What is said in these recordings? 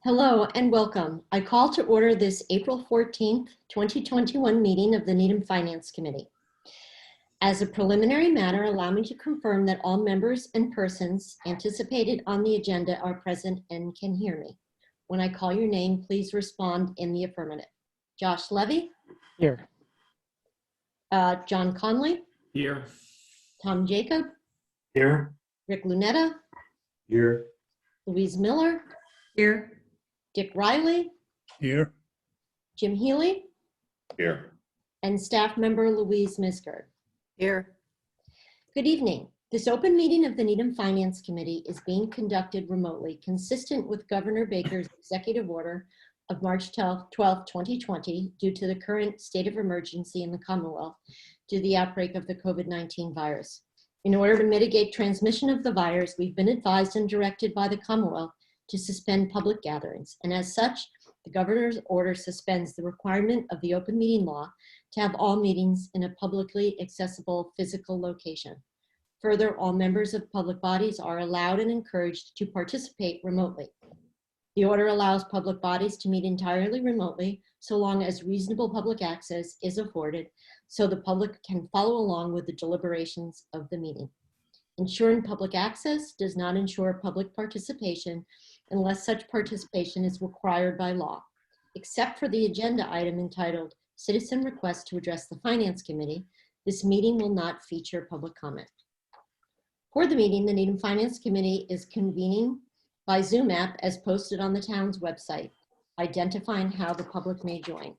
Hello and welcome. I call to order this April 14th, 2021 meeting of the Needham Finance Committee. As a preliminary matter, allow me to confirm that all members and persons anticipated on the agenda are present and can hear me. When I call your name, please respond in the affirmative. Josh Levy? Here. John Conley? Here. Tom Jacob? Here. Rick Lunetta? Here. Louise Miller? Here. Dick Riley? Here. Jim Healy? Here. And staff member Louise Misgard. Here. Good evening. This open meeting of the Needham Finance Committee is being conducted remotely, consistent with Governor Baker's executive order of March 12, 2020, due to the current state of emergency in the Commonwealth due to the outbreak of the COVID-19 virus. In order to mitigate transmission of the virus, we've been advised and directed by the Commonwealth to suspend public gatherings, and as such, the governor's order suspends the requirement of the open meeting law to have all meetings in a publicly accessible physical location. Further, all members of public bodies are allowed and encouraged to participate remotely. The order allows public bodies to meet entirely remotely so long as reasonable public access is afforded so the public can follow along with the deliberations of the meeting. Ensuring public access does not ensure public participation unless such participation is required by law, except for the agenda item entitled Citizen Request to Address the Finance Committee. This meeting will not feature public comment. For the meeting, the Needham Finance Committee is convening by Zoom app as posted on the town's website, identifying how the public may join.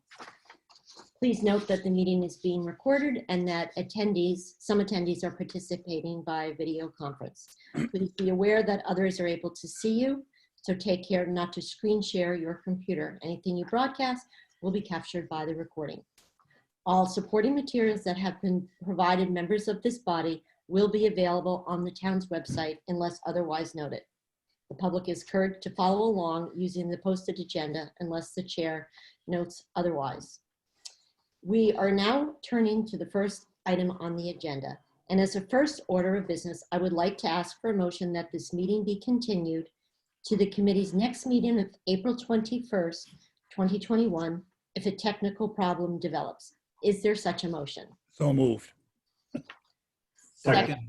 Please note that the meeting is being recorded and that some attendees are participating by video conference. Please be aware that others are able to see you, so take care not to screen share your computer. Anything you broadcast will be captured by the recording. All supporting materials that have been provided members of this body will be available on the town's website unless otherwise noted. The public is encouraged to follow along using the posted agenda unless the chair notes otherwise. We are now turning to the first item on the agenda. And as a first order of business, I would like to ask for a motion that this meeting be continued to the committee's next meeting of April 21st, 2021, if a technical problem develops. Is there such a motion? So moved. Second.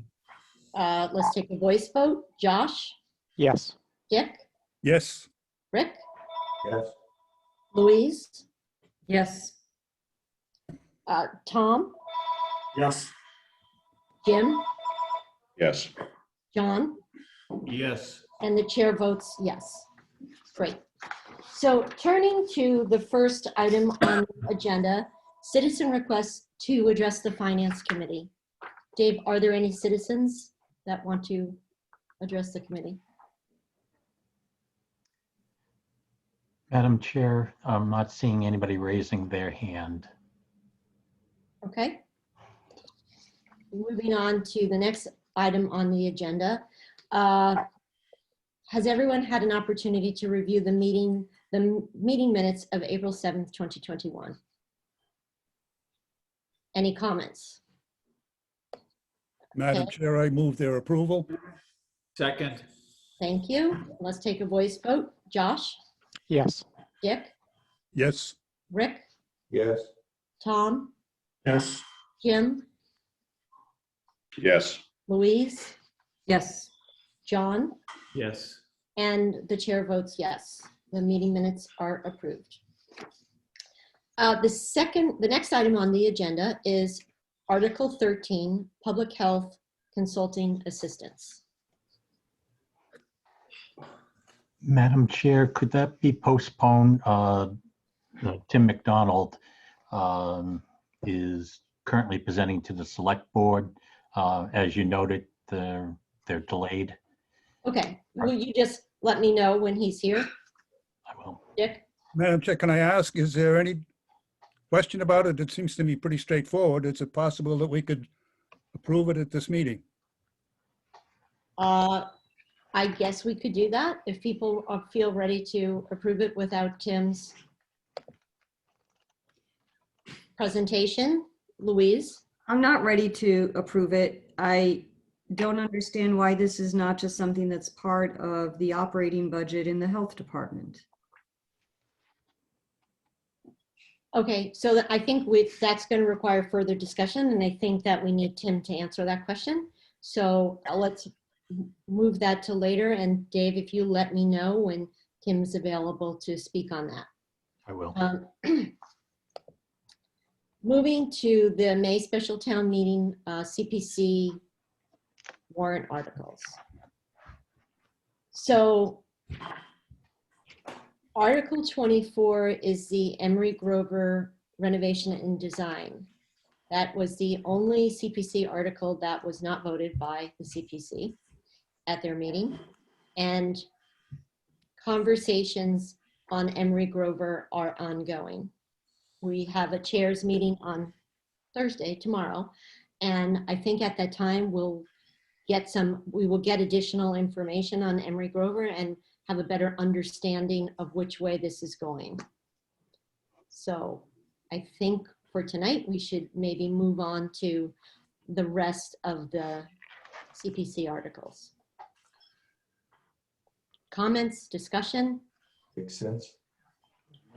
Let's take a voice vote. Josh? Yes. Dick? Yes. Rick? Yes. Louise? Yes. Tom? Yes. Jim? Yes. John? Yes. And the chair votes yes. Great. So turning to the first item on the agenda, citizen requests to address the Finance Committee. Dave, are there any citizens that want to address the committee? Madam Chair, I'm not seeing anybody raising their hand. Okay. Moving on to the next item on the agenda. Has everyone had an opportunity to review the meeting minutes of April 7th, 2021? Any comments? Madam Okay. Chair, I move their approval. Second. Thank you. Let's take a voice vote. Josh? Yes. Dick? Yes. Rick? Yes. Tom? Yes. Jim? Yes. Louise? Yes. John? Yes. And the chair votes yes. The meeting minutes are approved. The next item on the agenda is Article 13, Public Health Consulting Assistance. Madam Chair, could that be postponed? Tim McDonald is currently presenting to the Select Board. As you noted, they're delayed. Okay, will you just let me know when he's here? I will. Dick? Madam Chair, can I ask, is there any question about it? It seems to me pretty straightforward. Is it possible that we could approve it at this meeting? I guess we could do that if people feel ready to approve it without Tim's presentation. Louise? I'm not ready to approve it. I don't understand why this is not just something that's part of the operating budget in the health department. Okay, so I think that's going to require further discussion, and I think that we need Tim to answer that question. So let's move that to later. And Dave, if you let me know when Tim's available to speak on that. I will. Moving to the May special town meeting CPC warrant articles. So Article 24 is the Emery Grover renovation and design. That was the only CPC article that was not voted by the CPC at their meeting. And conversations on Emery Grover are ongoing. We have a chairs meeting on Thursday, tomorrow. And I think at that time we will get additional information on Emery Grover and have a better understanding of which way this is going. So I think for tonight, we should maybe move on to the rest of the CPC articles. Comments, discussion? Makes sense.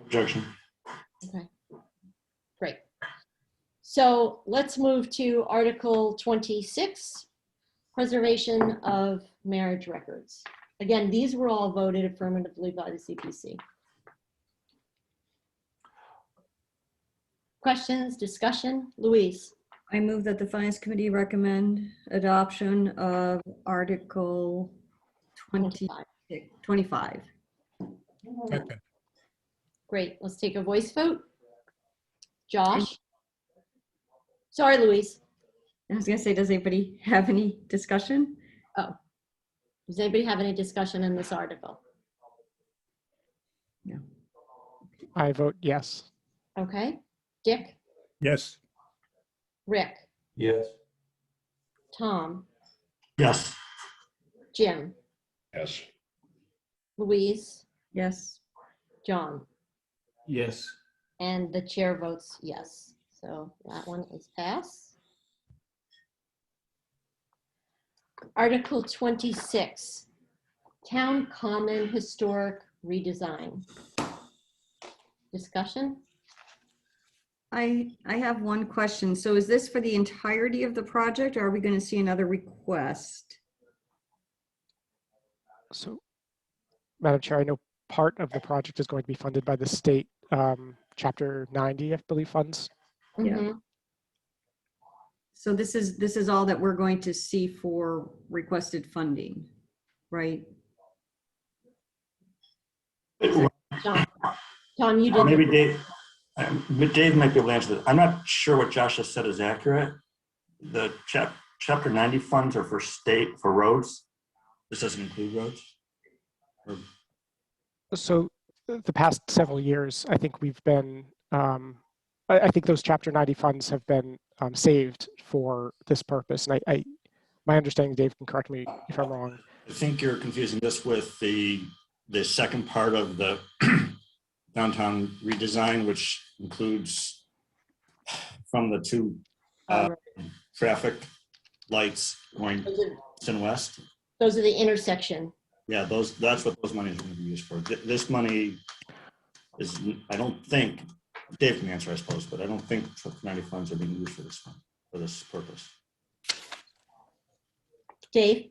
Objection. Okay, great. So let's move to Article 26, preservation of marriage records. Again, these were all voted affirmatively by the CPC. Questions, discussion? Louise? I move that the Finance Committee recommend adoption of Article 25. 25. Second. Great, let's take a voice vote. Josh? Sorry, Louise. I was gonna say, does anybody have any discussion? Does anybody have any discussion on this article? I vote yes. Okay. Dick? Yes. Rick? Yes. Tom? Yes. Jim? Yes. Louise? Yes. John? Yes. And the chair votes yes. So that one is passed. Article 26, Town Common Historic Redesign. Discussion? I have one question. So is this for the entirety of the project, or are we going to see another request? So, Madam Chair, I know part of the project is going to be funded by the state Chapter 90, I believe, funds. Yeah. Mhm. So this is all that we're going to see for requested funding, right? Tom, you did. Maybe Dave, but Dave might be able to answer this. I'm not sure what Josh has said is accurate. The Chapter 90 funds are for roads. This doesn't include roads. So the past several years, I think we've been, I think those Chapter 90 funds have been saved for this purpose. And my understanding, Dave can correct me if I'm wrong. I think you're confusing this with the second part of the downtown redesign, which includes from the two traffic lights going east and west. Those are the intersection. Yeah, that's what those monies are going to be used for. This money is, I don't think, Dave can answer, I suppose, but I don't think Chapter 90 funds are being used for this purpose. Dave?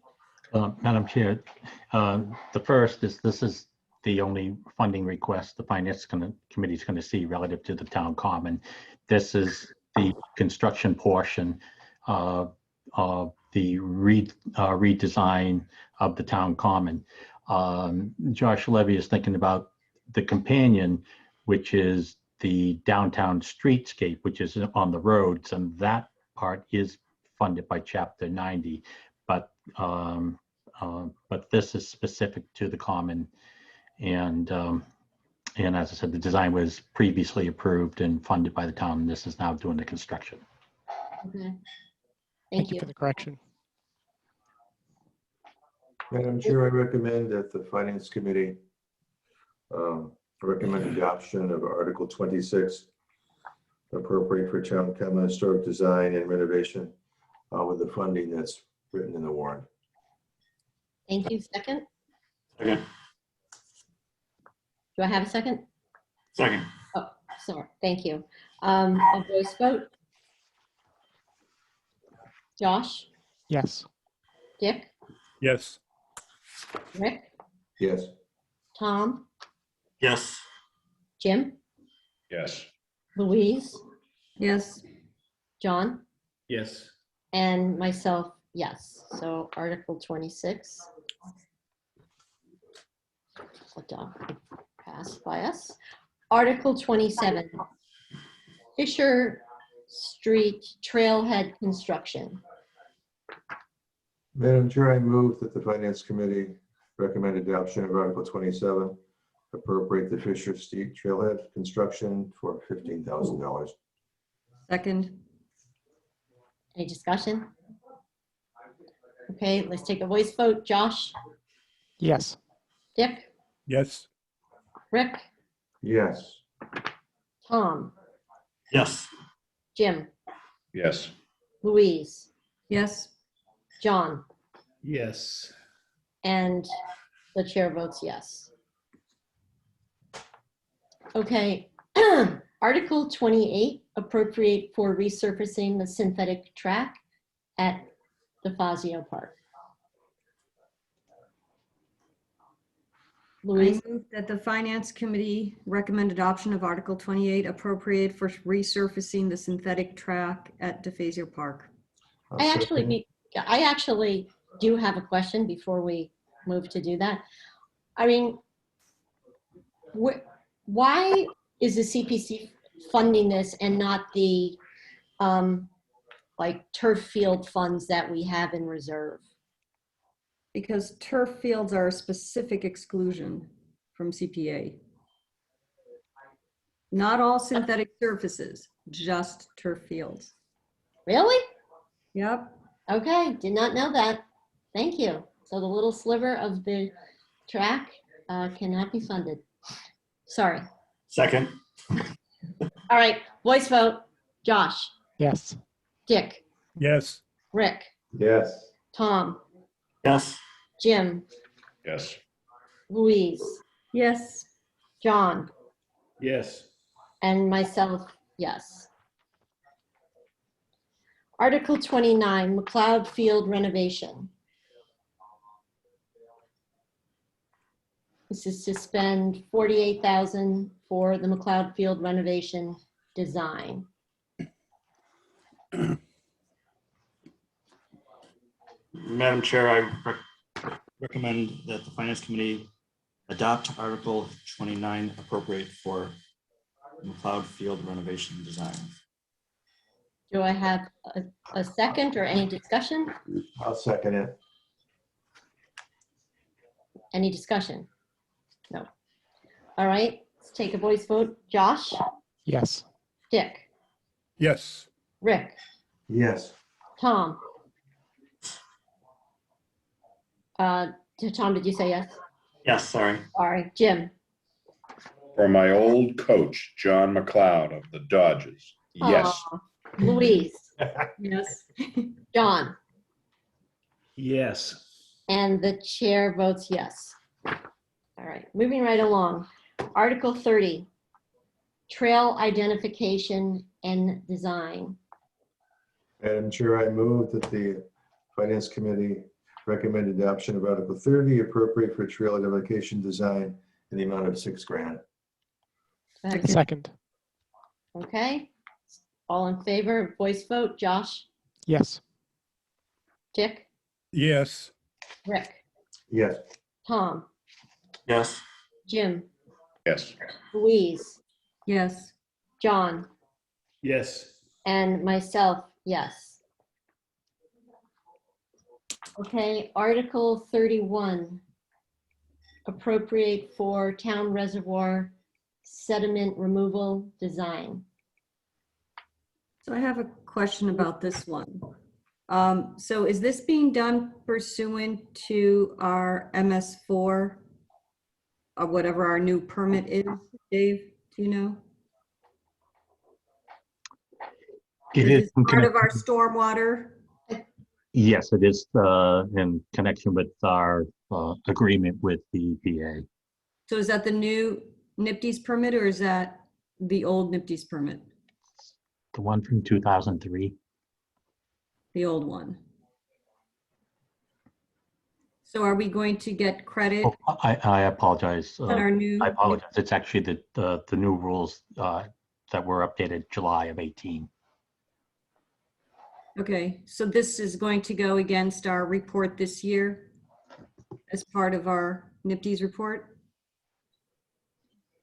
Madam Chair, the first is this is the only funding request the Finance Committee is going to see relative to the town common. This is the construction portion of the redesign of the town common. Josh Levy is thinking about the companion, which is the downtown streetscape, which is on the roads, and that part is funded by Chapter 90. But this is specific to the common, and as I said, the design was previously approved and funded by the town. And this is now doing the construction. Okay. Thank you for the correction. Madam Chair, I recommend that the Finance Committee recommend adoption of Article 26, appropriate for town common historic design and renovation with the funding that's written in the warrant. Thank you. Second? Second. Do I have a second? Second. Oh, Sorry, thank you. A voice vote? Josh, Yes. Dick, Yes. Rick, Yes. Tom, Yes. Jim, Yes. Louise, Yes. John, Yes. and myself, yes. So Article 26. Passed by us. Article 27, Fisher Street Trailhead Construction. Madam Chair, I move that the Finance Committee recommend adoption of Article 27, appropriate the Fisher Street Trailhead construction for $15,000. Second. Any discussion? Okay, let's take a voice vote. Josh, Yes. Dick, Yes. Rick, Yes. Tom, Yes. Jim, Yes. Louise, Yes. John, Yes. and the chair votes yes. Okay, Article 28, appropriate for resurfacing the synthetic track at the Fazio Park. I Louise, move that the Finance Committee recommend adoption of Article 28, appropriate for resurfacing the synthetic track at DeFazio Park. I'll I second. actually do have a question before we move to do that. I mean, why is the CPC funding this and not the like turf field funds that we have in reserve? Because turf fields are a specific exclusion from CPA. Not all synthetic surfaces, just turf fields. Really? Yep. Okay, did not know that. Thank you. So the little sliver of the track cannot be funded. Sorry. Second. All right, voice vote. Josh, Yes. Dick, Yes. Rick, Yes. Tom, Yes. Jim, Yes. Louise, Yes. John, Yes. and myself, yes. Article 29, McLeod Field renovation. This is to spend $48,000 for the McLeod Field renovation design. Madam Chair, I recommend that the Finance Committee adopt Article 29, appropriate for McLeod Field renovation design. Do I have a second or any discussion? I'll second it. Any discussion? No. All right, let's take a voice vote. Josh, Yes. Dick, Yes. Rick, Yes. Tom. Tom, did you say yes? Yes, sorry. Sorry, Jim. For my old coach, John McLeod of the Dodgers. Yes. Aw. Louise, Yes. John, Yes. and the chair votes yes. All right, moving right along. Article 30, trail identification and design. Madam Chair, I move that the Finance Committee recommend adoption of Article 30, appropriate for trail identification design in the amount of $6,000. Second. Okay, all in favor, voice vote. Josh, Yes. Dick, Yes. Rick, Yes. Tom, Yes. Jim, Yes. Louise, Yes. John, Yes. and myself, yes. Okay, Article 31, appropriate for town reservoir sediment removal design. So I have a question about this one. So is this being done pursuant to our MS4 or whatever our new permit is, Dave? Do you know? It Is is this in part of our connection- stormwater? Yes, it is in connection with our agreement with the EPA. So is that the new NIPD's permit or is that the old NIPD's permit, The one from 2003. the old one. So are we going to get credit Oh, I apologize. on our new? I apologize. It's actually the new rules that were updated July of 18. Okay, so this is going to go against our report this year as part of our NIPD's report?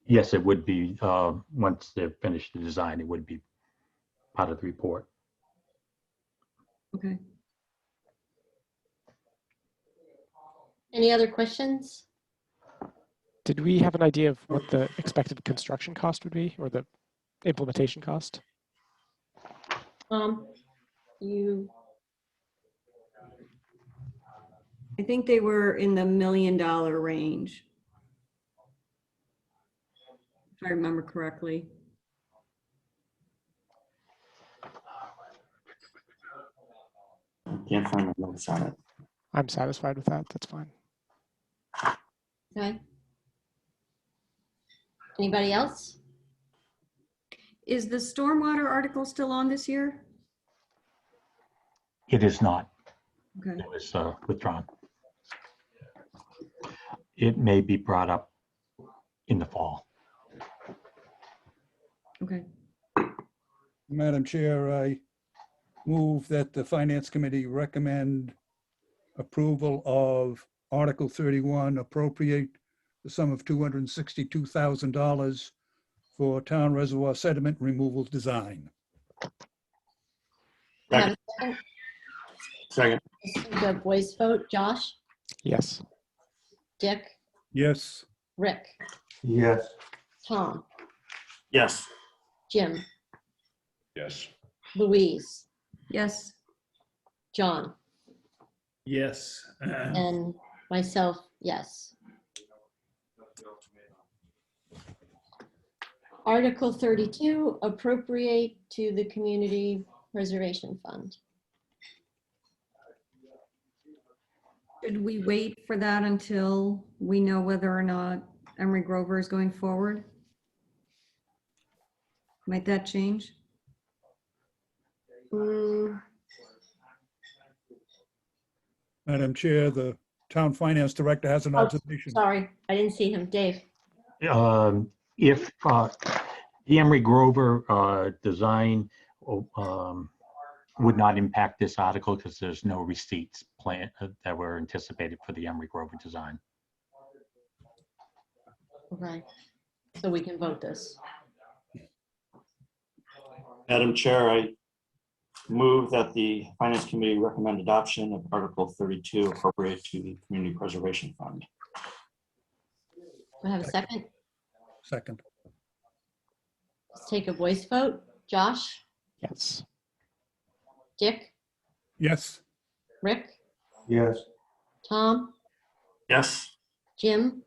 Yes, it would be, once they've finished the design, it would be part of the report. Okay. Any other questions? Did we have an idea of what the expected construction cost would be, or the implementation cost? You, I think they were in the $1 million range. If I remember correctly. Can't find my notes on it. I'm satisfied with that. That's fine. okay. Anybody else? Is the stormwater article still on this year? It is not. Okay, It was withdrawn. It may be brought up in the fall. okay. Madam Chair, I move that the Finance Committee recommend approval of Article 31, appropriate the sum of $262,000 for town reservoir sediment removal design. Have a second? Second, The voice vote. Josh, Yes. Dick, Yes, Rick, Yes. Tom, yes. Jim, Yes. Louise, Yes, John, Yes. and myself, yes. Article 32, appropriate to the Community Preservation Fund. should we wait for that until we know whether or not Emery Grover is going forward? Might that change? Madam Chair, the Town Finance Director has an Oh, observation. sorry, I didn't see him. Dave? If the Emery Grover design would not impact this article because there's no receipts planned that were anticipated for the Emery Grover design. Okay, so we can vote this. Madam Chair, I move that the Finance Committee recommend adoption of Article 32, appropriate to the Community Preservation Fund. Do I have a second? Second. Let's take a voice vote. Josh, Yes. Dick, Yes, Rick, Yes. Tom, Yes. Jim,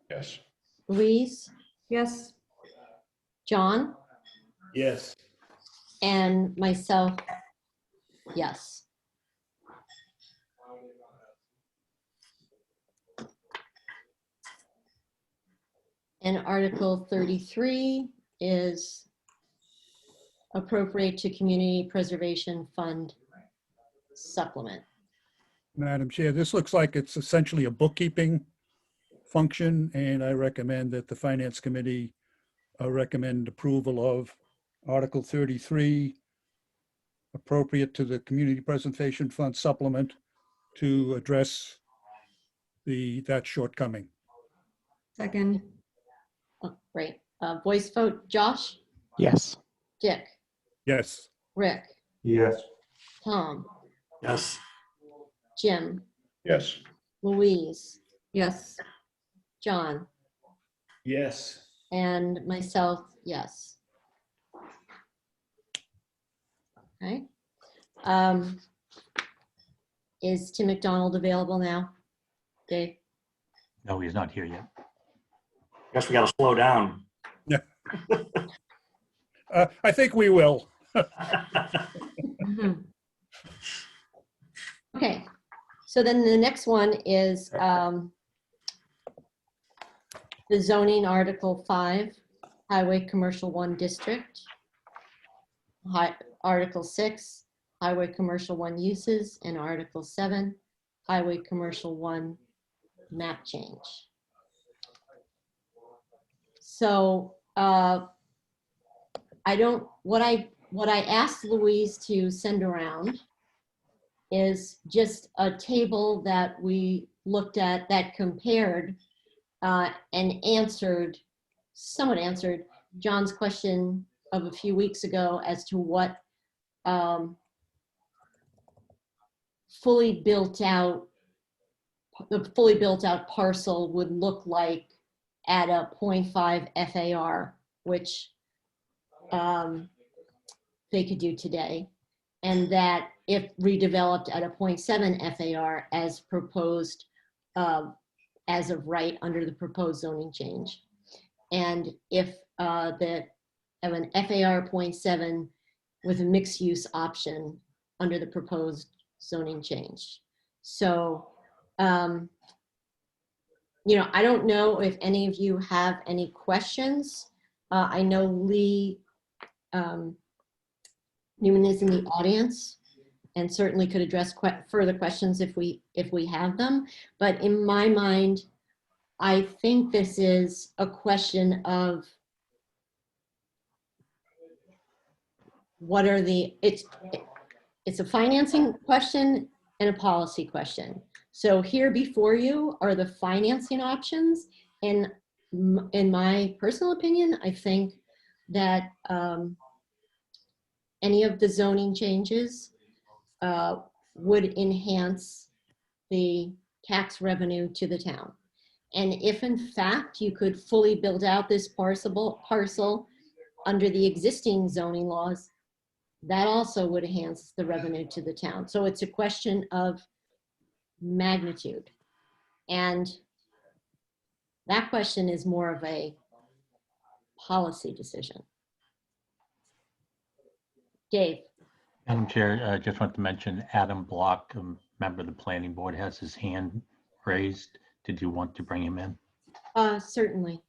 Yes. Louise, Yes, John, Yes. and myself, yes. And Article 33 is appropriate to Community Preservation Fund supplement. Madam Chair, this looks like it's essentially a bookkeeping function, and I recommend that the Finance Committee recommend approval of Article 33, appropriate to the Community Preservation Fund supplement to address that shortcoming. second, Oh, great. Voice vote. Josh, Yes. Dick, Yes, Rick, Yes. Tom, Yes. Jim, Yes. Louise, yes. John, Yes. and myself, yes. Okay. Is Tim McDonald available now? Dave? No, he's not here yet. Guess we got to slow down. I think we will. Mhm. Okay, so then the next one is the zoning Article 5. Highway Commercial 1 District. Article 6, Highway Commercial 1 Uses, and Article 7, Highway Commercial 1 Map Change. So what I asked Louise to send around is just a table that we looked at that compared and somewhat answered John's question of a few weeks ago as to what the fully built out parcel would look like at a 0.5 FAR, which they could do today, and that if redeveloped at a 0.7 FAR as proposed as of right under the proposed zoning change. And if of an FAR 0.7 with a mixed use option under the proposed zoning change. So, you know, I don't know if any of you have any questions. I know Lee Newman is in the audience and certainly could address further questions if we have them. But in my mind, I think this is a question of what are it's a financing question and a policy question. So here before you are the financing options. And in my personal opinion, I think that any of the zoning changes would enhance the tax revenue to the town. And if in fact you could fully build out this parcel under the existing zoning laws, that also would enhance the revenue to the town. So it's a question of magnitude. And that question is more of a policy decision. Dave. Madam Chair, I just want to mention Adam Block, a member of the planning board, has his hand raised. Did you want to bring him in? Certainly.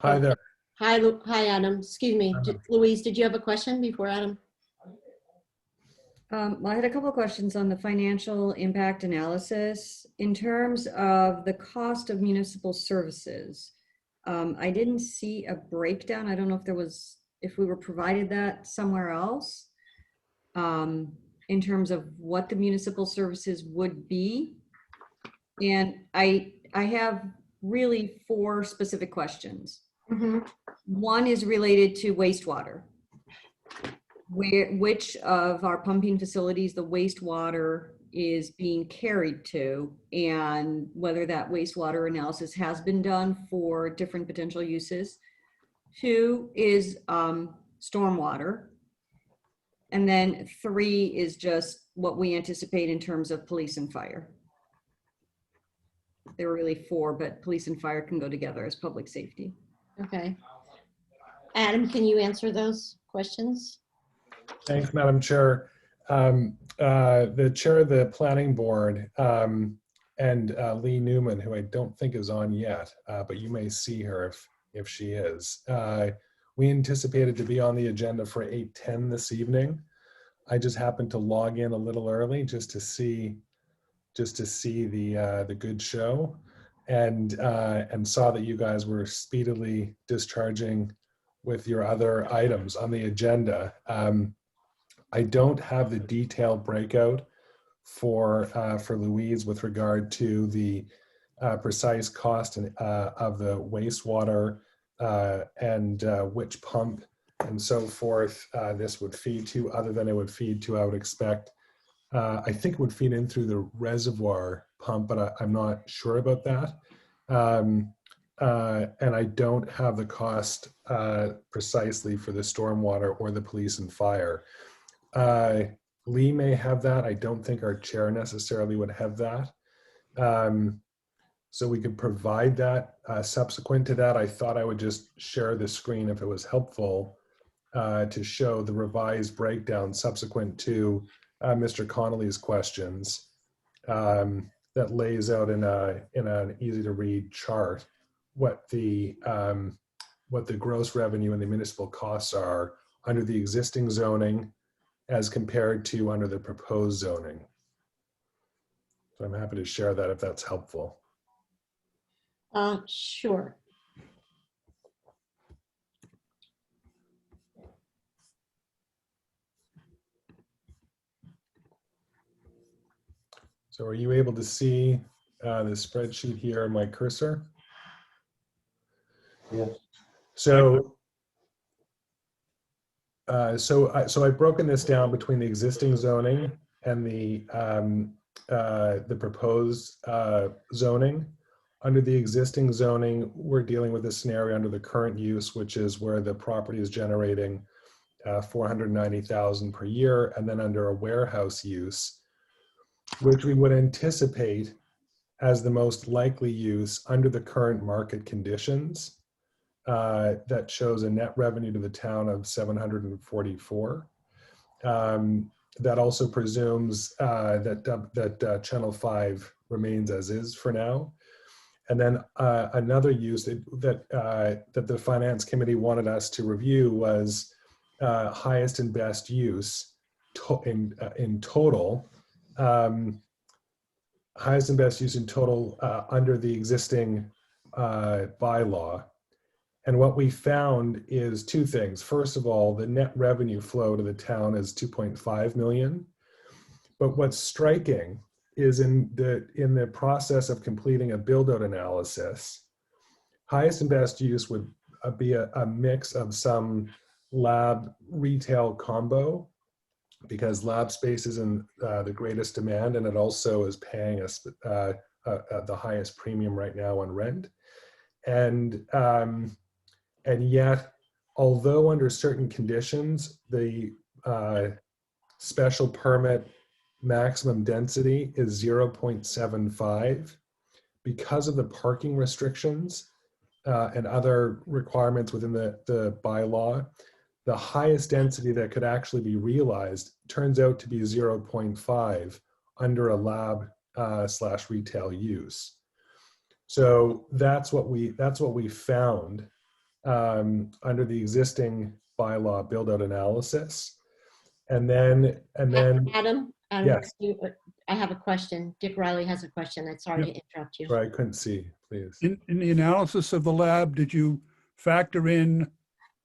Hi there. Hi, Adam. Excuse me. Louise, did you have a question before Adam? Well, I had a couple of questions on the financial impact analysis. In terms of the cost of municipal services, I didn't see a breakdown. I don't know if we were provided that somewhere else in terms of what the municipal services would be. And I have really 4 specific questions. Mm-hmm. One is related to wastewater. Which of our pumping facilities the wastewater is being carried to, and whether that wastewater analysis has been done for different potential uses. 2 is stormwater. And then 3 is just what we anticipate in terms of police and fire. There were really 4, but police and fire can go together as public safety. Okay. Adam, can you answer those questions? Thanks, Madam Chair. The chair of the planning board and Lee Newman, who I don't think is on yet, but you may see her if she is. We anticipated to be on the agenda for 8:10 this evening. I just happened to log in a little early just to see the good show, and saw that you guys were speedily discharging with your other items on the agenda. I don't have the detailed breakout for Louise with regard to the precise cost of the wastewater and which pump and so forth this would feed to, other than it would feed to, I would expect. I think it would feed in through the reservoir pump, but I'm not sure about that. And I don't have the cost precisely for the stormwater or the police and fire. Lee may have that. I don't think our chair necessarily would have that. so we could provide that subsequent to that. I thought I would just share the screen if it was helpful to show the revised breakdown subsequent to Mr. Connolly's questions that lays out in an easy to read chart what the gross revenue and the municipal costs are under the existing zoning as compared to under the proposed zoning. So I'm happy to share that if that's helpful. Sure. So are you able to see the spreadsheet here in my cursor? Yes. So I've broken this down between the existing zoning and the proposed zoning. Under the existing zoning, we're dealing with a scenario under the current use, which is where the property is generating 490,000 per year, and then under a warehouse use, which we would anticipate as the most likely use under the current market conditions. That shows a net revenue to the town of 744. That also presumes that Channel 5 remains as is for now. And then another use that the Finance Committee wanted us to review was highest and best use in total. Highest and best use in total under the existing bylaw. And what we found is two things. First of all, the net revenue flow to the town is 2.5 million. But what's striking is in the process of completing a build-out analysis, highest and best use would be a mix of some lab retail combo, because lab space is in the greatest demand, and it also is paying us the highest premium right now on rent. And yet, although under certain conditions, the special permit maximum density is 0.75, because of the parking restrictions and other requirements within the bylaw, the highest density that could actually be realized turns out to be 0.5 under a lab / retail use. So that's what we found under the existing bylaw build-out analysis. And then Adam, yes. I have a question. Dick Riley has a question. I'm sorry to interrupt you. Sorry, I couldn't see, please. In the analysis of the lab, did you factor in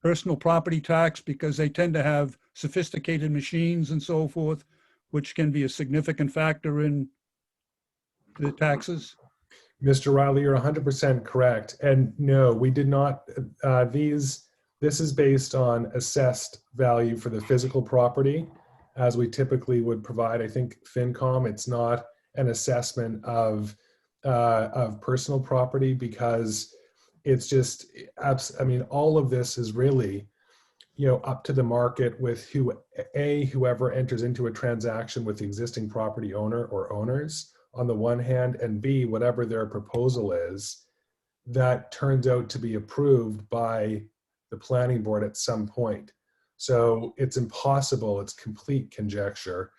personal property tax, because they tend to have sophisticated machines and so forth, which can be a significant factor in the taxes? Mr. Riley, you're 100% correct. And no, we did not. This is based on assessed value for the physical property, as we typically would provide. I think FinCom, it's not an assessment of personal property, because it's just, I mean, all of this is really, up to the market with whoever enters into a transaction with the existing property owner or owners on the one hand, and B, whatever their proposal is, that turns out to be approved by the planning board at some point. So it's impossible, it's complete conjecture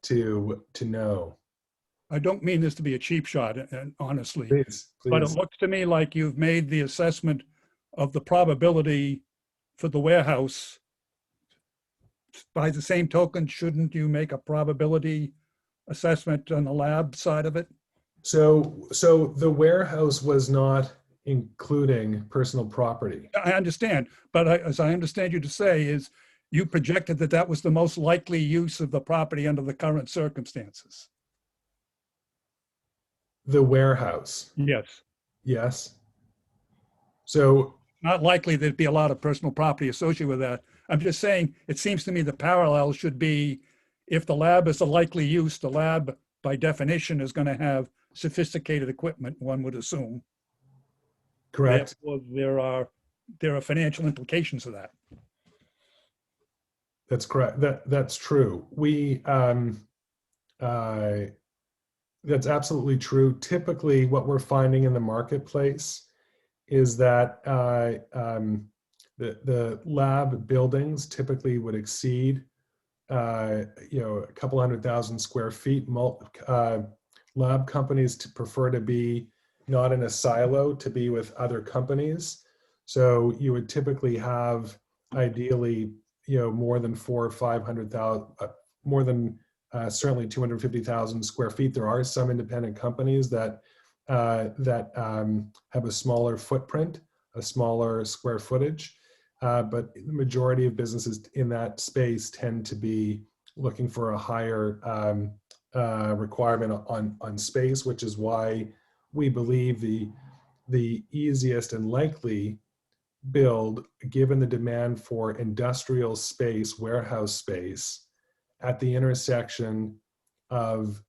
to know. I don't mean this to be a cheap shot, and honestly, Please. but it looks to me like you've made the assessment of the probability for the warehouse. By the same token, shouldn't you make a probability assessment on the lab side of it? So the warehouse was not including personal property. I understand, but as I understand you to say is you projected that that was the most likely use of the property under the current circumstances. The warehouse. Yes. Yes. So Not likely there'd be a lot of personal property associated with that. I'm just saying, it seems to me the parallel should be, if the lab is a likely use, the lab by definition is going to have sophisticated equipment, one would assume. correct. Therefore, there are financial implications of that. That's correct. That's true. We That's absolutely true. Typically, what we're finding in the marketplace is that the lab buildings typically would exceed a couple 100,000 square feet. Lab companies prefer to be not in a silo, to be with other companies. So you would typically have, ideally, more than 400,000 or 500,000, more than certainly 250,000 square feet. There are some independent companies that have a smaller footprint, a smaller square footage. But the majority of businesses in that space tend to be looking for a higher requirement on space, which is why we believe the easiest and likely build, given the demand for industrial space, warehouse space, at the intersection of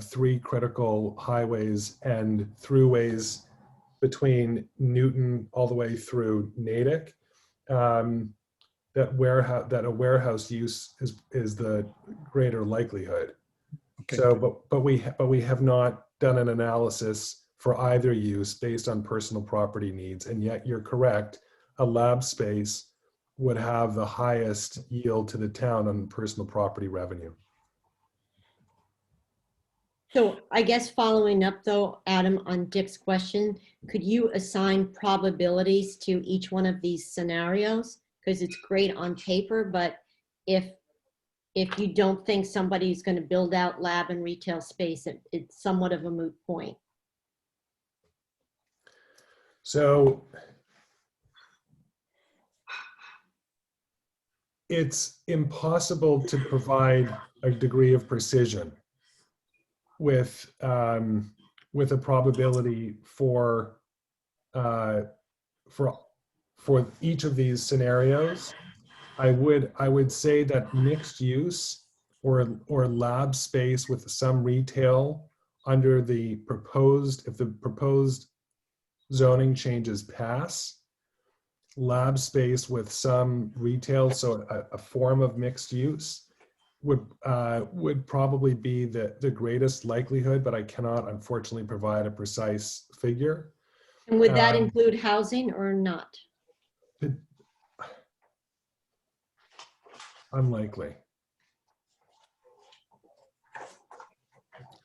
three critical highways and throughways between Newton all the way through Natick. That a warehouse use is the greater likelihood. Okay. So, but we have not done an analysis for either use based on personal property needs, and yet you're correct. A lab space would have the highest yield to the town on personal property revenue. So I guess following up though, Adam, on Dick's question, could you assign probabilities to each one of these scenarios? Because it's great on paper, but if you don't think somebody's going to build out lab and retail space, it's somewhat of a moot point. So it's impossible to provide a degree of precision with a probability for each of these scenarios. I would say that mixed use or lab space with some retail under the proposed, if the proposed zoning changes pass, lab space with some retail, so a form of mixed use would probably be the greatest likelihood, but I cannot unfortunately provide a precise figure. And would that include housing or not? Unlikely.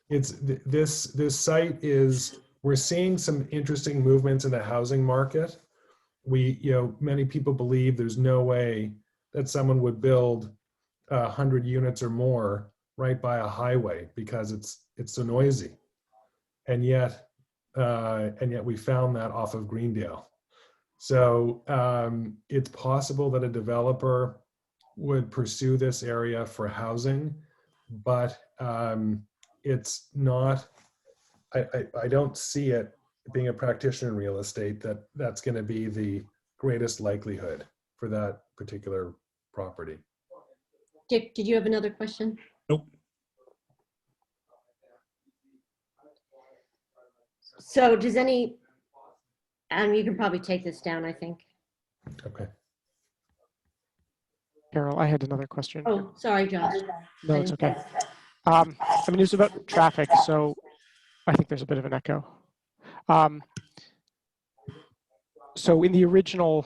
It's this site is, we're seeing some interesting movements in the housing market. Many people believe there's no way that someone would build 100 units or more right by a highway because it's so noisy, and yet we found that off of Greendale. So it's possible that a developer would pursue this area for housing, but it's not, I don't see it being a practitioner in real estate that's going to be the greatest likelihood for that particular property. Dick, did you have another question? Nope. So does you can probably take this down, I think. Okay. Carol, I had another question. Oh, sorry, Josh. No, it's okay. I mean, it's about traffic, so I think there's a bit of an echo. So in the original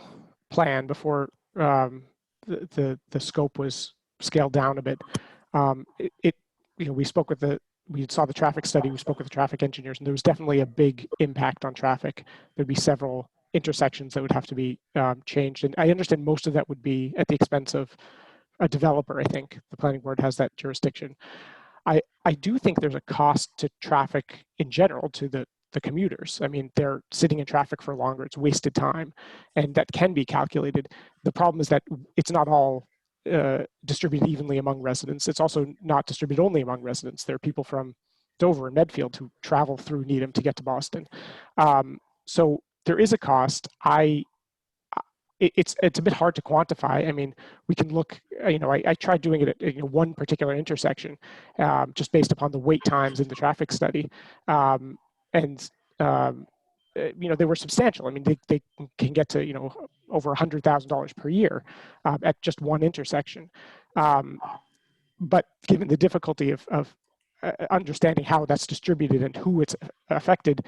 plan, before the scope was scaled down a bit, we saw the traffic study, we spoke with the traffic engineers, and there was definitely a big impact on traffic. There'd be several intersections that would have to be changed, and I understand most of that would be at the expense of a developer. I think the planning board has that jurisdiction. I do think there's a cost to traffic in general, to the commuters. I mean, they're sitting in traffic for longer, it's wasted time, and that can be calculated. The problem is that it's not all distributed evenly among residents. It's also not distributed only among residents. There are people from Dover and Medfield who travel through Needham to get to Boston. So there is a cost. It's a bit hard to quantify. I mean, we can look, I tried doing it at one particular intersection just based upon the wait times in the traffic study. They were substantial. I mean, they can get to, over $100,000 per year at just one intersection. But given the difficulty of understanding how that's distributed and who it's affected,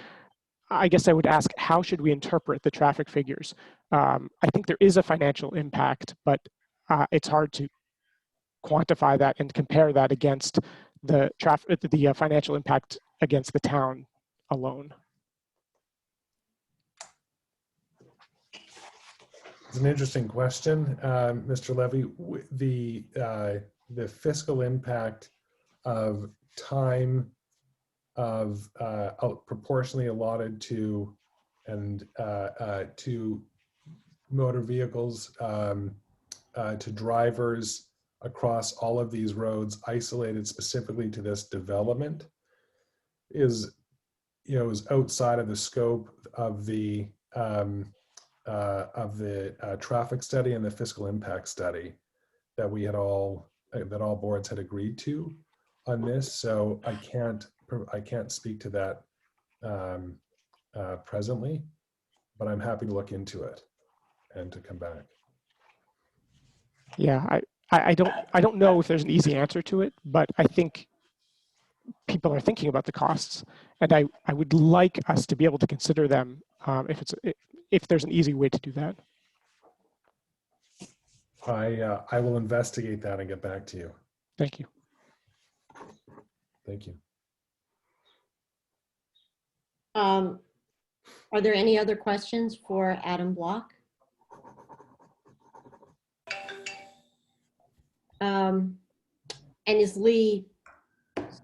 I guess I would ask, how should we interpret the traffic figures? I think there is a financial impact, but it's hard to quantify that and compare that against the financial impact against the town alone. It's an interesting question, Mr. Levy. The fiscal impact of time of proportionally allotted to to motor vehicles, to drivers across all of these roads, isolated specifically to this development, is outside of the scope of the traffic study and the fiscal impact study that we had that all boards had agreed to on this. So I can't speak to that presently, but I'm happy to look into it and to come back. Yeah, I don't know if there's an easy answer to it, but I think people are thinking about the costs, and I would like us to be able to consider them if there's an easy way to do that. I will investigate that and get back to you. Thank you. Thank you. Are there any other questions for Adam Block? And is Lee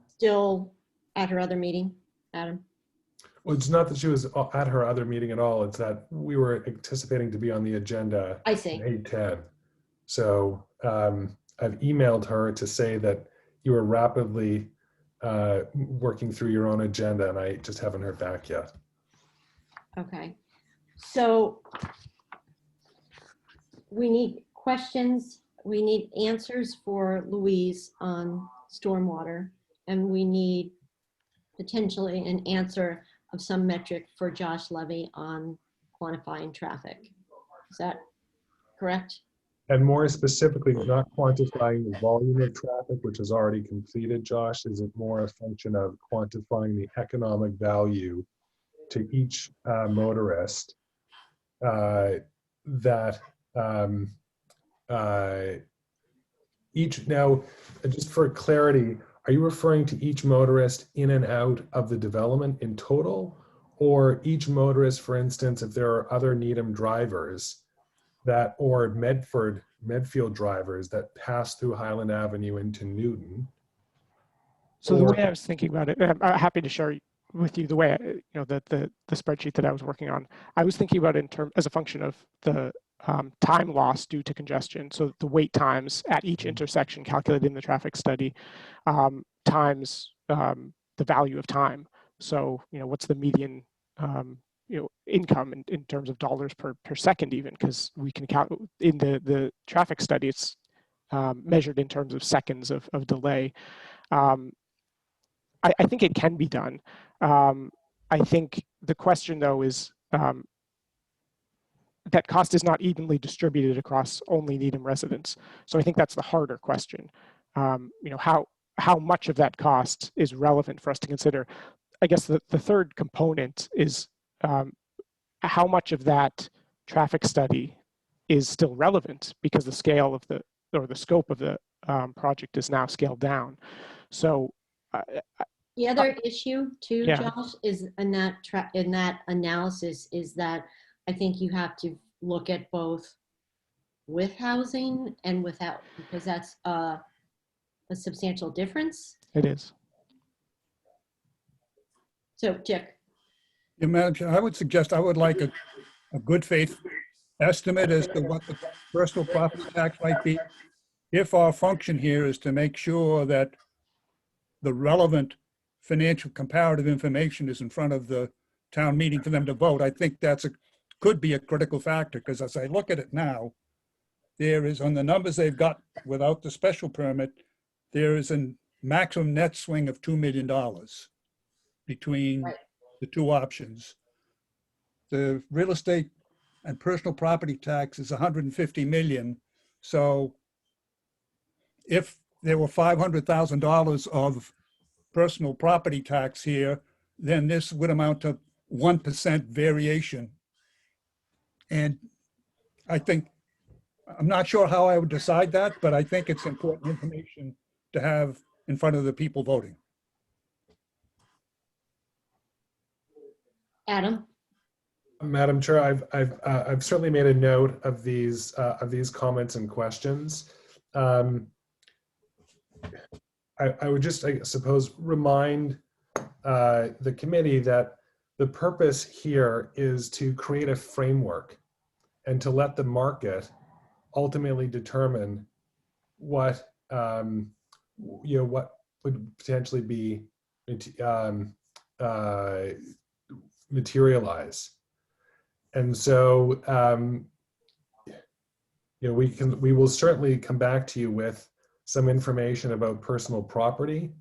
still at her other meeting, Adam? Well, it's not that she was at her other meeting at all. It's that we were anticipating to be on the agenda I see. at 8:10. So I've emailed her to say that you were rapidly working through your own agenda, and I just haven't heard back yet. Okay. So we need questions. We need answers for Louise on stormwater, and we need potentially an answer of some metric for Josh Levy on quantifying traffic. Is that correct? And more specifically, not quantifying the volume of traffic, which is already completed, Josh. Is it more a function of quantifying the economic value to each motorist that each, now, just for clarity, are you referring to each motorist in and out of the development in total, or each motorist, for instance, if there are other Needham drivers that, or Medfield drivers that pass through Highland Avenue into Newton? So the way I was thinking about it, and I'm happy to share with you the way, the spreadsheet that I was working on, I was thinking about it as a function of the time loss due to congestion. So the wait times at each intersection calculated in the traffic study times the value of time. So, what's the median, income in terms of dollars per second even, because we can count in the traffic study, it's measured in terms of seconds of delay. I think it can be done. I think the question though is, that cost is not evenly distributed across only Needham residents. So I think that's the harder question. How much of that cost is relevant for us to consider? I guess the third component is how much of that traffic study is still relevant because the scale of the scope of the project is now scaled down. So the other issue too, yeah. Josh, is in that analysis is that I think you have to look at both with housing and without, because that's a substantial difference. It is. So, Dick. Yeah, Madam Chair, I would suggest, I would like a good faith estimate as to what the personal property tax might be. If our function here is to make sure that the relevant financial comparative information is in front of the town meeting for them to vote, I think could be a critical factor, because as I look at it now, there is, on the numbers they've got without the special permit, there is a maximum net swing of $2 million between the two options. The real estate and personal property tax is 150 million. So if there were $500,000 of personal property tax here, then this would amount to 1% variation. And I think, I'm not sure how I would decide that, but I think it's important information to have in front of the people voting. Adam? Madam Chair, I've certainly made a note of these comments and questions. I would just, I suppose, remind the committee that the purpose here is to create a framework and to let the market ultimately determine what what would potentially be materialize. And so we will certainly come back to you with some information about personal property.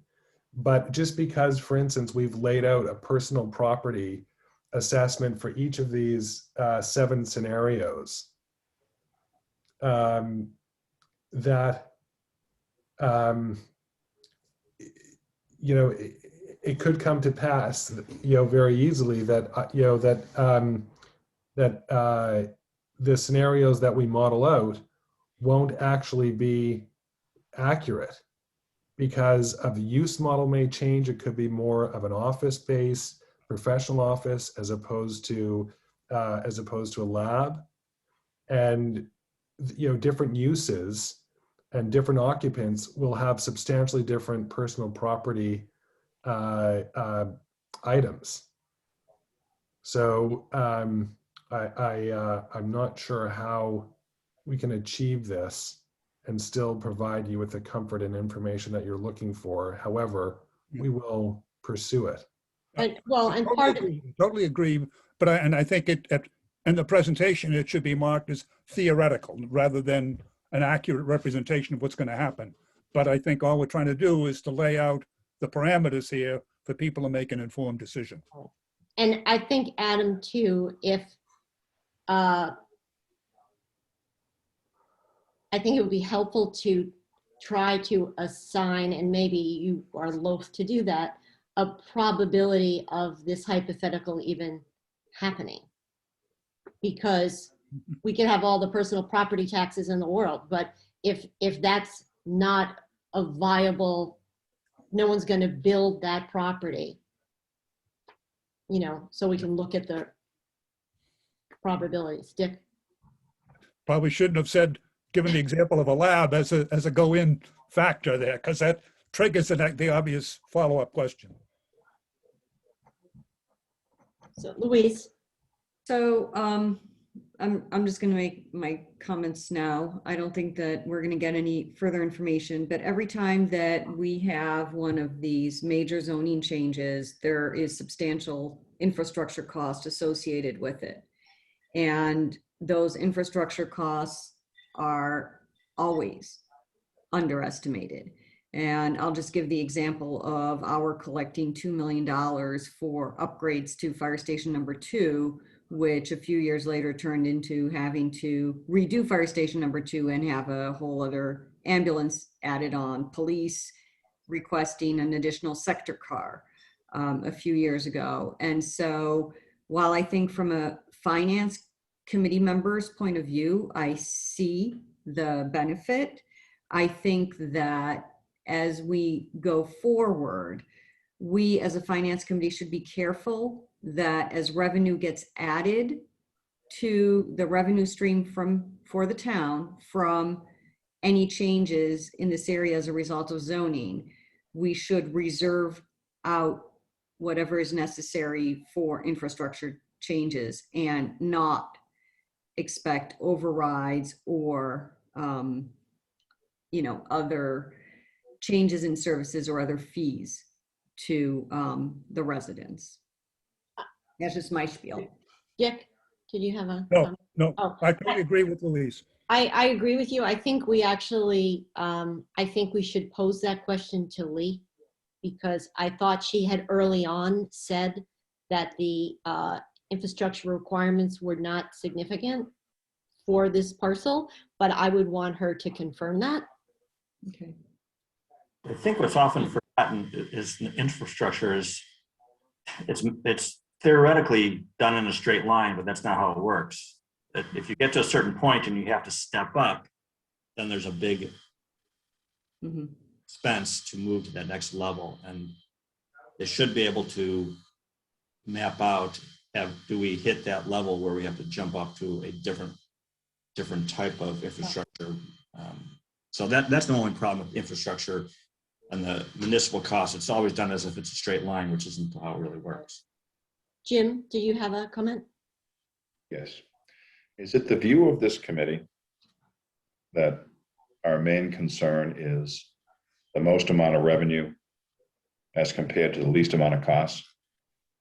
But just because, for instance, we've laid out a personal property assessment for each of these 7 scenarios, it could come to pass, very easily that the scenarios that we model out won't actually be accurate, because of the use model may change. It could be more of an office space, professional office, as opposed to a lab, and different uses and different occupants will have substantially different personal property items. So I'm not sure how we can achieve this and still provide you with the comfort and information that you're looking for. However, we will pursue it. And part of Totally agree, but I think in the presentation, it should be marked as theoretical rather than an accurate representation of what's going to happen. But I think all we're trying to do is to lay out the parameters here for people to make an informed decision. And I think, Adam, too, if I think it would be helpful to try to assign, and maybe you are loath to do that, a probability of this hypothetical even happening. Because we can have all the personal property taxes in the world, but if that's not a viable, no one's going to build that property, so we can look at the probabilities. Dick? Probably shouldn't have said, given the example of a lab as a go-in factor there, because that triggers the obvious follow-up question. So Louise? So I'm just going to make my comments now. I don't think that we're going to get any further information, but every time that we have one of these major zoning changes, there is substantial infrastructure cost associated with it. And those infrastructure costs are always underestimated. And I'll just give the example of our collecting $2 million for upgrades to fire station number 2, which a few years later turned into having to redo fire station number 2 and have a whole other ambulance added on, police requesting an additional sector car a few years ago. And so while I think from a finance committee member's point of view, I see the benefit, I think that as we go forward, we as a finance committee should be careful that as revenue gets added to the revenue stream for the town from any changes in this area as a result of zoning, we should reserve out whatever is necessary for infrastructure changes and not expect overrides or other changes in services or other fees to the residents. That's just my spiel. Dick, did you have a No, comment? no, Oh. I totally agree with Louise. I agree with you. I think we actually, I think we should pose that question to Lee, because I thought she had early on said that the infrastructure requirements were not significant for this parcel, but I would want her to confirm that. Okay. I think what's often is infrastructure is, it's theoretically done in a straight line, but that's not how it works. If you get to a certain point and you have to step up, then there's a big Mhm. expense to move to that next level. And they should be able to map out, do we hit that level where we have to jump up to a different type of infrastructure? So that's the only problem with infrastructure and the municipal costs. It's always done as if it's a straight line, which isn't how it really works. Jim, do you have a comment? Yes. Is it the view of this committee that our main concern is the most amount of revenue as compared to the least amount of costs?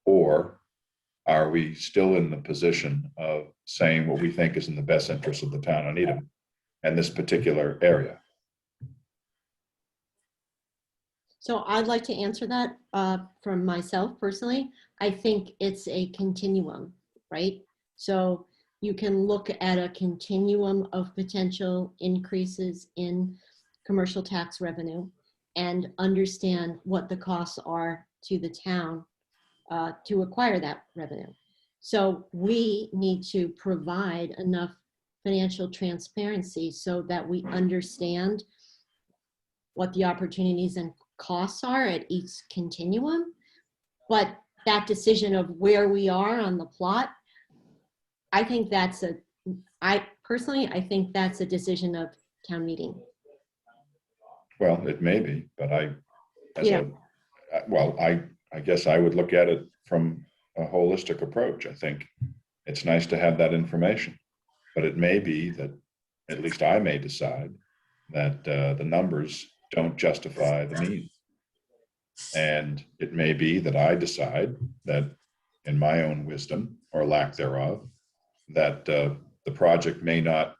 Or are we still in the position of saying what we think is in the best interest of the town of Needham and this particular area? So I'd like to answer that from myself personally. I think it's a continuum, right? So you can look at a continuum of potential increases in commercial tax revenue and understand what the costs are to the town to acquire that revenue. So we need to provide enough financial transparency so that we understand what the opportunities and costs are at each continuum. But that decision of where we are on the plot, I think I think that's a decision of town meeting. Well, it may be, but Yeah. I guess I would look at it from a holistic approach. I think it's nice to have that information, but it may be that, at least I may decide that the numbers don't justify the means. And it may be that I decide that, in my own wisdom or lack thereof, that the project may not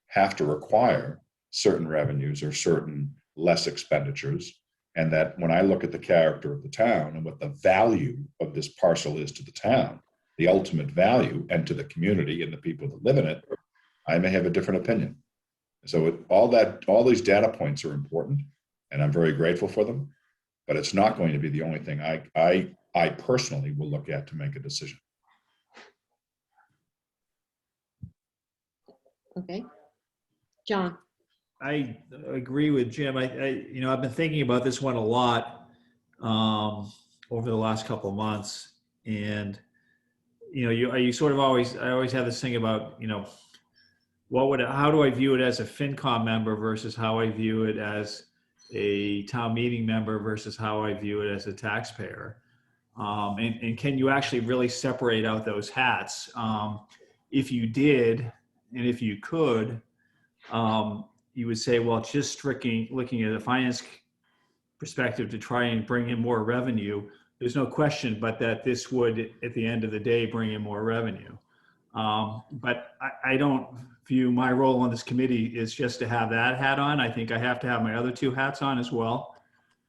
have to require certain revenues or certain less expenditures. And that when I look at the character of the town and what the value of this parcel is to the town, the ultimate value, and to the community and the people that live in it, I may have a different opinion. So all these data points are important, and I'm very grateful for them, but it's not going to be the only thing I personally will look at to make a decision. Okay. John. I agree with Jim. I've been thinking about this one a lot over the last couple of months, and you sort of I always have this thing about how do I view it as a FinCom member versus how I view it as a town meeting member versus how I view it as a taxpayer, and can you actually really separate out those hats? If you did, and if you could. You would say, well, just strictly looking at a finance perspective to try and bring in more revenue, there's no question but that this would, at the end of the day, bring in more revenue. But I don't view my role on this committee is just to have that hat on. I think I have to have my other two hats on as well.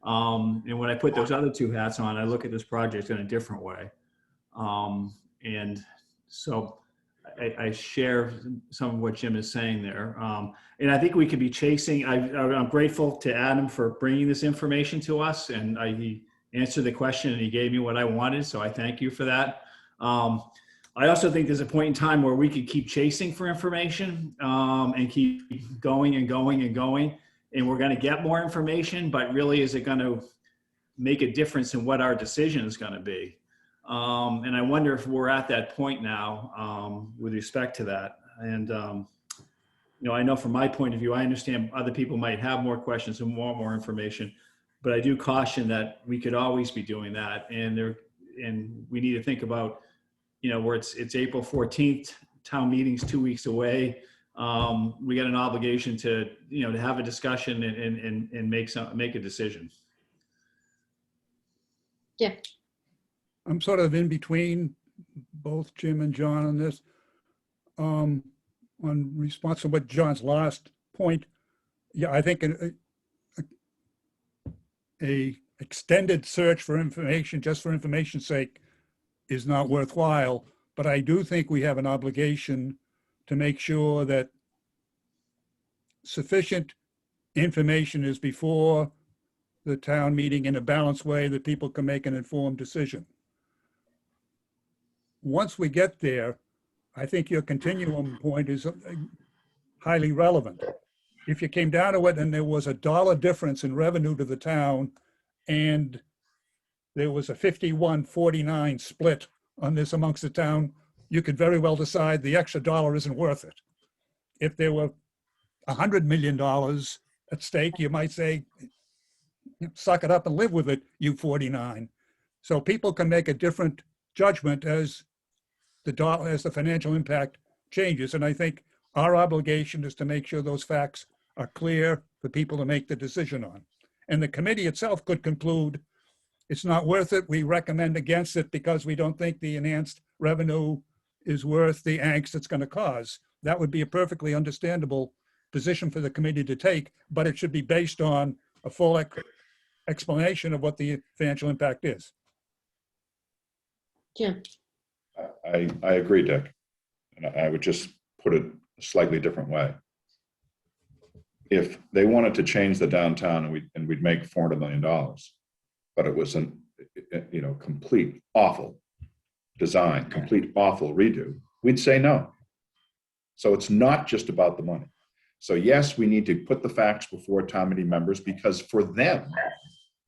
And when I put those other two hats on, I look at this project in a different way. And so I share some of what Jim is saying there. And I think we could be chasing, I'm grateful to Adam for bringing this information to us, and he answered the question and he gave me what I wanted, so I thank you for that. I also think there's a point in time where we could keep chasing for information and keep going and going and going, and we're going to get more information, but really is it going to make a difference in what our decision is going to be? And I wonder if we're at that point now with respect to that. And, I know from my point of view, I understand other people might have more questions and want more information, but I do caution that we could always be doing that. And we need to think about, where it's April 14th, town meeting's 2 weeks away. We got an obligation to have a discussion and make a decision. Yeah. I'm sort of in between both Jim and John on this. On response to what John's last point, yeah, I think a extended search for information just for information's sake is not worthwhile. But I do think we have an obligation to make sure that sufficient information is before the town meeting in a balanced way that people can make an informed decision. Once we get there, I think your continuum point is highly relevant. If you came down to it and there was a dollar difference in revenue to the town and there was a 51-49 split on this amongst the town, you could very well decide the extra dollar isn't worth it. If there were $100 million at stake, you might say, suck it up and live with it, you 49. So people can make a different judgment as the financial impact changes. And I think our obligation is to make sure those facts are clear for people to make the decision on. And the committee itself could conclude it's not worth it. We recommend against it because we don't think the enhanced revenue is worth the angst it's going to cause. That would be a perfectly understandable position for the committee to take, but it should be based on a full explanation of what the financial impact is. Jim? I agree, Dick. And I would just put it a slightly different way. If they wanted to change the downtown and we'd make $400 million, but it was an complete awful design, complete awful redo, we'd say no. So it's not just about the money. So yes, we need to put the facts before town meeting members because for them,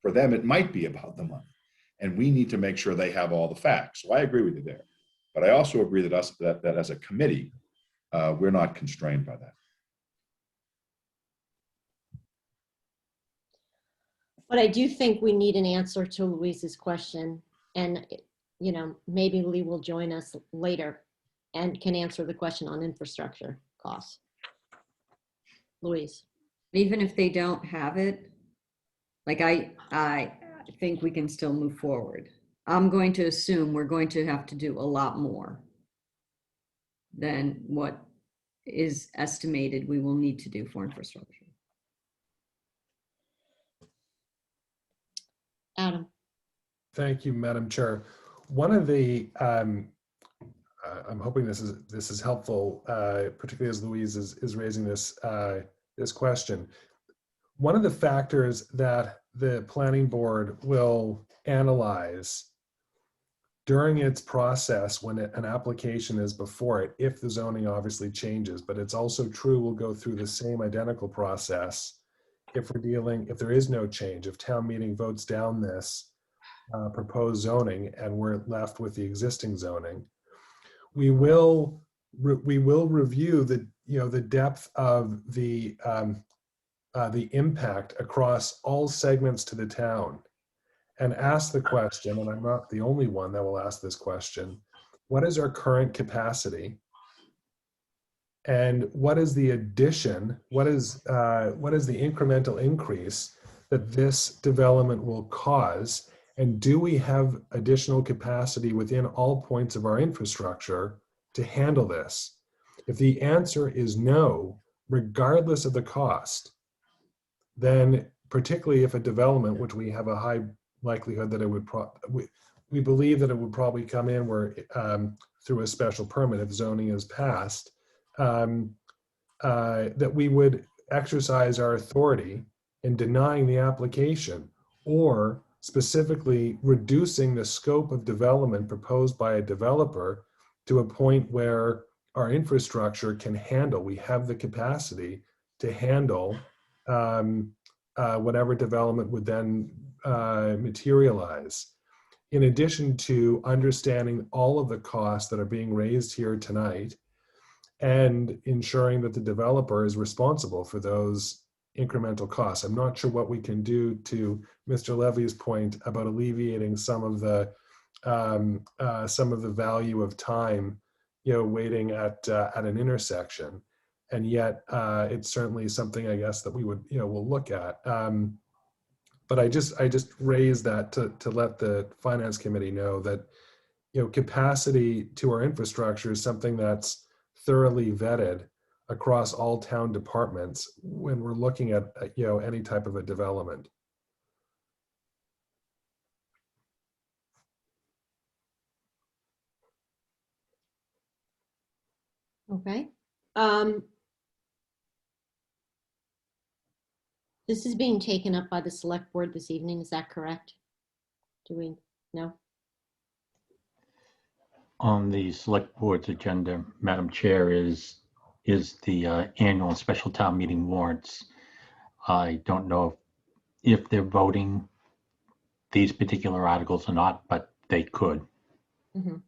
it might be about the money. And we need to make sure they have all the facts. So I agree with you there. But I also agree that as a committee, we're not constrained by that. But I do think we need an answer to Louise's question. And, maybe Lee will join us later and can answer the question on infrastructure costs. Louise? Even if they don't have it, like I think we can still move forward. I'm going to assume we're going to have to do a lot more than what is estimated we will need to do for infrastructure. Adam? Thank you, Madam Chair. One of the, I'm hoping this is helpful, particularly as Louise is raising this question. One of the factors that the planning board will analyze during its process when an application is before it, if the zoning obviously changes, but it's also true we'll go through the same identical process if there is no change, if town meeting votes down this proposed zoning and we're left with the existing zoning, we will review the depth of the impact across all segments to the town and ask the question, and I'm not the only one that will ask this question, what is our current capacity? And what is the addition, what is the incremental increase that this development will cause? And do we have additional capacity within all points of our infrastructure to handle this? If the answer is no, regardless of the cost, then particularly if a development, which we have a high likelihood that it would, we believe that it would probably come in where through a special permit if zoning is passed, that we would exercise our authority in denying the application or specifically reducing the scope of development proposed by a developer to a point where our infrastructure can handle, we have the capacity to handle whatever development would then materialize. In addition to understanding all of the costs that are being raised here tonight and ensuring that the developer is responsible for those incremental costs. I'm not sure what we can do to Mr. Levy's point about alleviating some of the value of time, waiting at an intersection. And yet it's certainly something I guess that we would, we'll look at. But I just raised that to let the finance committee know that, capacity to our infrastructure is something that's thoroughly vetted across all town departments when we're looking at, any type of a development. Okay. This is being taken up by the select board this evening. Is that correct? Do we know? On the select board's agenda, Madam Chair, is the annual and special town meeting warrants. I don't know if they're voting these particular articles or not, but they could. Mhm.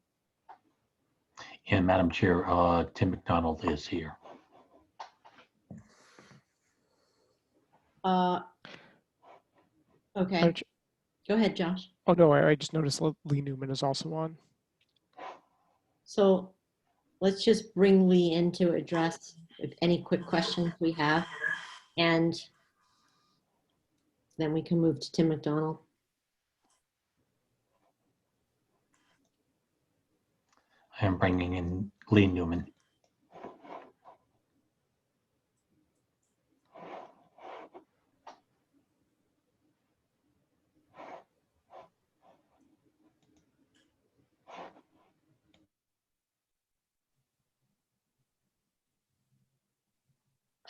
And Madam Chair, Tim McDonald is here. Okay, Madam Ch- go ahead, Josh. Oh, no, I just noticed Lee Newman is also on. So let's just bring Lee in to address any quick questions we have. And then we can move to Tim McDonald. I am bringing in Lee Newman.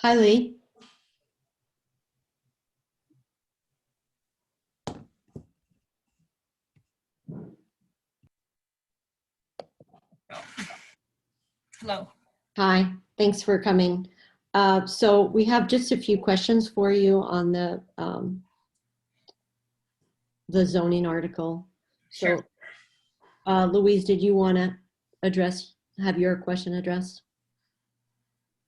Hi, Lee. Hello. Hi, thanks for coming. So we have just a few questions for you on the zoning article. So, Sure. Louise, did you want to have your question addressed?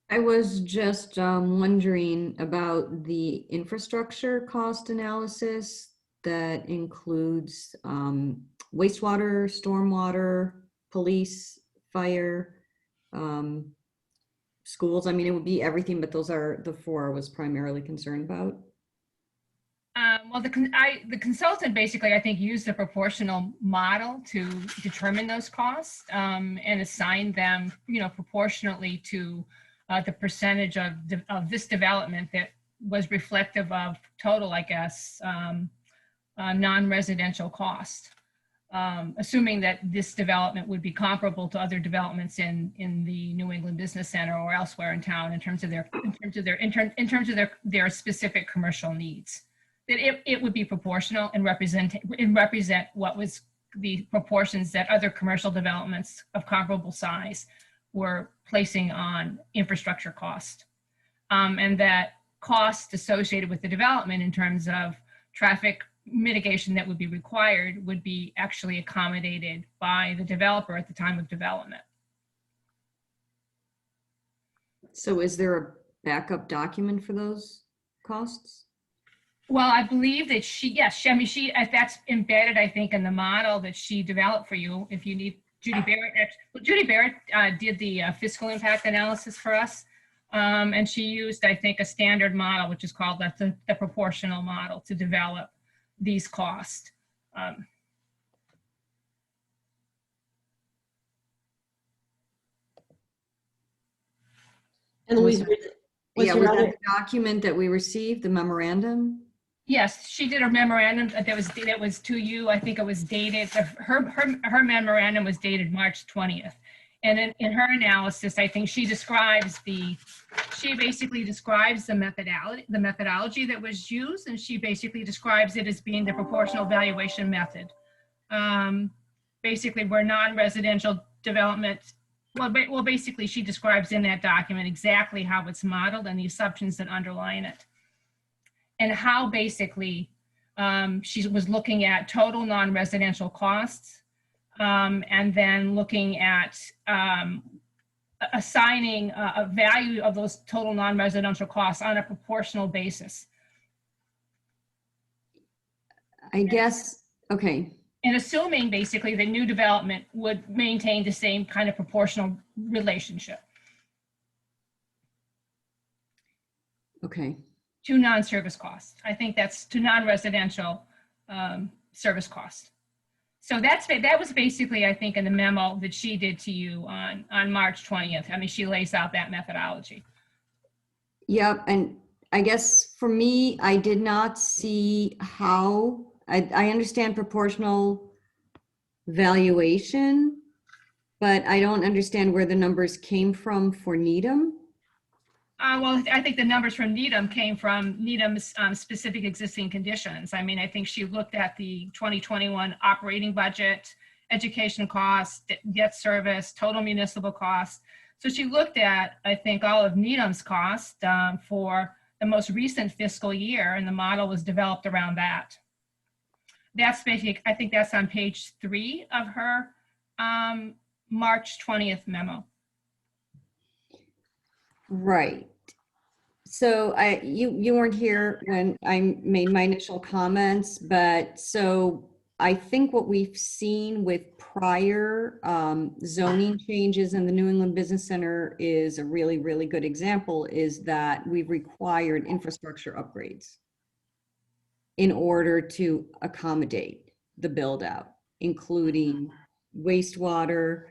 I was just wondering about the infrastructure cost analysis that includes wastewater, stormwater, police, fire, schools. I mean, it would be everything, but those are the four I was primarily concerned about. Well, the consultant basically, I think, used a proportional model to determine those costs and assigned them, proportionately to the percentage of this development that was reflective of total, I guess, non-residential cost. Assuming that this development would be comparable to other developments in the New England Business Center or elsewhere in town in terms of their specific commercial needs. That it would be proportional and represent what was the proportions that other commercial developments of comparable size were placing on infrastructure cost. And that cost associated with the development in terms of traffic mitigation that would be required would be actually accommodated by the developer at the time of development. So is there a backup document for those costs? Well, I believe that that's embedded, I think, in the model that she developed for you. If you need Judy Barrett did the fiscal impact analysis for us. And she used, I think, a standard model, which is called the proportional model, to develop these costs. And Louise, Was that the document that we received, the memorandum? Yes, she did a memorandum that was to you. I think it was dated. Her memorandum was dated March 20th, and in her analysis, I think she basically describes the methodology that was used, and she basically describes it as being the proportional valuation method. Basically, where non-residential development. Well, basically, she describes in that document exactly how it's modeled and the assumptions that underline it. And how basically she was looking at total non-residential costs and then looking at assigning a value of those total non-residential costs on a proportional basis. I guess, okay. And assuming basically the new development would maintain the same kind of proportional relationship. Okay. To non-service costs. I think that's to non-residential service costs. So that was basically, I think, in the memo that she did to you on March 20th. I mean, she lays out that methodology. Yep, and I guess for me, I did not see how, I understand proportional valuation, but I don't understand where the numbers came from for Needham. Well, I think the numbers from Needham came from Needham's specific existing conditions. I mean, I think she looked at the 2021 operating budget, education costs, debt service, total municipal costs. So she looked at, I think, all of Needham's costs for the most recent fiscal year, and the model was developed around that. That's basically, I think that's on page 3 of her March 20th memo. Right. So you weren't here when I made my initial comments, but so I think what we've seen with prior zoning changes in the New England Business Center is a really, really good example, is that we've required infrastructure upgrades in order to accommodate the build out, including wastewater,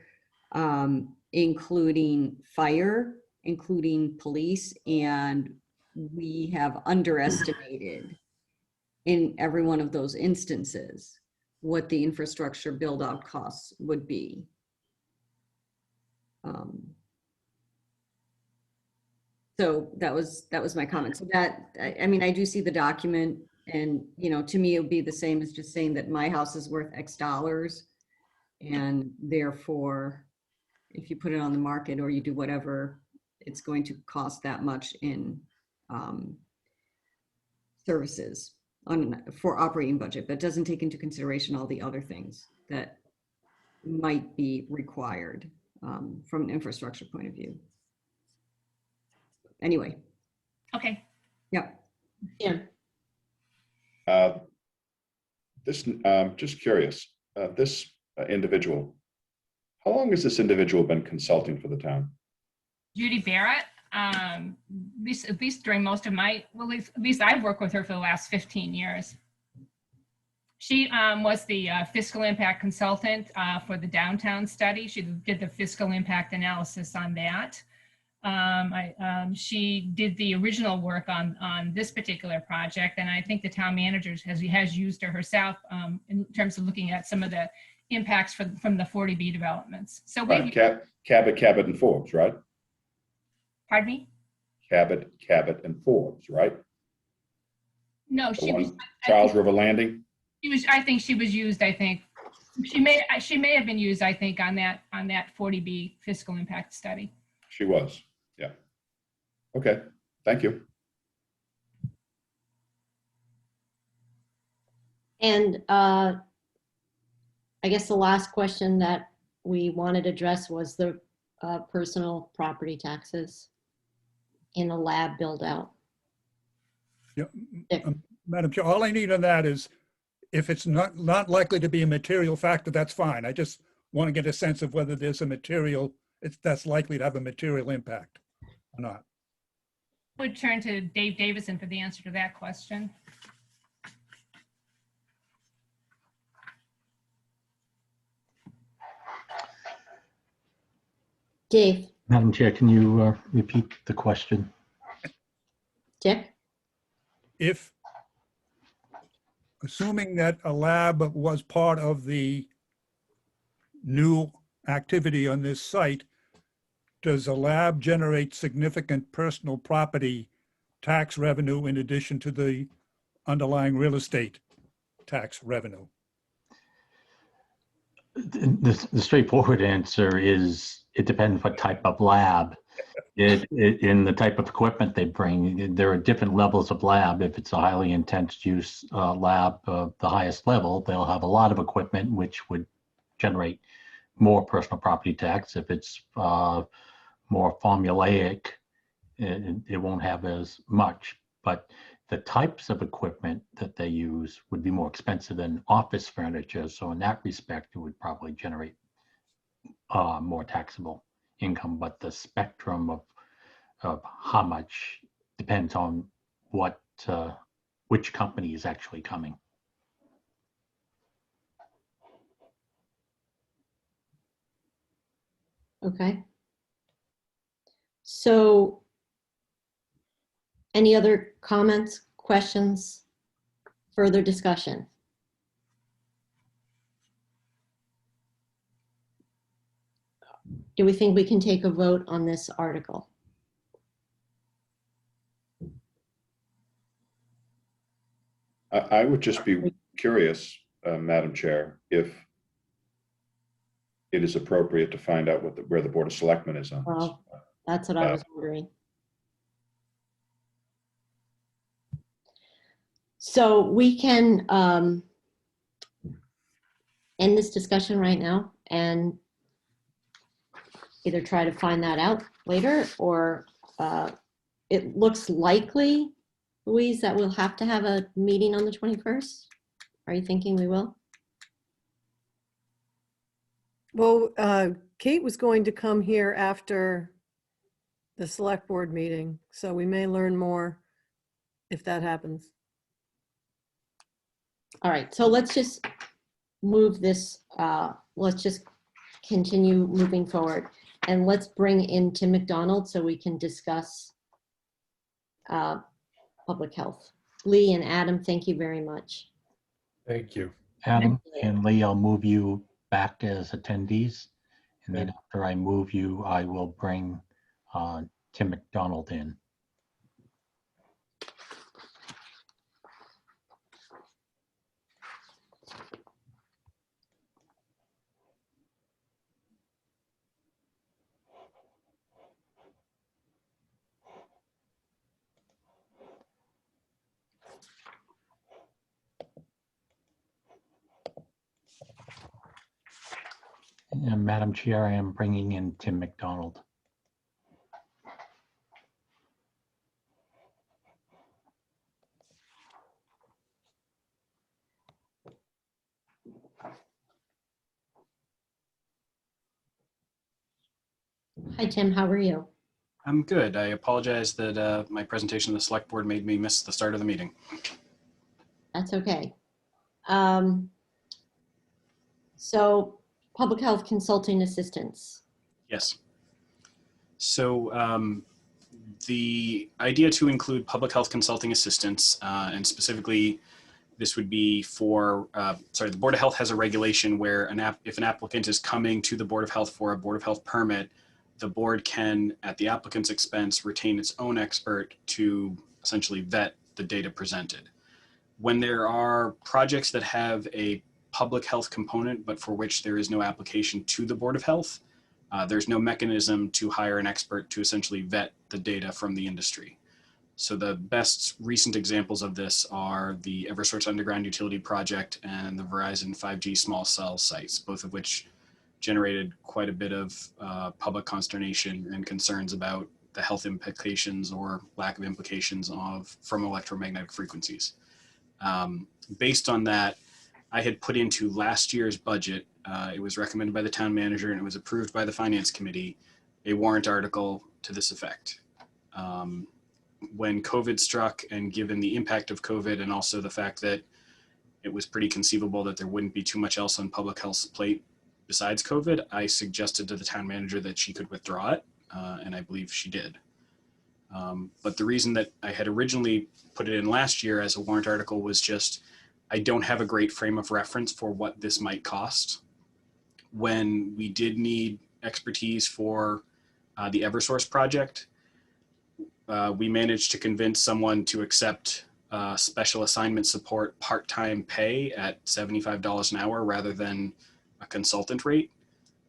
including fire, including police, and we have underestimated in every one of those instances what the infrastructure build out costs would be. So that was my comment. So that, I mean, I do see the document, and, you know, to me, it would be the same as just saying that my house is worth X dollars. And therefore, if you put it on the market or you do whatever, it's going to cost that much in services for operating budget, but doesn't take into consideration all the other things that might be required from an infrastructure point of view. Anyway. Okay. Yeah. Yeah. Just curious, this individual, how long has this individual been consulting for the town? Judy Barrett, at least during most of my, well, at least I've worked with her for the last 15 years. She was the fiscal impact consultant for the downtown study. She did the fiscal impact analysis on that. She did the original work on this particular project, and I think the town manager has used her herself in terms of looking at some of the impacts from the 40B developments. So Right. Cabot, and Forbes, right? Pardon me? Cabot, and Forbes, right? No, she was Charles River Landing. I think she was used. I think she may have been used. I think on that 40B fiscal impact study. She was. Yeah. Okay. Thank you. And I guess the last question that we wanted to address was the personal property taxes in a lab build out. Yeah. Madam Chair, all I need on that is if it's not likely to be a material factor, that's fine. I just want to get a sense of whether there's a material, that's likely to have a material impact or not. Would turn to Dave Davison for the answer to that question. Dave. Madam Chair, can you repeat the question? Dick? If, assuming that a lab was part of the new activity on this site, does a lab generate significant personal property tax revenue in addition to the underlying real estate tax revenue? The straightforward answer is it depends what type of lab. In the type of equipment they bring, there are different levels of lab. If it's a highly intense use lab, the highest level, they'll have a lot of equipment, which would generate more personal property tax. If it's more formulaic, it won't have as much. But the types of equipment that they use would be more expensive than office furniture. So in that respect, it would probably generate more taxable income. But the spectrum of how much depends on what which company is actually coming. Okay. So any other comments, questions, further discussion? Do we think we can take a vote on this article? I would just be curious, Madam Chair, if it is appropriate to find out where the Board of Selectmen is on this. Well, that's what I was wondering. So we can end this discussion right now and either try to find that out later, or it looks likely, Louise, that we'll have to have a meeting on the 21st. Are you thinking we will? Well, Kate was going to come here after the select board meeting, so we may learn more if that happens. All right, so let's just move this, let's just continue moving forward. And let's bring in Tim McDonald so we can discuss public health. Lee and Adam, thank you very much. Thank you. Adam and Lee, I'll move you back as attendees. And then Okay. after I move you, I will bring Tim McDonald in. And Madam Chair, I am bringing in Tim McDonald. Hi, Tim, how are you? I'm good. I apologize that my presentation to the select board made me miss the start of the meeting. That's okay. So public health consulting assistance. Yes. So the idea to include public health consulting assistance, and specifically this would be for, the Board of Health has a regulation where if an applicant is coming to the Board of Health for a Board of Health permit, the board can, at the applicant's expense, retain its own expert to essentially vet the data presented. When there are projects that have a public health component, but for which there is no application to the Board of Health, there's no mechanism to hire an expert to essentially vet the data from the industry. So the best recent examples of this are the Eversource Underground Utility Project and the Verizon 5G small cell sites, both of which generated quite a bit of public consternation and concerns about the health implications or lack of implications from electromagnetic frequencies. Based on that, I had put into last year's budget, it was recommended by the town manager and it was approved by the finance committee, a warrant article to this effect. When COVID struck, and given the impact of COVID and also the fact that it was pretty conceivable that there wouldn't be too much else on public health's plate besides COVID, I suggested to the town manager that she could withdraw it, and I believe she did. But the reason that I had originally put it in last year as a warrant article was just, I don't have a great frame of reference for what this might cost. When we did need expertise for the Eversource project, we managed to convince someone to accept special assignment support part-time pay at $75 an hour rather than a consultant rate.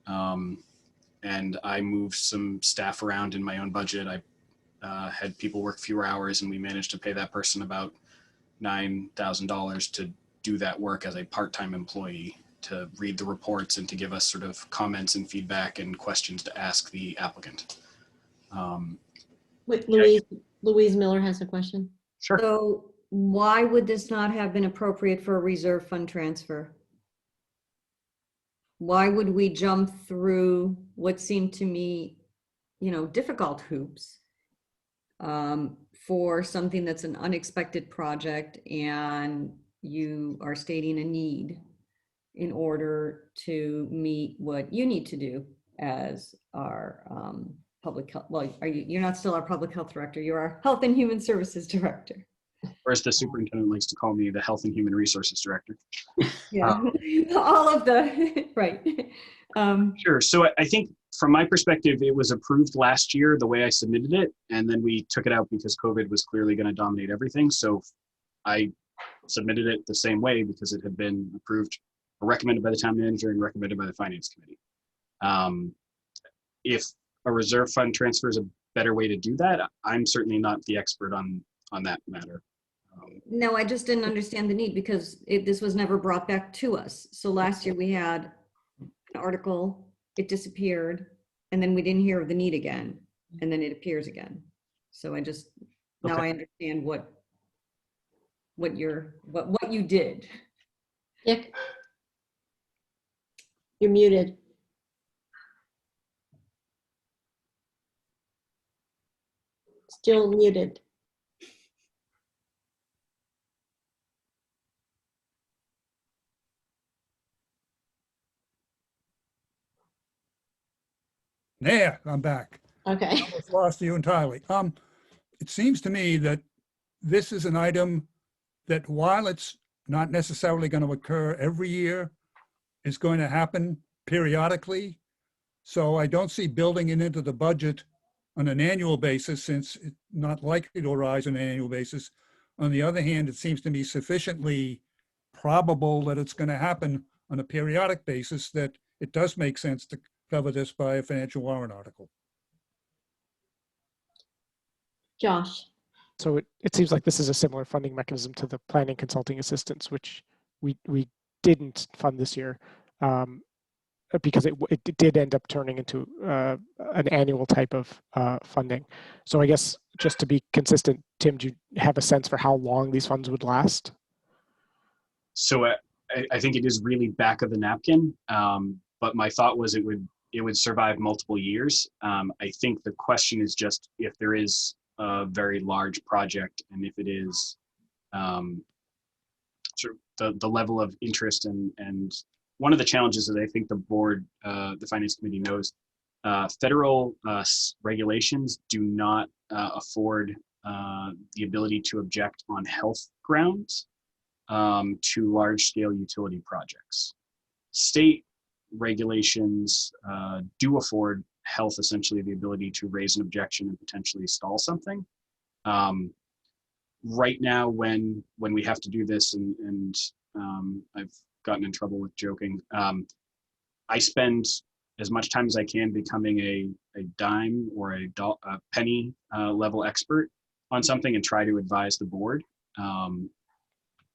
And I moved some staff around in my own budget. I had people work fewer hours and we managed to pay that person about $9,000 to do that work as a part-time employee, to read the reports and to give us sort of comments and feedback and questions to ask the applicant. Wait, Louise Miller has a question. Sure. So why would this not have been appropriate for a reserve fund transfer? Why would we jump through what seemed to me, difficult hoops for something that's an unexpected project and you are stating a need in order to meet what you need to do as our public health, well, you're not still our public health director, you're our health and human services director. Or as the superintendent likes to call me, the health and human resources director. Yeah, all of the, right. Sure. So I think from my perspective, it was approved last year the way I submitted it, and then we took it out because COVID was clearly going to dominate everything. So I submitted it the same way because it had been approved or recommended by the town manager and recommended by the finance committee. If a reserve fund transfer is a better way to do that, I'm certainly not the expert on that matter. No, I just didn't understand the need because this was never brought back to us. So last year we had an article, it disappeared, and then we didn't hear of the need again, and then it appears again. So I just, now Okay. I understand what you did. Dick? You're muted. Still muted. There, I'm back. Okay. Almost lost you entirely. It seems to me that this is an item that while it's not necessarily going to occur every year, is going to happen periodically. So I don't see building it into the budget on an annual basis since it's not likely to arise on an annual basis. On the other hand, it seems to me sufficiently probable that it's going to happen on a periodic basis that it does make sense to cover this by a financial warrant article. Josh? So it seems like this is a similar funding mechanism to the planning consulting assistance, which we didn't fund this year because it did end up turning into an annual type of funding. So I guess just to be consistent, Tim, do you have a sense for how long these funds would last? So I think it is really back of the napkin, but my thought was it would survive multiple years. I think the question is just if there is a very large project and if it is sort of the level of interest and one of the challenges that I think the board, the finance committee knows, federal regulations do not afford the ability to object on health grounds to large scale utility projects. State regulations do afford health essentially the ability to raise an objection and potentially stall something. Right now, when we have to do this, and I've gotten in trouble with joking, I spend as much time as I can becoming a dime or a penny level expert on something and try to advise the board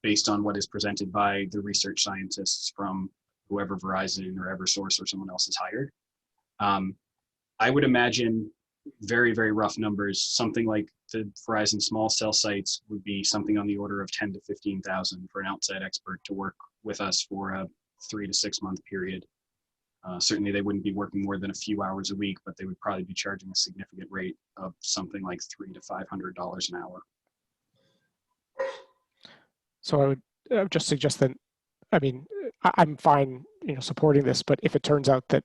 based on what is presented by the research scientists from whoever Verizon or Eversource or someone else has hired. I would imagine very, very rough numbers, something like the Verizon small cell sites would be something on the order of 10 to 15,000 for an outside expert to work with us for a 3 to 6 month period. Certainly they wouldn't be working more than a few hours a week, but they would probably be charging a significant rate of something like $300 to $500 an hour. So I would just suggest that, I mean, I'm fine, supporting this, but if it turns out that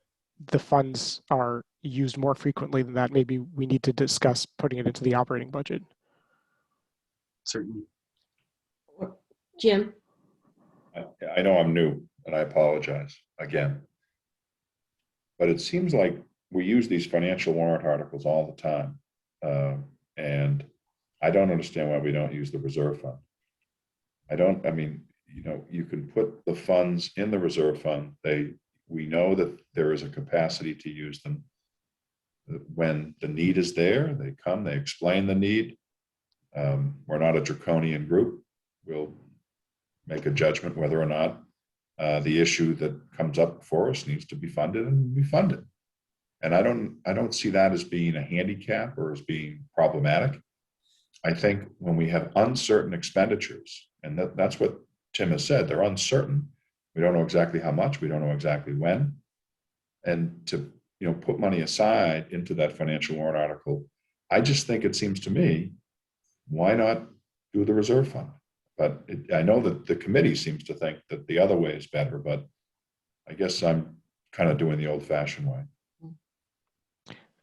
the funds are used more frequently than that, maybe we need to discuss putting it into the operating budget. Certainly. Jim? I know I'm new and I apologize again. But it seems like we use these financial warrant articles all the time. And I don't understand why we don't use the reserve fund. You can put the funds in the reserve fund. We know that there is a capacity to use them. When the need is there, they come, they explain the need. We're not a draconian group. We'll make a judgment whether or not the issue that comes up for us needs to be funded, and we fund it. And I don't see that as being a handicap or as being problematic. I think when we have uncertain expenditures, and that's what Tim has said, they're uncertain. We don't know exactly how much, we don't know exactly when. And to put money aside into that financial warrant article, I just think it seems to me, why not do the reserve fund? But I know that the committee seems to think that the other way is better, but I guess I'm kind of doing the old-fashioned way.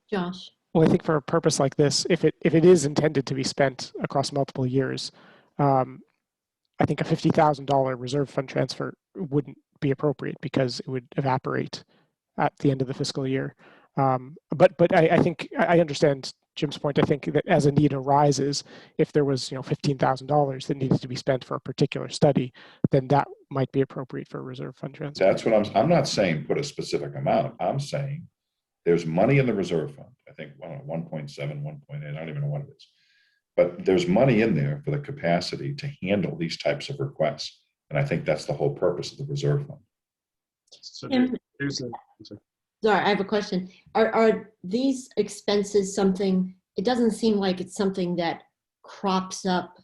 Josh? Well, I think for a purpose like this, if it is intended to be spent across multiple years, I think a $50,000 reserve fund transfer wouldn't be appropriate because it would evaporate at the end of the fiscal year. But I think I understand Jim's point, I think that as a need arises, if there was, $15,000 that needed to be spent for a particular study, then that might be appropriate for a reserve fund transfer. That's what I'm not saying put a specific amount. I'm saying there's money in the reserve fund. I think, I don't know, 1.7, 1.8, I don't even know what it is. But there's money in there for the capacity to handle these types of requests. And I think that's the whole purpose of the reserve fund. So And- there's a, I'm sorry. Sorry, I have a question. Are these expenses something, it doesn't seem like it's something that crops up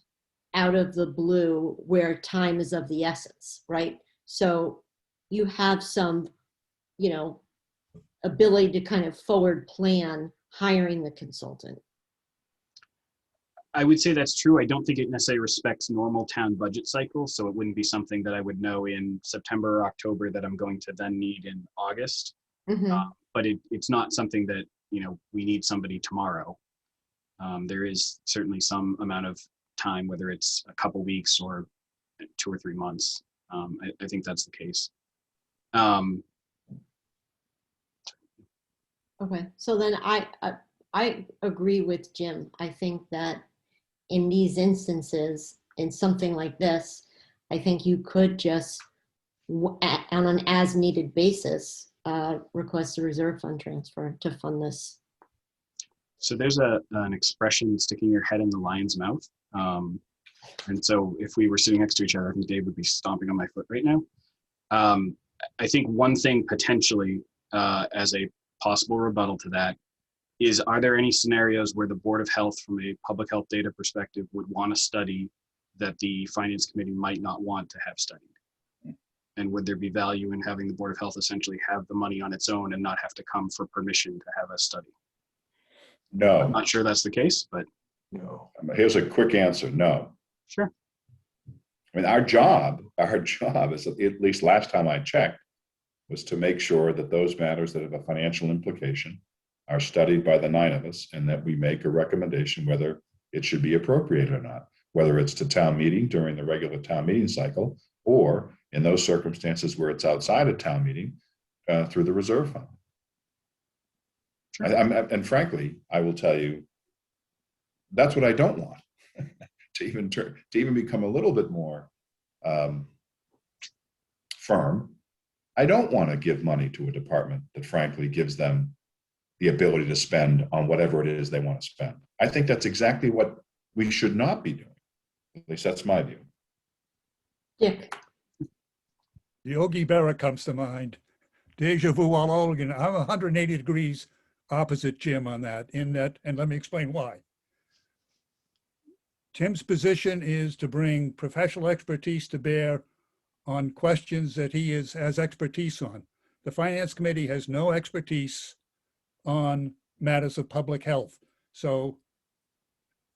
out of the blue where time is of the essence, right? So you have some, ability to kind of forward plan hiring the consultant. I would say that's true. I don't think it necessarily respects normal town budget cycles, so it wouldn't be something that I would know in September or October that I'm going to then need in August. Mhm. But it's not something that, we need somebody tomorrow. There is certainly some amount of time, whether it's a couple weeks or 2 or 3 months. I think that's the case. Okay, so then I agree with Jim. I think that in these instances, in something like this, I think you could just, on an as-needed basis, request a reserve fund transfer to fund this. So there's an expression, sticking your head in the lion's mouth. And so if we were sitting next to each other, I think Dave would be stomping on my foot right now. I think one thing potentially as a possible rebuttal to that is, are there any scenarios where the Board of Health, from a public health data perspective, would want to study that the Finance Committee might not want to have studied? And would there be value in having the Board of Health essentially have the money on its own and not have to come for permission to have a study? I'm No. not sure that's the case, but No. Here's a quick answer. No. sure. I mean, our job is, at least last time I checked, was to make sure that those matters that have a financial implication are studied by the 9 of us, and that we make a recommendation whether it should be appropriate or not, whether it's to town meeting during the regular town meeting cycle, or in those circumstances where it's outside of town meeting, through the reserve fund. Sure. And frankly, I will tell you, that's what I don't want. to even become a little bit more firm, I don't want to give money to a department that frankly gives them the ability to spend on whatever it is they want to spend. I think that's exactly what we should not be doing. At least that's my view. Dick, Yogi Berra comes to mind. Deja vu all over again. I'm 180 degrees opposite Jim on that, in that, and let me explain why. Tim's position is to bring professional expertise to bear on questions that he has expertise on. The Finance Committee has no expertise on matters of public health. So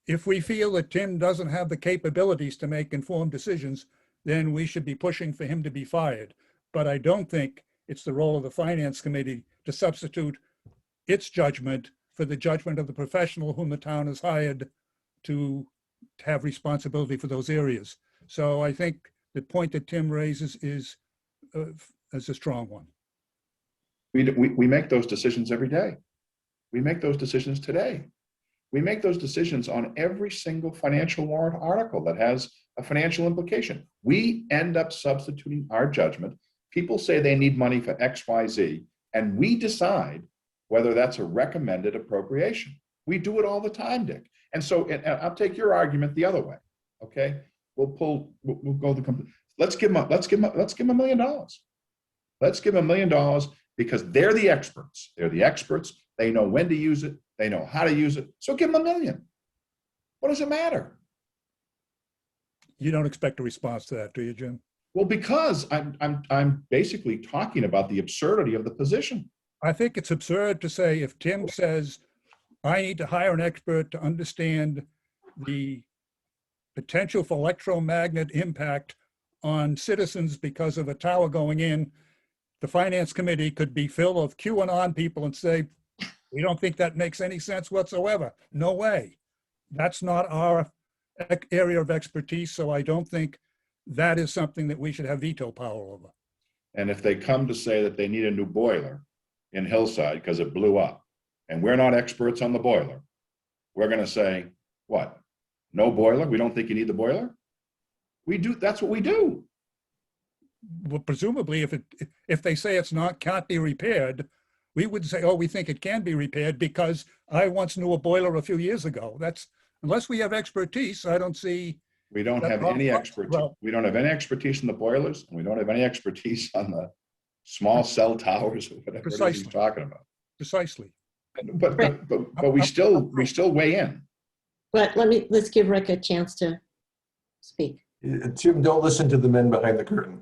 if we feel that Tim doesn't have the capabilities to make informed decisions, then we should be pushing for him to be fired. But I don't think it's the role of the Finance Committee to substitute its judgment for the judgment of the professional whom the town has hired to have responsibility for those areas. So I think the point that Tim raises is a strong one. We make those decisions every day. We make those decisions today. We make those decisions on every single financial warrant article that has a financial implication. We end up substituting our judgment. People say they need money for X, Y, Z, and we decide whether that's a recommended appropriation. We do it all the time, Dick. And so, and I'll take your argument the other way. Okay, we'll go let's give them $1 million. Let's give them $1 million because they're the experts. They're the experts. They know when to use it. They know how to use it. So give them $1 million. What does it matter? You don't expect a response to that, do you, Jim? Well, because I'm basically talking about the absurdity of the position. I think it's absurd to say, if Tim says, I need to hire an expert to understand the potential for electromagnet impact on citizens because of a tower going in, the Finance Committee could be filled of QAnon people and say, we don't think that makes any sense whatsoever. No way. That's not our area of expertise, so I don't think that is something that we should have veto power over. And if they come to say that they need a new boiler in Hillside because it blew up, and we're not experts on the boiler, we're going to say, what? No boiler? We don't think you need the boiler? We do. That's what we do. Well, presumably, if they say can't be repaired, we would say, oh, we think it can be repaired because I once knew a boiler a few years ago. That's, unless we have expertise, I don't see. We don't have any expertise. Well, We don't have any expertise in the boilers, and we don't have any expertise on the small cell towers or whatever it is Precisely. he's talking about. Precisely. But we still weigh in. But let's give Rick a chance to speak. Tim, don't listen to the men behind the curtain.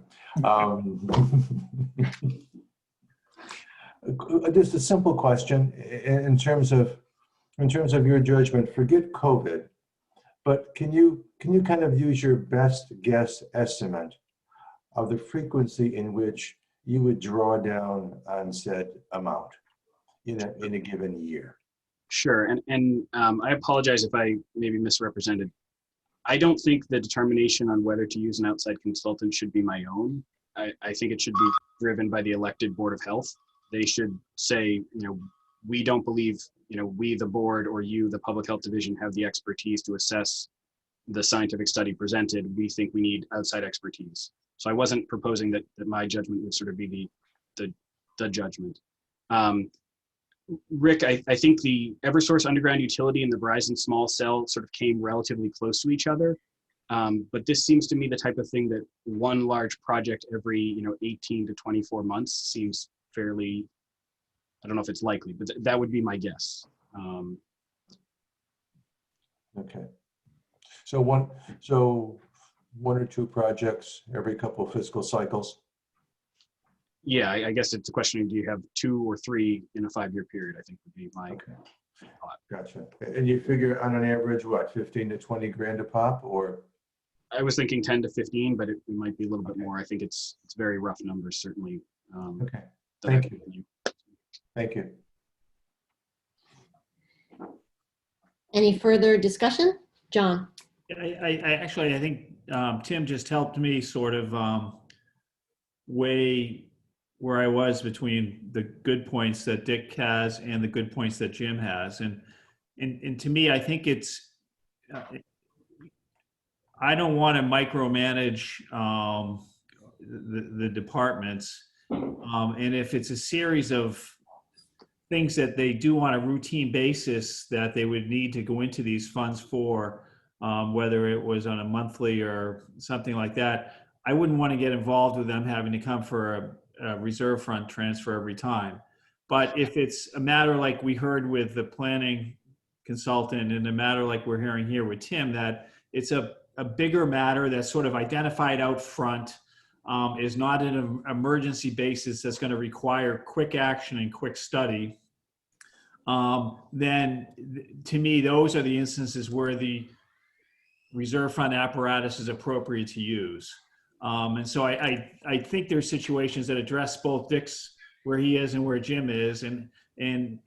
Just a simple question in terms of your judgment. Forget COVID, but can you kind of use your best guess estimate of the frequency in which you would draw down on said amount in a given year? Sure. And I apologize if I maybe misrepresented. I don't think the determination on whether to use an outside consultant should be my own. I think it should be driven by the elected Board of Health. They should say, we don't believe, we, the board, or you, the Public Health Division, have the expertise to assess the scientific study presented. We think we need outside expertise. So I wasn't proposing that my judgment would sort of be the judgment. Rick, I think the Eversource underground utility and the Verizon small cell sort of came relatively close to each other. But this seems to me the type of thing that one large project every 18 to 24 months seems fairly, I don't know if it's likely, but that would be my guess. Okay. So one or two projects every couple of fiscal cycles. Yeah, I guess it's a question of, do you have 2 or 3 in a 5-year period, I think would be my thought. Gotcha. And you figure on an average, what, 15 to 20 grand a pop, or? I was thinking 10 to 15, but it might be a little bit more. I think it's very rough numbers, certainly. Okay, thank you. Thank you. Any further discussion? John? I think Tim just helped me sort of weigh where I was between the good points that Dick has and the good points that Jim has. And to me, I think it's, I don't want to micromanage the departments. And if it's a series of things that they do on a routine basis that they would need to go into these funds for, whether it was on a monthly or something like that, I wouldn't want to get involved with them having to come for a reserve fund transfer every time. But if it's a matter like we heard with the planning consultant and a matter like we're hearing here with Tim, that it's a bigger matter that's sort of identified out front, is not an emergency basis that's going to require quick action and quick study, then to me, those are the instances where the reserve fund apparatus is appropriate to use. And so I think there's situations that address both Dick's where he is and where Jim is, and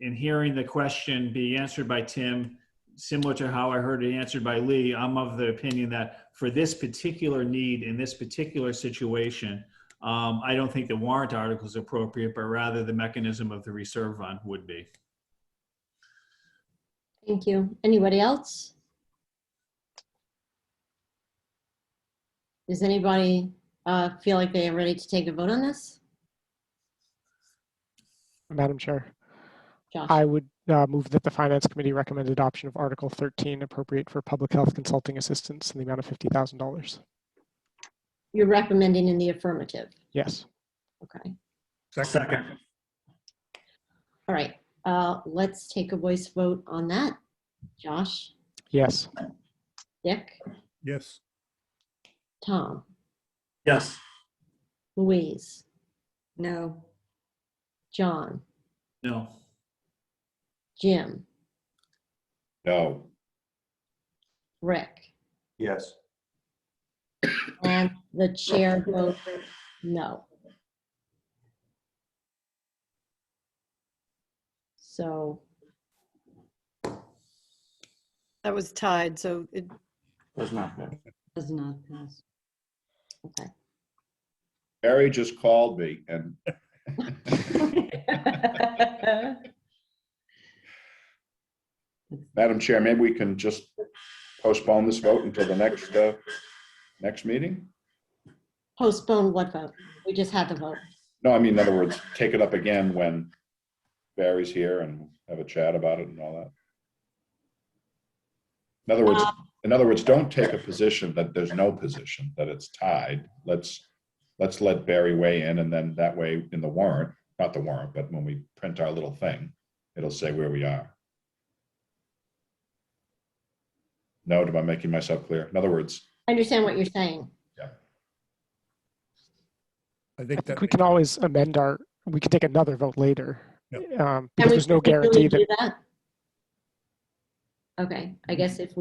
hearing the question be answered by Tim, similar to how I heard it answered by Lee, I'm of the opinion that for this particular need in this particular situation, I don't think the warrant article is appropriate, but rather the mechanism of the reserve fund would be. Thank you. Anybody else? Does anybody feel like they are ready to take a vote on this? Madam Chair, Josh? I would move that the Finance Committee recommend adoption of Article 13, appropriate for public health consulting assistance in the amount of $50,000. You're recommending in the affirmative. Yes. Okay. Second. All right. Let's take a voice vote on that. Josh? Yes. Dick? Yes. Tom? Yes. Louise? No. John? No. Jim? No. Rick? Yes. And the chair votes no. So That was tied, so it, Does not matter. Does not pass. okay. Harry just called me and Madam Chair, maybe we can just postpone this vote until the next meeting? Postpone what vote? We just had the vote. No, I mean, in other words, take it up again when Barry's here and have a chat about it and all that. In other words, don't take a position that there's no position, that it's tied. Let's let Barry weigh in, and then that way in the warrant, not the warrant, but when we print our little thing, it'll say where we are. No, am I making myself clear? In other words, I understand what you're saying. I think that We can always amend we can take another vote later. Can Because we there's no procedurally guarantee do that, that? Okay, I guess if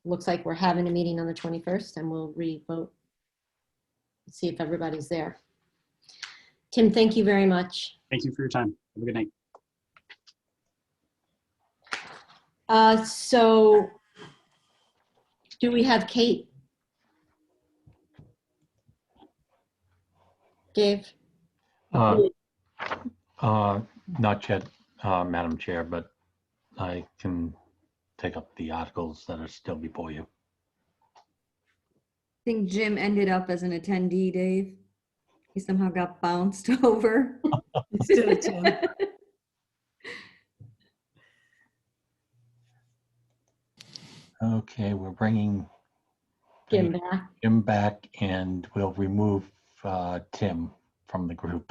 looks like we're having a meeting on the 21st, and we'll re-vote. See if everybody's there. Tim, thank you very much. Thank you for your time. Have a good night. So do we have Kate? Dave? Not yet, Madam Chair, but I can take up the articles that are still before you. I think Jim ended up as an attendee, Dave. He somehow got bounced over. Instead of Tim. Okay, we're bringing Jim back. Jim back, and we'll remove Tim from the group.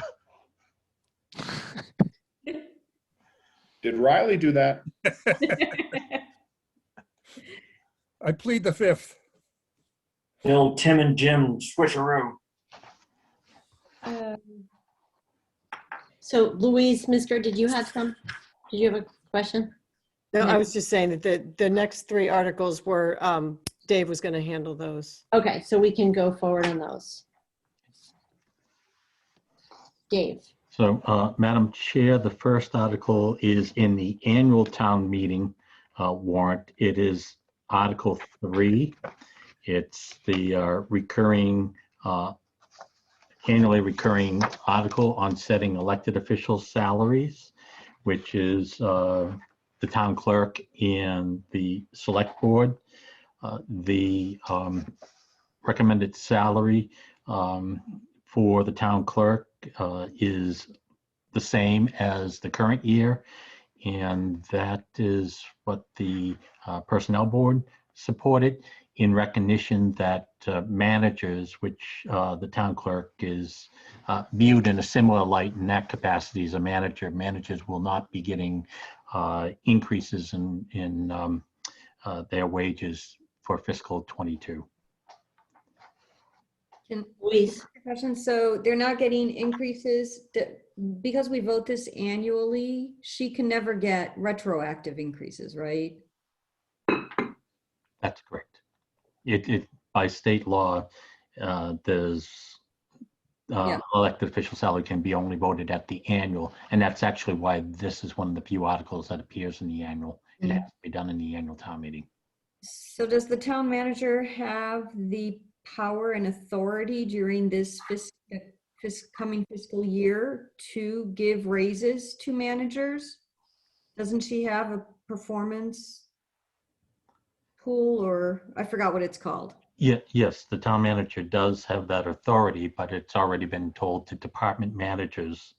did Riley do that? I plead the fifth. Bill, Tim and Jim switcheroo. So Louise, Mister, did you have a question? No, I was just saying that the next three articles were, Dave was going to handle those. Okay, so we can go forward on those. Dave? So, Madam Chair, the first article is in the annual town meeting warrant. It is Article 3. It's the annually recurring article on setting elected officials' salaries, which is the town clerk and the select board. The recommended salary for the town clerk is the same as the current year, and that is what the personnel board supported, in recognition that managers, which the town clerk is viewed in a similar light in that capacity as a manager, managers will not be getting increases in their wages for fiscal 22. Louise? Question. So they're not getting increases because we vote this annually. She can never get retroactive increases, right? That's correct. It by state law, there's elected official salary can be only voted at the annual, and that's actually why this is one of the few articles that appears in the annual. It has to be done in the annual town meeting. So does the town manager have the power and authority during this coming fiscal year to give raises to managers? Doesn't she have a performance pool, or I forgot what it's called? Yeah, yes, the town manager does have that authority, but it's already been told to department managers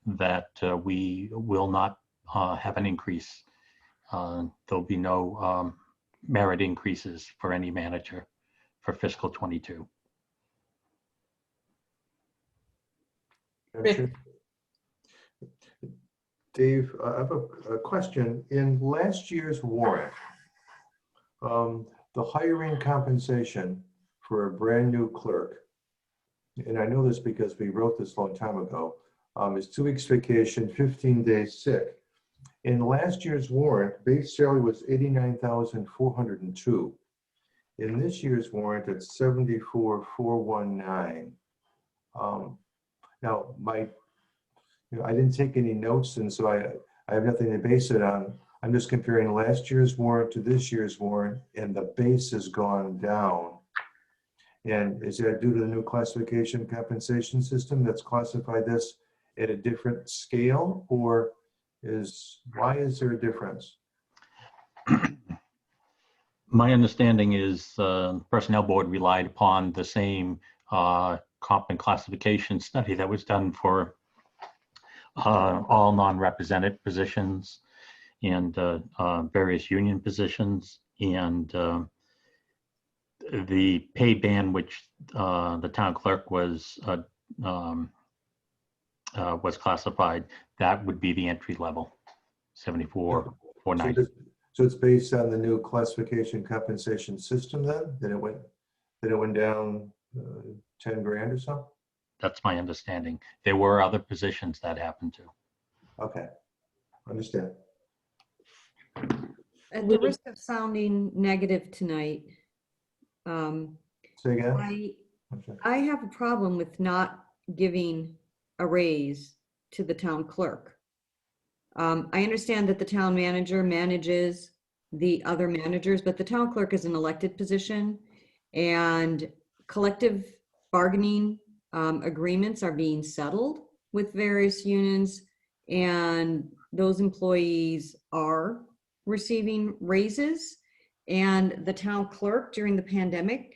that we will not have an increase. There'll be no merit increases for any manager for fiscal 22. Rick. Dave, I have a question. In last year's warrant, the hiring compensation for a brand new clerk, and I know this because we wrote this a long time ago, is 2 weeks vacation, 15 days sick. In last year's warrant, base salary was $89,402. In this year's warrant, it's $74,419. Now, I didn't take any notes, and so I have nothing to base it on. I'm just comparing last year's warrant to this year's warrant, and the base has gone down. And is that due to the new classification compensation system that's classified this at a different scale, or why is there a difference? My understanding is Personnel Board relied upon the same comp and classification study that was done for all non-represented positions and various union positions. And the pay band which the town clerk was classified, that would be the entry level, 74,490. So it's based on the new classification compensation system then? Then it went down 10 grand or so? That's my understanding. There were other positions that happened to. Okay, understand. At the risk of sounding negative tonight, Say again? I have a problem with not giving a raise to the town clerk. I understand that the town manager manages the other managers, but the town clerk is an elected position, and collective bargaining agreements are being settled with various unions, and those employees are receiving raises. And the town clerk during the pandemic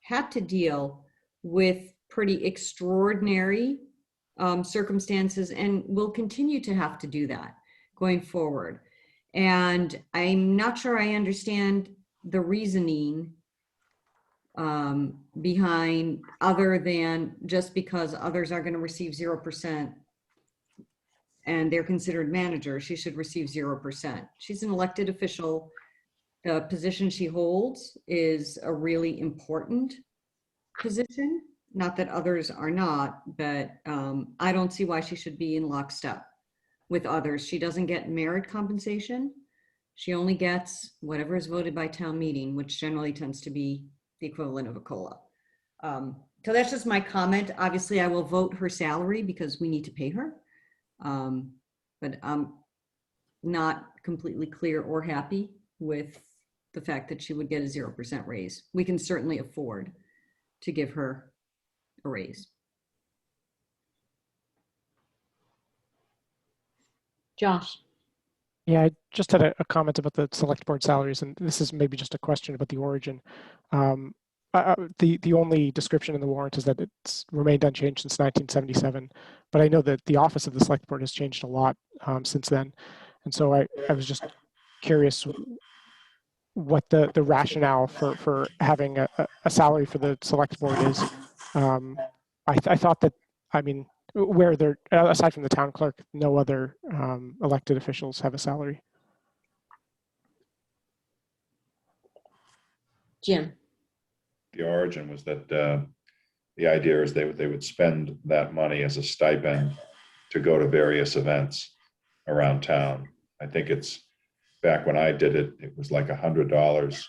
had to deal with pretty extraordinary circumstances and will continue to have to do that going forward. And I'm not sure I understand the reasoning behind, other than just because others are going to receive 0% and they're considered managers, she should receive 0%. She's an elected official. The position she holds is a really important position. Not that others are not, but I don't see why she should be in lockstep with others. She doesn't get merit compensation. She only gets whatever is voted by town meeting, which generally tends to be the equivalent of a COLA. So that's just my comment. Obviously, I will vote her salary because we need to pay her. But I'm not completely clear or happy with the fact that she would get a 0% raise. We can certainly afford to give her a raise. Josh? Yeah, I just had a comment about the select board salaries, and this is maybe just a question about the origin. The only description in the warrant is that it's remained unchanged since 1977, but I know that the office of the select board has changed a lot since then. And so I was just curious what the rationale for having a salary for the select board is. I thought that, I mean, where there, aside from the town clerk, no other elected officials have a salary. Jim? The origin was that the idea is they would spend that money as a stipend to go to various events around town. I think it's, back when I did it, it was like $100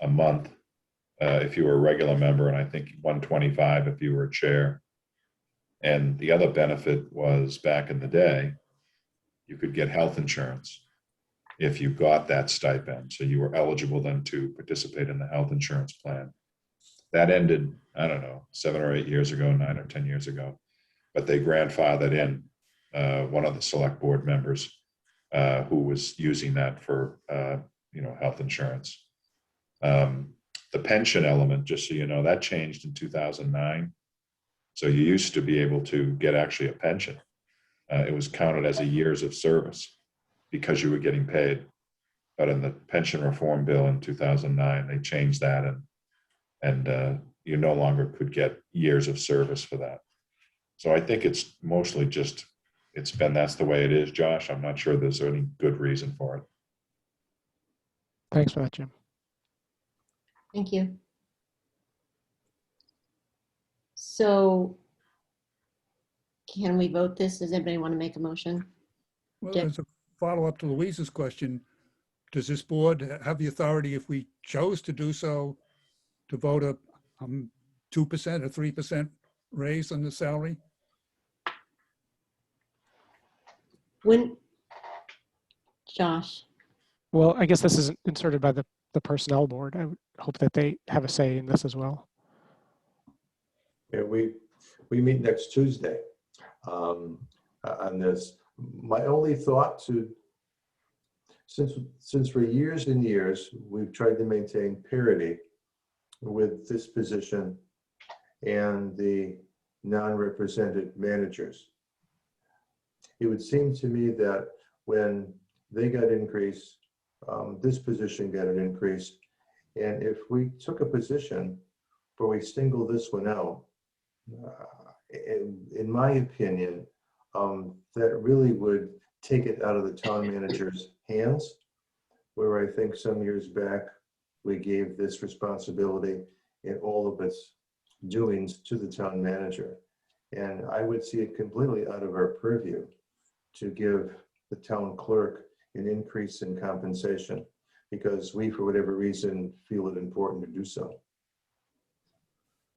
a month if you were a regular member, and I think $125 if you were a chair. And the other benefit was, back in the day, you could get health insurance if you got that stipend. So you were eligible then to participate in the health insurance plan. That ended, I don't know, 7 or 8 years ago, 9 or 10 years ago. But they grandfathered in one of the select board members who was using that for health insurance. The pension element, just so you know, that changed in 2009. So you used to be able to get actually a pension. It was counted as a years of service because you were getting paid. But in the pension reform bill in 2009, they changed that, and you no longer could get years of service for that. So I think it's mostly just, that's the way it is, Josh. I'm not sure there's any good reason for it. Thanks for that, Jim. Thank you. So can we vote this? Does anybody want to make a motion? Well, Dick? as a follow-up to Louise's question, does this board have the authority, if we chose to do so, to vote a 2% or 3% raise on the salary? Josh? Well, I guess this is inserted by the personnel board. I would hope that they have a say in this as well. Yeah, we meet next Tuesday on this. My only thought since for years and years, we've tried to maintain parity with this position and the non-represented managers. It would seem to me that when they got increased, this position got an increase. And if we took a position where we single this one out, in my opinion, that really would take it out of the town manager's hands, where I think some years back, we gave this responsibility in all of its doings to the town manager. And I would see it completely out of our purview to give the town clerk an increase in compensation because we, for whatever reason, feel it important to do so.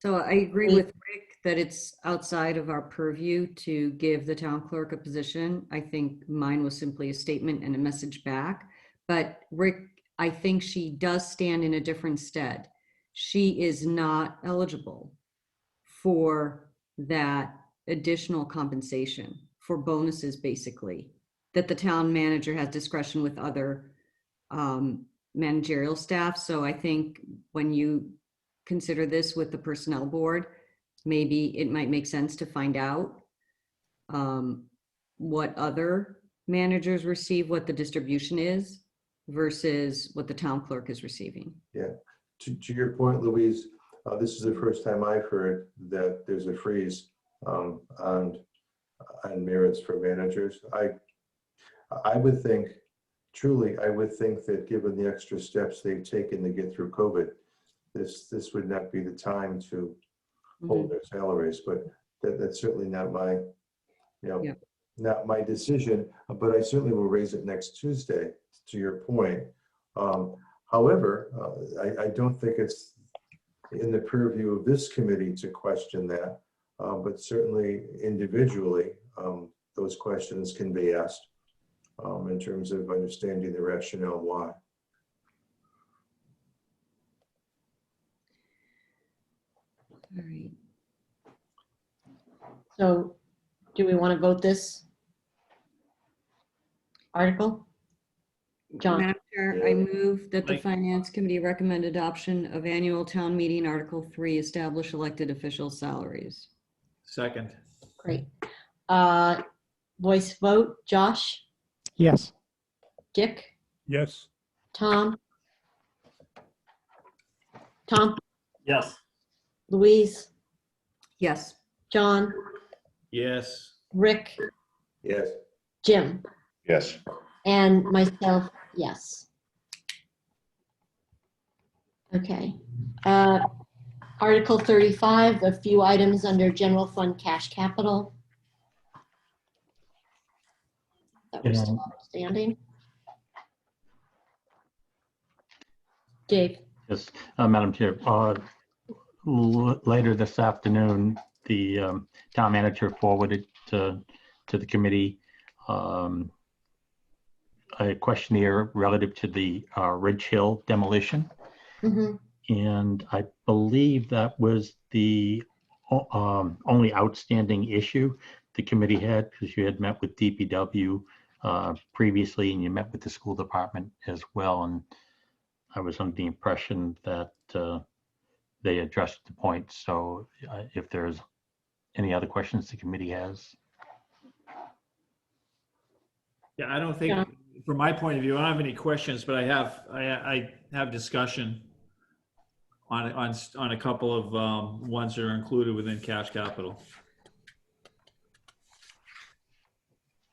So I agree with Rick that it's outside of our purview to give the town clerk a position. I think mine was simply a statement and a message back. But Rick, I think she does stand in a different stead. She is not eligible for that additional compensation, for bonuses, basically, that the town manager has discretion with other managerial staff. So I think when you consider this with the personnel board, maybe it might make sense to find out what other managers receive, what the distribution is versus what the town clerk is receiving. Yeah, to your point, Louise, this is the first time I've heard that there's a freeze on merits for managers. I would think, truly, I would think that given the extra steps they've taken to get through COVID, this would not be the time to hold their salaries, but that's certainly not my, not my decision, but I certainly will raise it next Tuesday, to your point. However, I don't think it's in the purview of this committee to question that, but certainly individually, those questions can be asked in terms of understanding the rationale why. All right. So do we want to vote this article? John? Madam Chair, I move that the Finance Committee recommend adoption of annual town meeting Article 3, establish elected official salaries. Second. Great. Voice vote, Josh, Yes. Dick, Yes. Tom, Yes. Louise, Yes. John, Yes. Rick, Yes. Jim, Yes. and myself, yes. Okay. Article 35, a few items under general fund cash capital. That was still outstanding. Dave? Yes, Madam Chair, later this afternoon, the town manager forwarded to the committee a questionnaire relative to the Ridge Hill demolition. Mm-hmm. And I believe that was the only outstanding issue the committee had, because you had met with DPW previously and you met with the school department as well. And I was under the impression that they addressed the point. So if there's any other questions the committee has. Yeah, I don't think, from my point of view, I don't have any questions, but I have discussion on a couple of ones that are included within cash capital.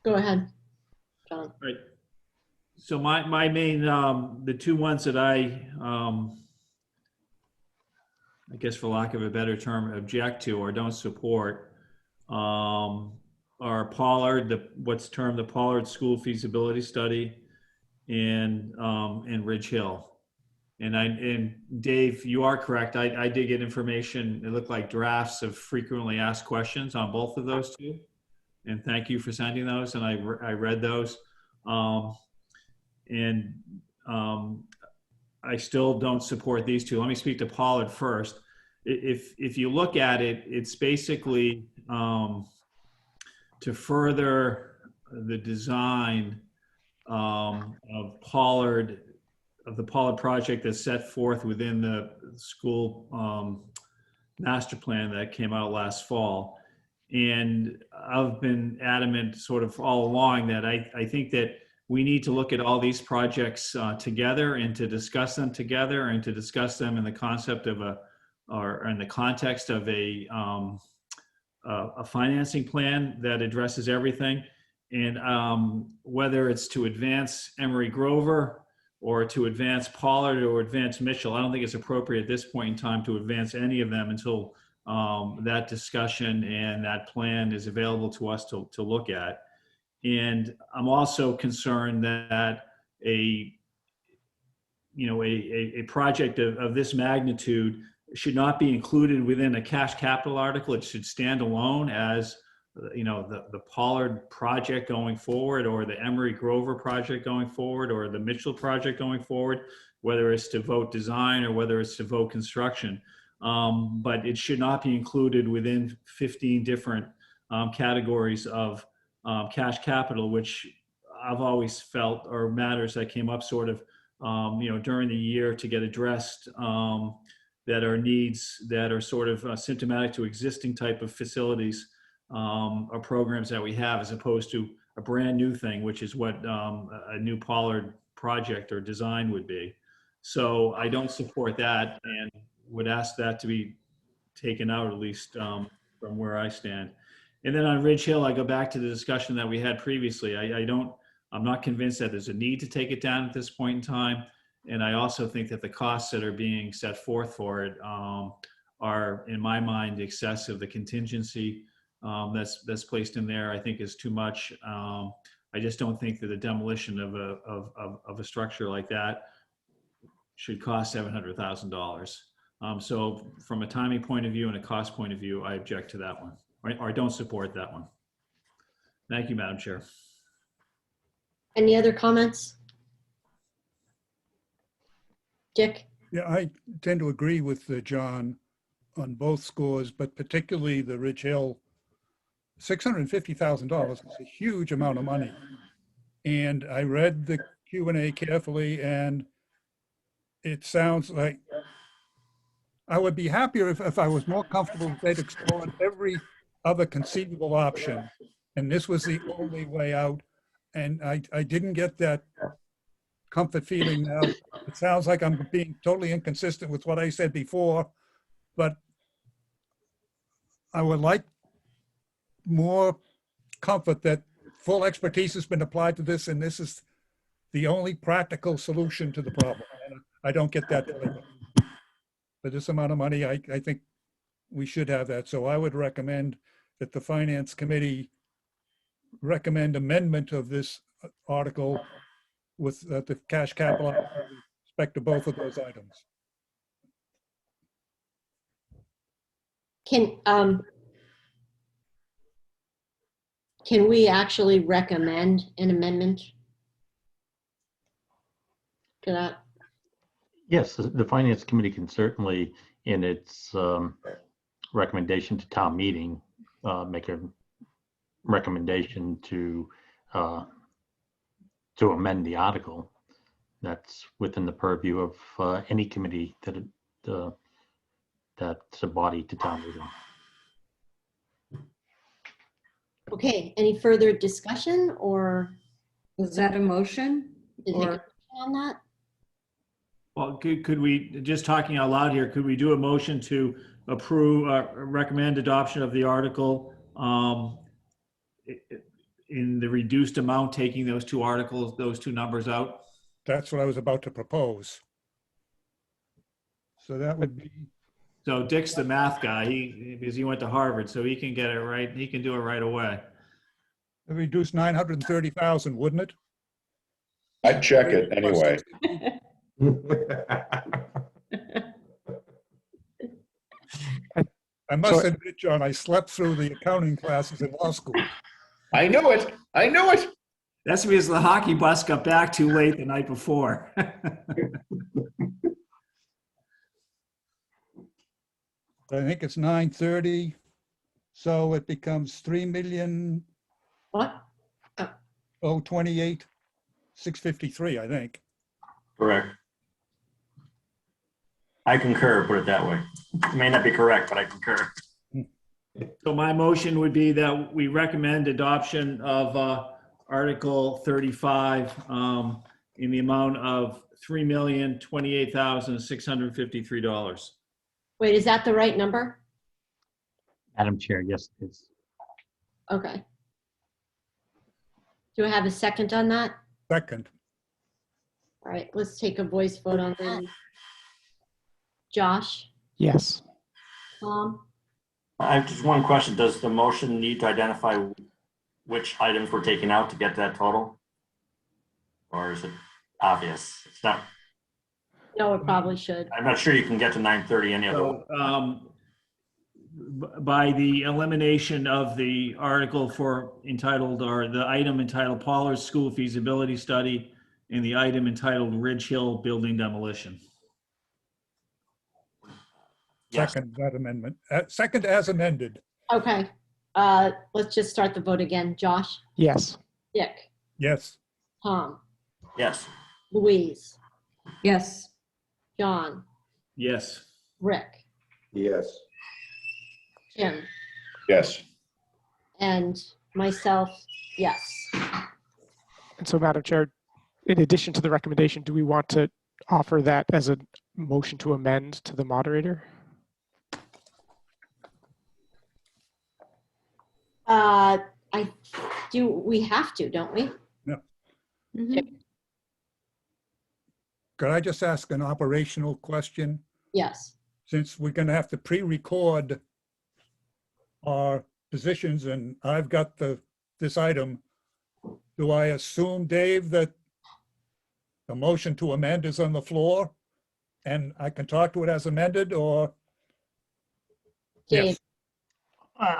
Go ahead, John. Right. So my main, the two ones that I guess for lack of a better term, object to or don't support are Pollard, what's termed the Pollard School Feasibility Study, and Ridge Hill. And Dave, you are correct. I did get information. It looked like drafts of frequently asked questions on both of those two. And thank you for sending those. And I read those. I still don't support these two. Let me speak to Pollard first. If you look at it, it's basically to further the design of Pollard, of the Pollard project that's set forth within the school master plan that came out last fall. And I've been adamant sort of all along that I think that we need to look at all these projects together and to discuss them together and to discuss them in the concept of or in the context of a financing plan that addresses everything. And whether it's to advance Emery Grover or to advance Pollard or advance Mitchell, I don't think it's appropriate at this point in time to advance any of them until that discussion and that plan is available to us to look at. And I'm also concerned that a project of this magnitude should not be included within a cash capital article. It should stand alone as the Pollard project going forward, or the Emery Grover project going forward, or the Mitchell project going forward, whether it's to vote design or whether it's to vote construction. But it should not be included within 15 different categories of cash capital, which I've always felt are matters that came up sort of during the year to get addressed, that are needs that are sort of symptomatic to existing type of facilities or programs that we have, as opposed to a brand new thing, which is what a new Pollard project or design would be. So I don't support that and would ask that to be taken out, at least from where I stand. And then on Ridge Hill, I go back to the discussion that we had previously. I'm not convinced that there's a need to take it down at this point in time. And I also think that the costs that are being set forth for it are, in my mind, excessive. The contingency that's placed in there, I think, is too much. I just don't think that the demolition of a structure like that should cost $700,000. So from a timing point of view and a cost point of view, I object to that one, or I don't support that one. Thank you, Madam Chair. Any other comments? Dick? Yeah, I tend to agree with John on both scores, but particularly the Ridge Hill. $650,000 is a huge amount of money. And I read the Q&A carefully, and it sounds like I would be happier if I was more comfortable if they'd explored every other conceivable option, and this was the only way out. And I didn't get that comfort feeling now. It sounds like I'm being totally inconsistent with what I said before, but I would like more comfort that full expertise has been applied to this, and this is the only practical solution to the problem. And I don't get that feeling. For this amount of money, I think we should have that. So I would recommend that the Finance Committee recommend amendment of this article with the cash capital with respect to both of those items. Can we actually recommend an amendment to that? Yes, the Finance Committee can certainly, in its recommendation to town meeting, make a recommendation to amend the article. That's within the purview of any committee that's a body to town meeting. Okay, any further discussion, or Was that a motion? did you take a Or motion on that? Well, could we, just talking out loud here, could we do a motion to approve, recommend adoption of the article in the reduced amount, taking those two articles, those two numbers out? That's what I was about to propose. So that would be, So Dick's the math guy, because he went to Harvard, so he can get it right. He can do it right away. reduce 930,000, wouldn't it? I'd check it anyway. I must admit, John, I slept through the accounting classes in law school. I knew it. I knew it. That's because the hockey bus got back too late the night before. I think it's 930, so it becomes 3 million What? 028. 653, I think. Correct. I concur, put it that way. It may not be correct, but I concur. So my motion would be that we recommend adoption of Article 35 in the amount of $3,028,653. Wait, is that the right number? Madam Chair, yes, it's Okay. Do I have a second on that? Second, All right, let's take a voice vote on that. Josh, Yes. Tom, I have just one question. Does the motion need to identify which items we're taking out to get to that total? Or is it obvious? It's not, no, it probably should. I'm not sure you can get to 930 any other way. So, by the elimination of the article for entitled, or the item entitled Pollard's School Feasibility Study and the item entitled Ridge Hill Building Demolition. Yes. second that amendment. Second as amended. Okay, let's just start the vote again. Josh, Yes. Dick, Yes. Tom, Yes. Louise, Yes. John, Yes. Rick, Yes. Jim, Yes. and myself, yes. And so, Madam Chair, in addition to the recommendation, do we want to offer that as a motion to amend to the moderator? I do, we have to, don't we? Mhm. Could I just ask an operational question? Yes. Since we're going to have to pre-record our positions and I've got this item, do I assume, Dave, that the motion to amend is on the floor and I can talk to it as amended, or? Dave, Yes.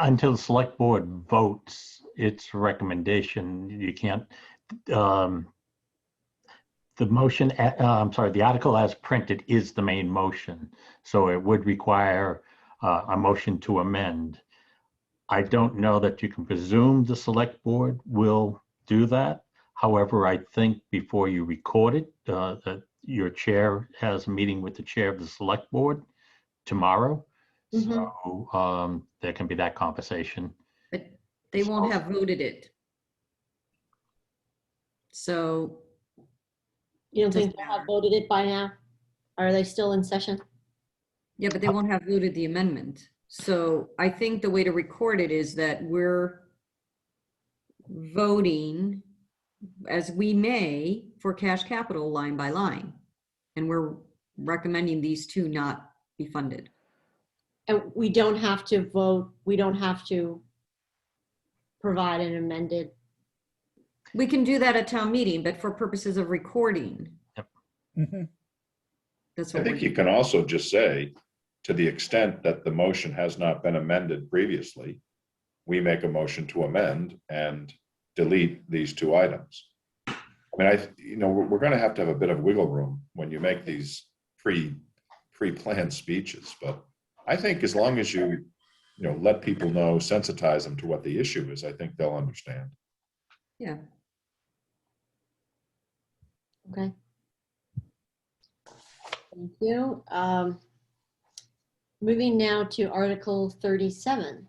until the select board votes its recommendation, you can't, the motion, I'm sorry, the article as printed is the main motion. So it would require a motion to amend. I don't know that you can presume the select board will do that. However, I think before you record it, that your chair has a meeting with the chair of the select board tomorrow. So there can be that conversation. But they won't have voted it. So, you don't think Doesn't they'll have matter. voted it by now? Are they still in session? yeah, but they won't have voted the amendment. So I think the way to record it is that we're voting as we may for cash capital line by line. And we're recommending these two not be funded. And we don't have to vote, we don't have to provide an amended, We can do that at town meeting, but for purposes of recording, Mhm. that's I what we're think you doing. can also just say, to the extent that the motion has not been amended previously, we make a motion to amend and delete these two items. I mean, we're going to have a bit of wiggle room when you make these pre-planned speeches, but I think as long as you let people know, sensitize them to what the issue is, I think they'll understand. Yeah. okay? Thank you. Moving now to Article 37.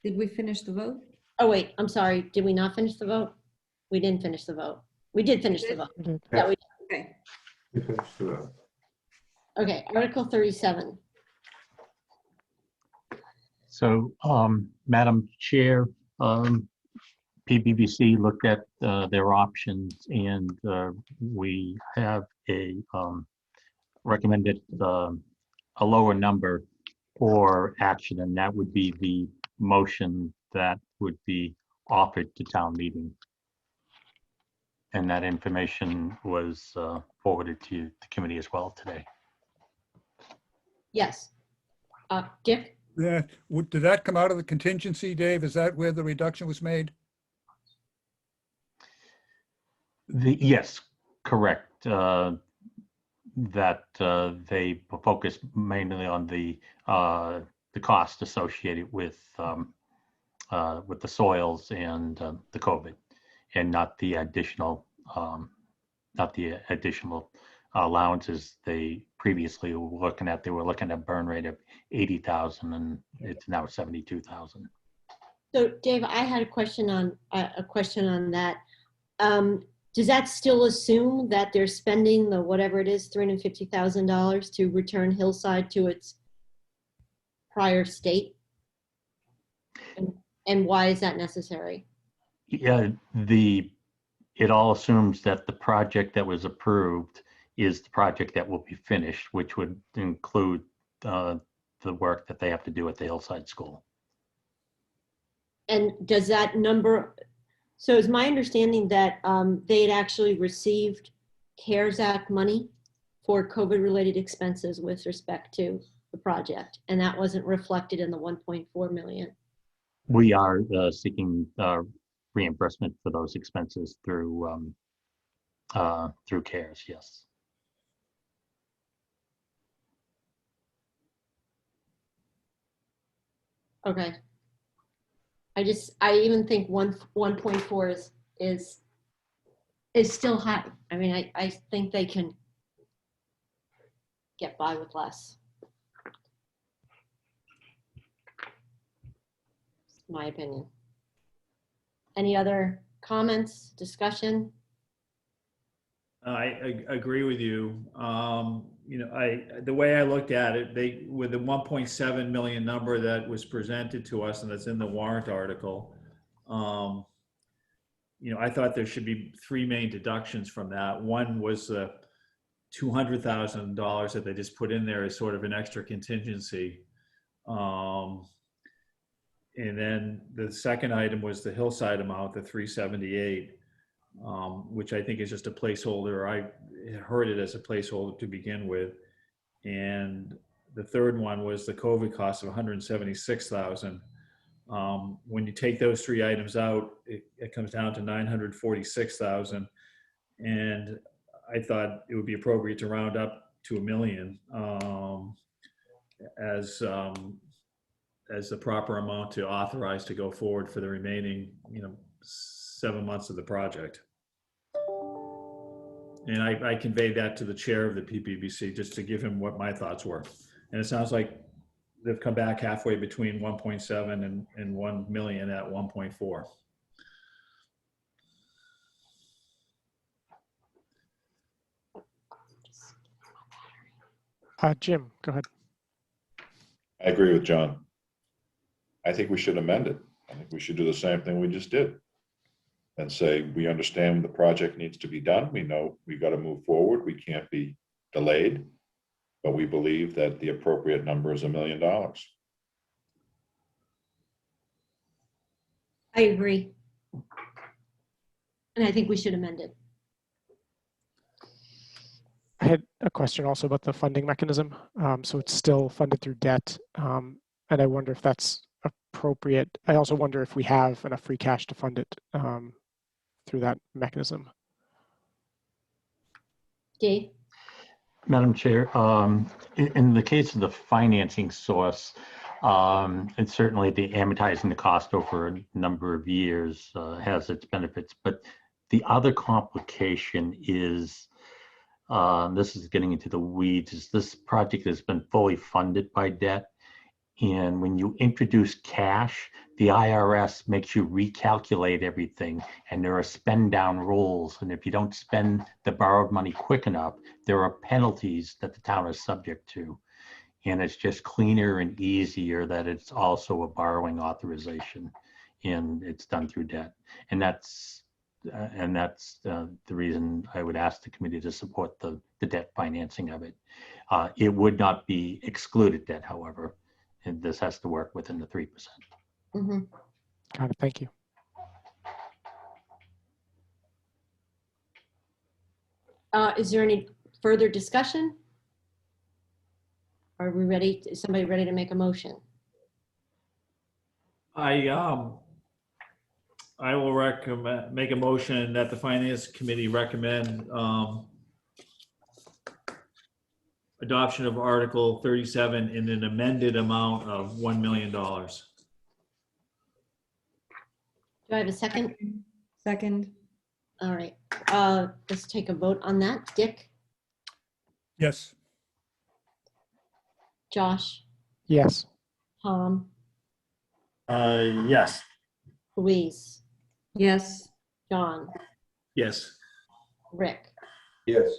Did we finish the vote? Oh, wait, I'm sorry. Did we not finish the vote? We didn't finish the vote. We did finish the vote. We did. Yeah, we, Okay. You finished the vote. okay, Article 37. So, Madam Chair, PBBC looked at their options and we have recommended a lower number for action, and that would be the motion that would be offered to town meeting. And that information was forwarded to the committee as well today. Yes. Dick? Yeah, did that come out of the contingency, Dave? Is that where the reduction was made? Yes, correct. That they focus mainly on the cost associated with the soils and the COVID, and not the additional not the additional allowances they previously were looking at. They were looking at a burn rate of 80,000 and it's now 72,000. So Dave, I had a question on that. Does that still assume that they're spending the whatever it is, $350,000 to return Hillside to its prior state? And why is that necessary? Yeah, it all assumes that the project that was approved is the project that will be finished, which would include the work that they have to do at the Hillside School. And does that number, so is my understanding that they had actually received CARES Act money for COVID-related expenses with respect to the project, and that wasn't reflected in the 1.4 million? We are seeking reimbursement for those expenses through CARES, yes. Okay. I even think 1.4 is still high. I mean, I think they can get by with less. My opinion. Any other comments, discussion? I agree with you. You know, the way I looked at it, with the 1.7 million number that was presented to us and that's in the warrant article, you know, I thought there should be three main deductions from that. One was the $200,000 that they just put in there as sort of an extra contingency. And then the second item was the Hillside amount, the 378. Which I think is just a placeholder. I heard it as a placeholder to begin with. And the third one was the COVID cost of 176,000. When you take those three items out, it comes down to 946,000. And I thought it would be appropriate to round up to $1 million as the proper amount to authorize to go forward for the remaining, you know, 7 months of the project. And I conveyed that to the chair of the PPBC just to give him what my thoughts were. And it sounds like they've come back halfway between 1.7 and 1 million at 1.4. Jim, go ahead. I agree with John. I think we should amend it. I think we should do the same thing we just did and say, we understand the project needs to be done. We know we got to move forward. We can't be delayed, but we believe that the appropriate number is $1 million. I agree. And I think we should amend it. I had a question also about the funding mechanism. So it's still funded through debt. And I wonder if that's appropriate. I also wonder if we have enough free cash to fund it through that mechanism. Dave? Madam Chair, in the case of the financing source, and certainly the amortizing the cost over a number of years has its benefits, but the other complication is, this is getting into the weeds, is this project has been fully funded by debt. And when you introduce cash, the IRS makes you recalculate everything, and there are spend down rules. And if you don't spend the borrowed money quick enough, there are penalties that the town is subject to. And it's just cleaner and easier that it's also a borrowing authorization and it's done through debt. And that's the reason I would ask the committee to support the debt financing of it. It would not be excluded debt, however. And this has to work within the 3%. Mm-hmm. Got it. Thank you. Is there any further discussion? Are we ready? Is somebody ready to make a motion? I will make a motion that the Finance Committee recommend adoption of Article 37 in an amended amount of $1 million. Do I have a second? Second. All right, let's take a vote on that. Dick, Yes. Josh, Yes. Tom, Yes. Louise, Yes. John, Yes. Rick, Yes.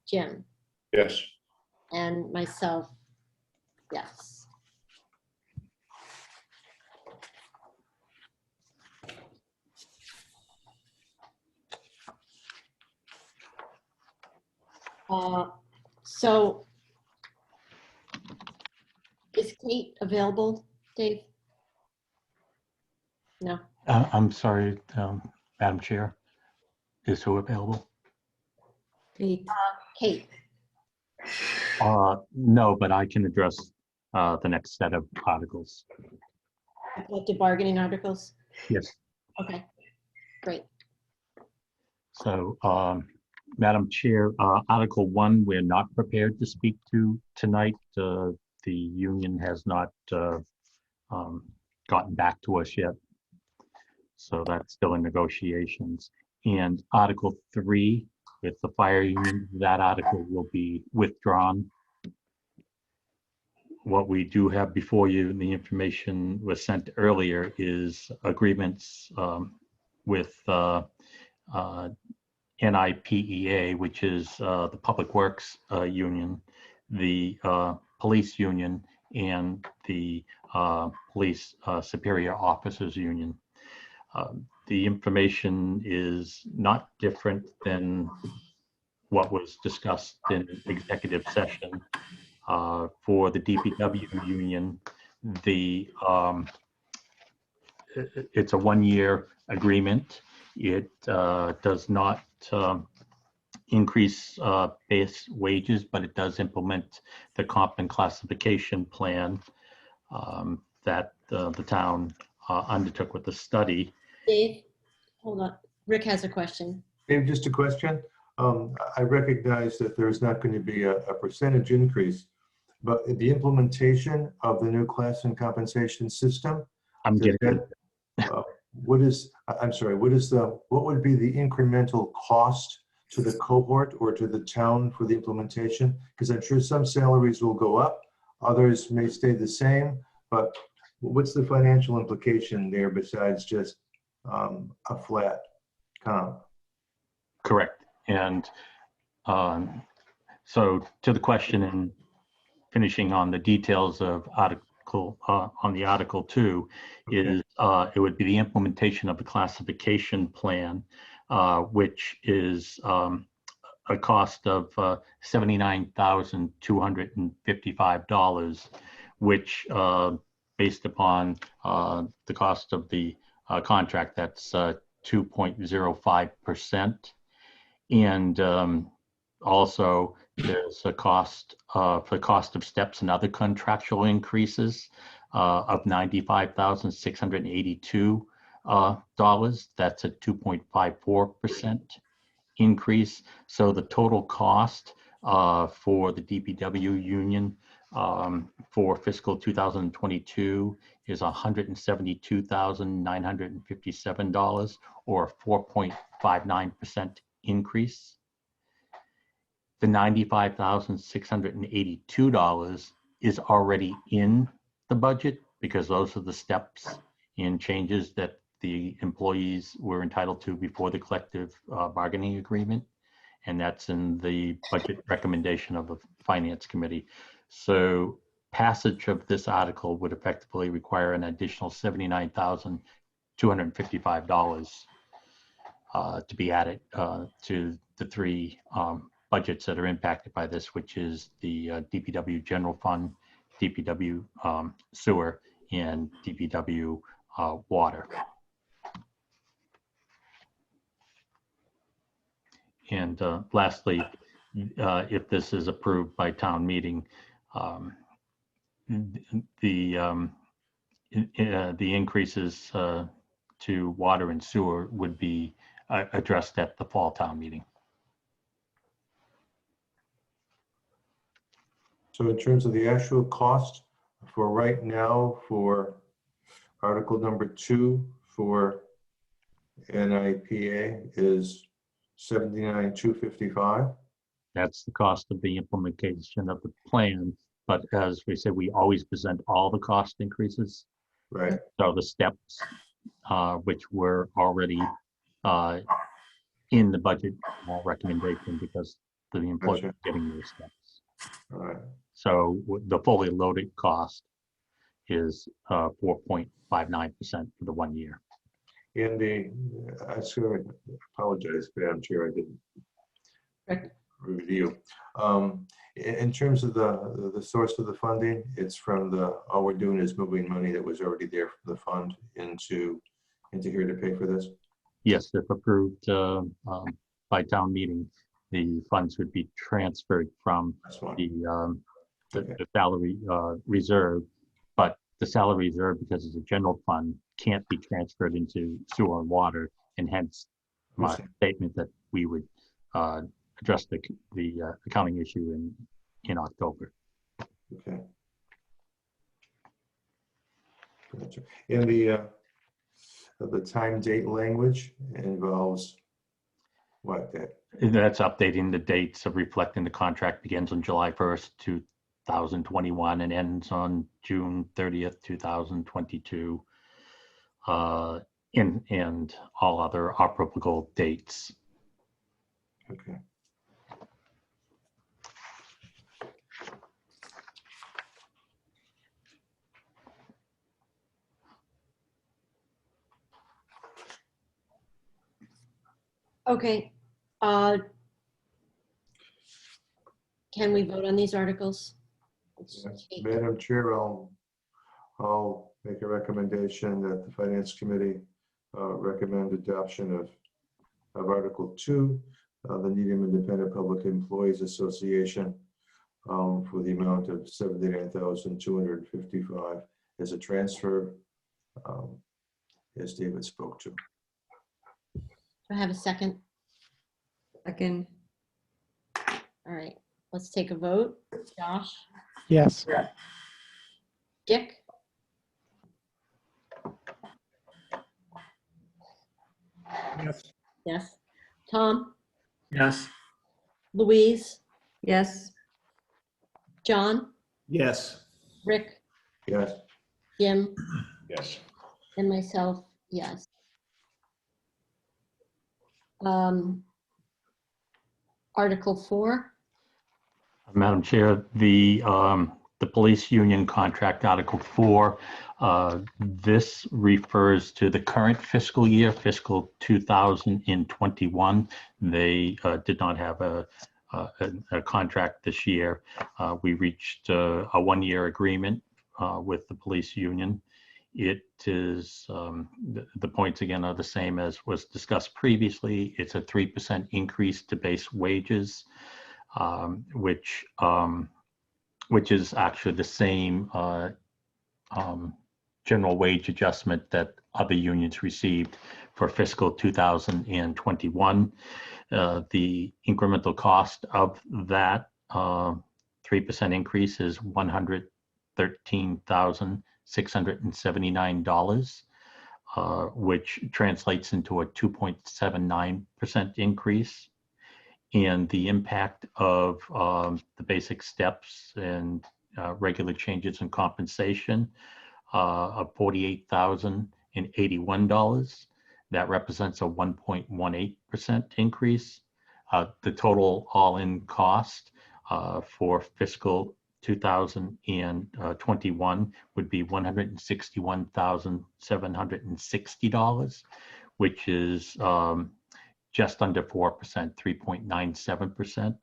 Jim, Yes. and myself, yes. So is Kate available, Dave? No. I'm sorry, Madam Chair. Is who available? Kate. Kate, No, but I can address the next set of articles. collective bargaining articles? Yes. Okay, great. So, Madam Chair, Article 1, we're not prepared to speak to tonight. The union has not gotten back to us yet. So that's still in negotiations. And Article 3, with the fire union, that article will be withdrawn. What we do have before you, and the information was sent earlier, is agreements with NIPEA, which is the Public Works Union, the Police Union, and the Police Superior Officers Union. The information is not different than what was discussed in executive session. For the DPW union, it's a one-year agreement. It does not increase base wages, but it does implement the comp and classification plan that the town undertook with the study. Dave, hold on. Rick has a question. Dave, just a question. I recognize that there's not going to be a percentage increase, but the implementation of the new class and compensation system, I'm getting what would be the incremental cost to the cohort or to the town for the implementation? Because I'm sure some salaries will go up, others may stay the same, but what's the financial implication there besides just a flat comp? correct. And so to the question and finishing on the details of Article 2 is it would be the implementation of the classification plan, which is a cost of $79,255, which based upon the cost of the contract, that's 2.05%. And also there's a cost for the cost of steps and other contractual increases of $95,682. That's a 2.54% increase. So the total cost for the DPW union for fiscal 2022 is $172,957, or a 4.59% increase. The $95,682 is already in the budget because those are the steps and changes that the employees were entitled to before the collective bargaining agreement. And that's in the budget recommendation of the Finance Committee. So passage of this article would effectively require an additional $79,255 to be added to the three budgets that are impacted by this, which is the DPW General Fund, DPW Sewer, and DPW Water. And lastly, if this is approved by town meeting, the increases to water and sewer would be addressed at the fall town meeting. So in terms of the actual cost for right now, for Article number 2 for NIPA is $79,255. That's the cost of the implementation of the plan. But as we said, we always present all the cost increases. Right. So the steps, which were already in the budget recommendation because the employer Gotcha. is getting those steps. All right. So the fully loaded cost is 4.59% for the 1 year. In the, I sort of apologize, Madam Chair, I didn't Correct. review. In terms of the source of the funding, it's from all we're doing is moving money that was already there from the fund into here to pay for this? Yes, if approved by town meeting, the funds would be transferred from That's fine. the salary reserve, but the salary reserve, because it's a general fund, can't be transferred into sewer and water, and hence my statement that we would address the accounting issue in October. Okay. Gotcha. In the time date language involves what? That's updating the dates of reflecting the contract begins on July 1st, 2021 and ends on June 30th, 2022, and all other operable dates. Okay. Okay. Can we vote on these articles? Yes. Madam Chair, I'll make a recommendation that the Finance Committee recommend adoption of Article 2, the Needham Independent Public Employees Association, for the amount of $79,255 as a transfer, as David spoke to. Do I have a second? Second. All right, let's take a vote. Josh? Yes. Dick? Yes. Yes. Tom? Yes. Louise? Yes. John? Yes. Rick? Yes. Jim? Yes. And myself, yes. Article 4? Madam Chair, the police union contract, Article 4, this refers to the current fiscal year, fiscal 2021. They did not have a contract this year. We reached a 1-year agreement with the police union. It is, the points again are the same as was discussed previously. It's a 3% increase to base wages, which is actually the same general wage adjustment that other unions received for fiscal 2021. The incremental cost of that 3% increase is $113,679, which translates into a 2.79% increase. And the impact of the basic steps and regular changes in compensation of $48,081. That represents a 1.18% increase. The total all-in cost for fiscal 2021 would be $161,760, which is just under 4%, 3.97%.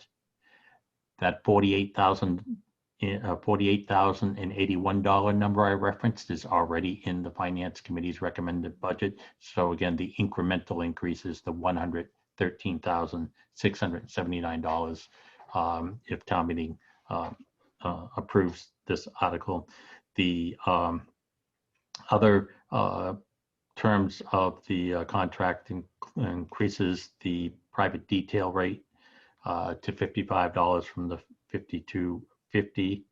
That $48,081 number I referenced is already in the Finance Committee's recommended budget. So again, the incremental increase is the $113,679 if town meeting approves this article. The other terms of the contract increases the private detail rate to $55 from the $52.50.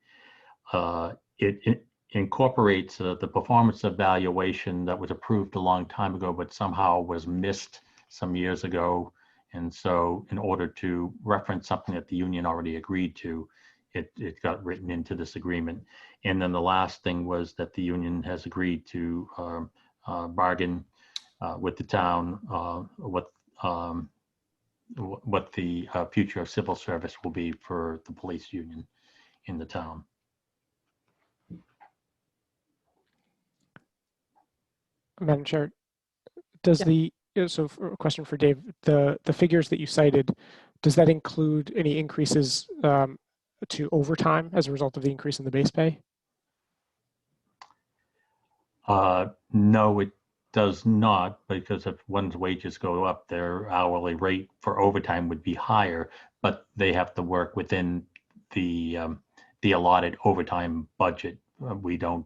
It incorporates the performance evaluation that was approved a long time ago, but somehow was missed some years ago And so in order to reference something that the union already agreed to, it got written into this agreement. And then the last thing was that the union has agreed to bargain with the town what the future of civil service will be for the police union in the town. Madam Chair, does so a question for Dave, the figures that you cited, does that include any increases to overtime as a result of the increase in the base pay? No, it does not, because if one's wages go up, their hourly rate for overtime would be higher, but they have to work within the allotted overtime budget. We don't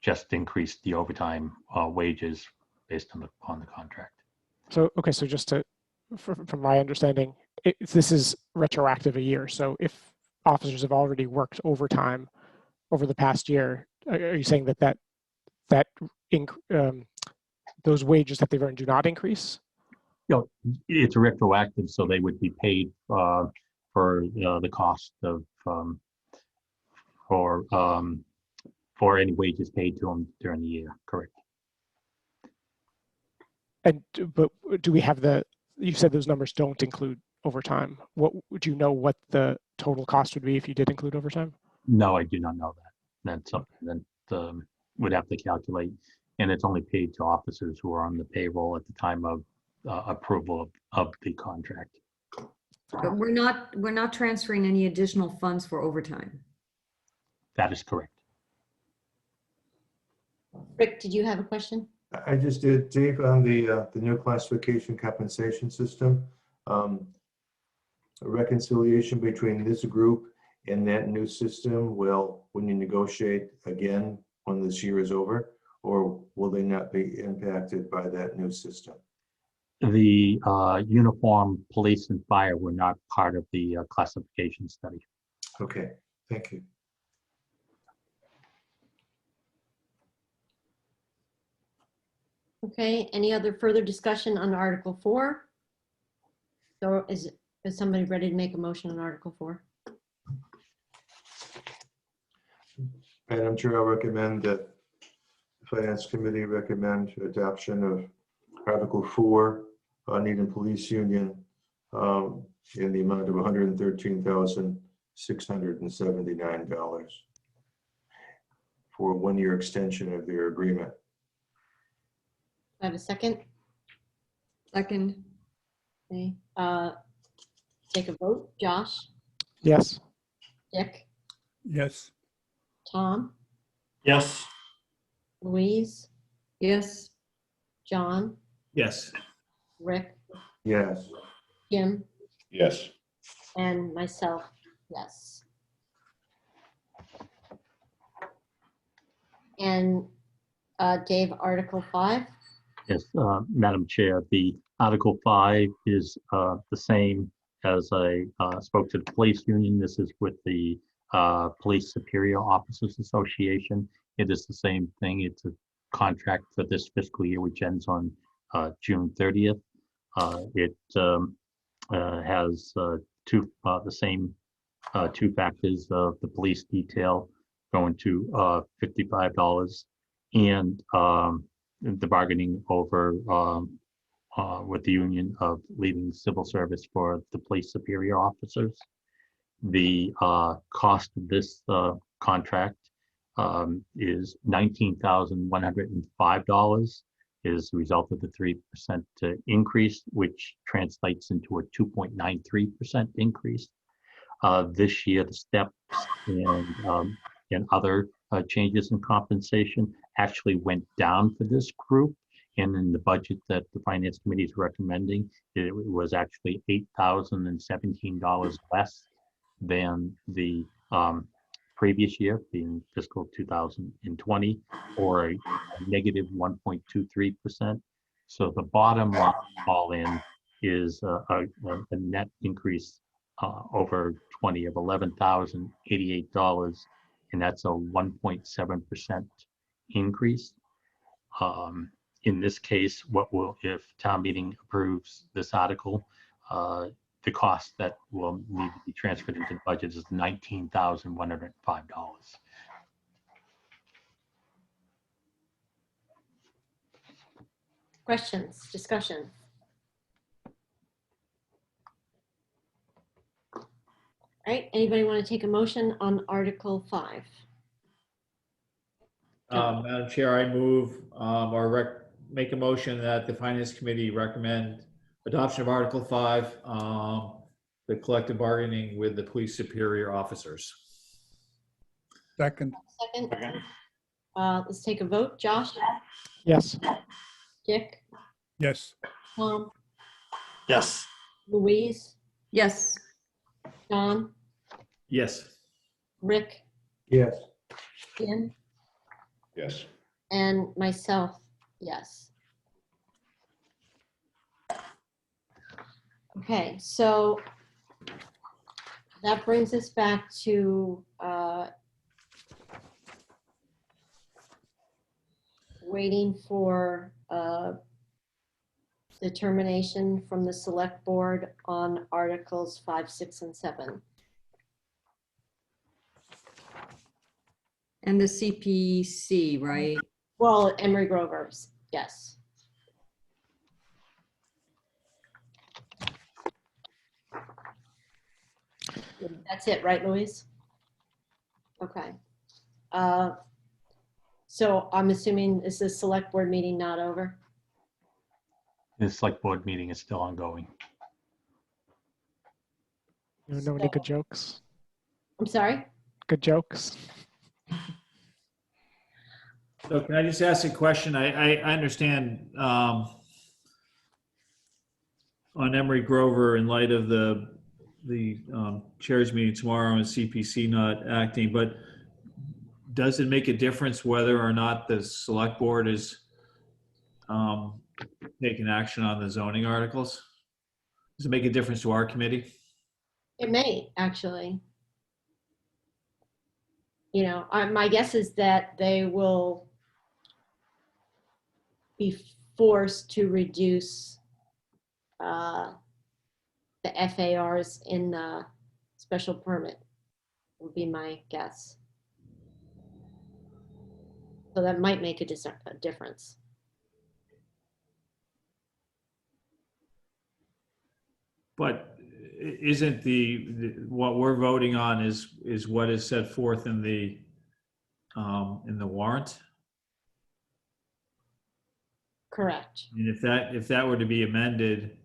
just increase the overtime wages based on the contract. So, okay, so just from my understanding, this is retroactive a year. So if officers have already worked overtime over the past year, are you saying that those wages that they've earned do not increase? You know, it's retroactive, so they would be paid for the cost of for any wages paid to them during the year. Correct. And but do we have you said those numbers don't include overtime. What would you know what the total cost would be if you did include overtime? No, I do not know that. That's something that would have to calculate, and it's only paid to officers who are on the payroll at the time of approval of the contract. But we're not transferring any additional funds for overtime. That is correct. Rick, did you have a question? I just did, Dave, on the new classification compensation system, a reconciliation between this group and that new system will, when you negotiate again, when this year is over, or will they not be impacted by that new system? The uniform police and fire were not part of the classification study. Okay, thank you. Okay, any other further discussion on Article 4? So is somebody ready to make a motion on Article 4? Madam Chair, I'll recommend that the Finance Committee recommend adoption of Article 4, Needham Police Union, in the amount of $113,679 for a one-year extension of their agreement. I have a second. Second. Okay, take a vote. Josh, Yes. Dick, Yes. Tom, Yes. Louise, Yes. John, Yes. Rick, Yes. Jim, Yes. and myself, yes. And Dave, Article 5? Yes, Madam Chair, the Article 5 is the same as I spoke to the police union. This is with the Police Superior Officers Association. It is the same thing. It's a contract for this fiscal year, which ends on June 30th. It has the same two factors of the police detail going to $55 and the bargaining over with the union of leaving civil service for the police superior officers. The cost of this contract is $19,105 is the result of the 3% increase, which translates into a 2.93% increase. This year, the steps and other changes in compensation actually went down for this group. And in the budget that the Finance Committee is recommending, it was actually $8,017 less than the previous year, being fiscal 2020, or a negative 1.23%. So the bottom line all in is a net increase over 20 of $11,088, and that's a 1.7% increase. In this case, if town meeting approves this article, the cost that will need to be transferred into the budget is $19,105. Questions, discussion? All right, anybody want to take a motion on Article 5? Madam Chair, I move make a motion that the Finance Committee recommend adoption of Article 5, the collective bargaining with the police superior officers. Second, Second, Second. let's take a vote. Josh, Yes. Dick, yes. Tom, Yes. Louise, Yes. John, Yes. Rick, Yes. Ian, Yes. and myself, yes. Okay, so that brings us back to waiting for determination from the select board on Articles 5, 6, and 7. And the CPC, right? Well, Emery Grover's, yes. That's it, right, Louise? Okay. So I'm assuming, is the select board meeting not over? The select board meeting is still ongoing. You know any good jokes? I'm sorry? Good jokes? So can I just ask a question? I understand on Emery Grover, in light of the chairs meeting tomorrow and CPC not acting, but does it make a difference whether or not the select board is taking action on the zoning articles? Does it make a difference to our committee? It may, actually. You know, my guess is that they will be forced to reduce the FARs in the special permit, would be my guess. So that might make a difference. But isn't what we're voting on is what is set forth in the warrant? Correct. And if that were to be amended,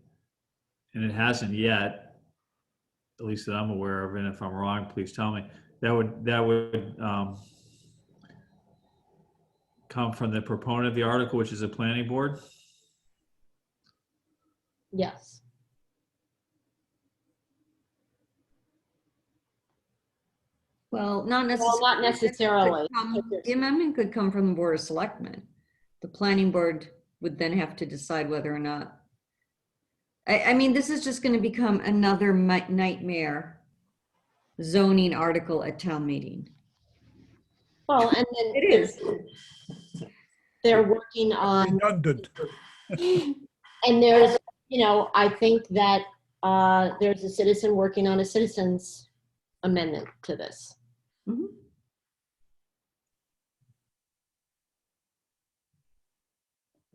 and it hasn't yet, at least that I'm aware of, and if I'm wrong, please tell me, that would come from the proponent of the article, which is a planning board? Yes. Well, not necessarily. Well, not necessarily. The amendment could come from the Board of Selectmen. The planning board would then have to decide whether or not. I mean, this is just going to become another nightmare zoning article at town meeting. Well, and then It is. they're working on, Redundant. and there's, you know, I think that there's a citizen working on a citizen's amendment to this. Mhm.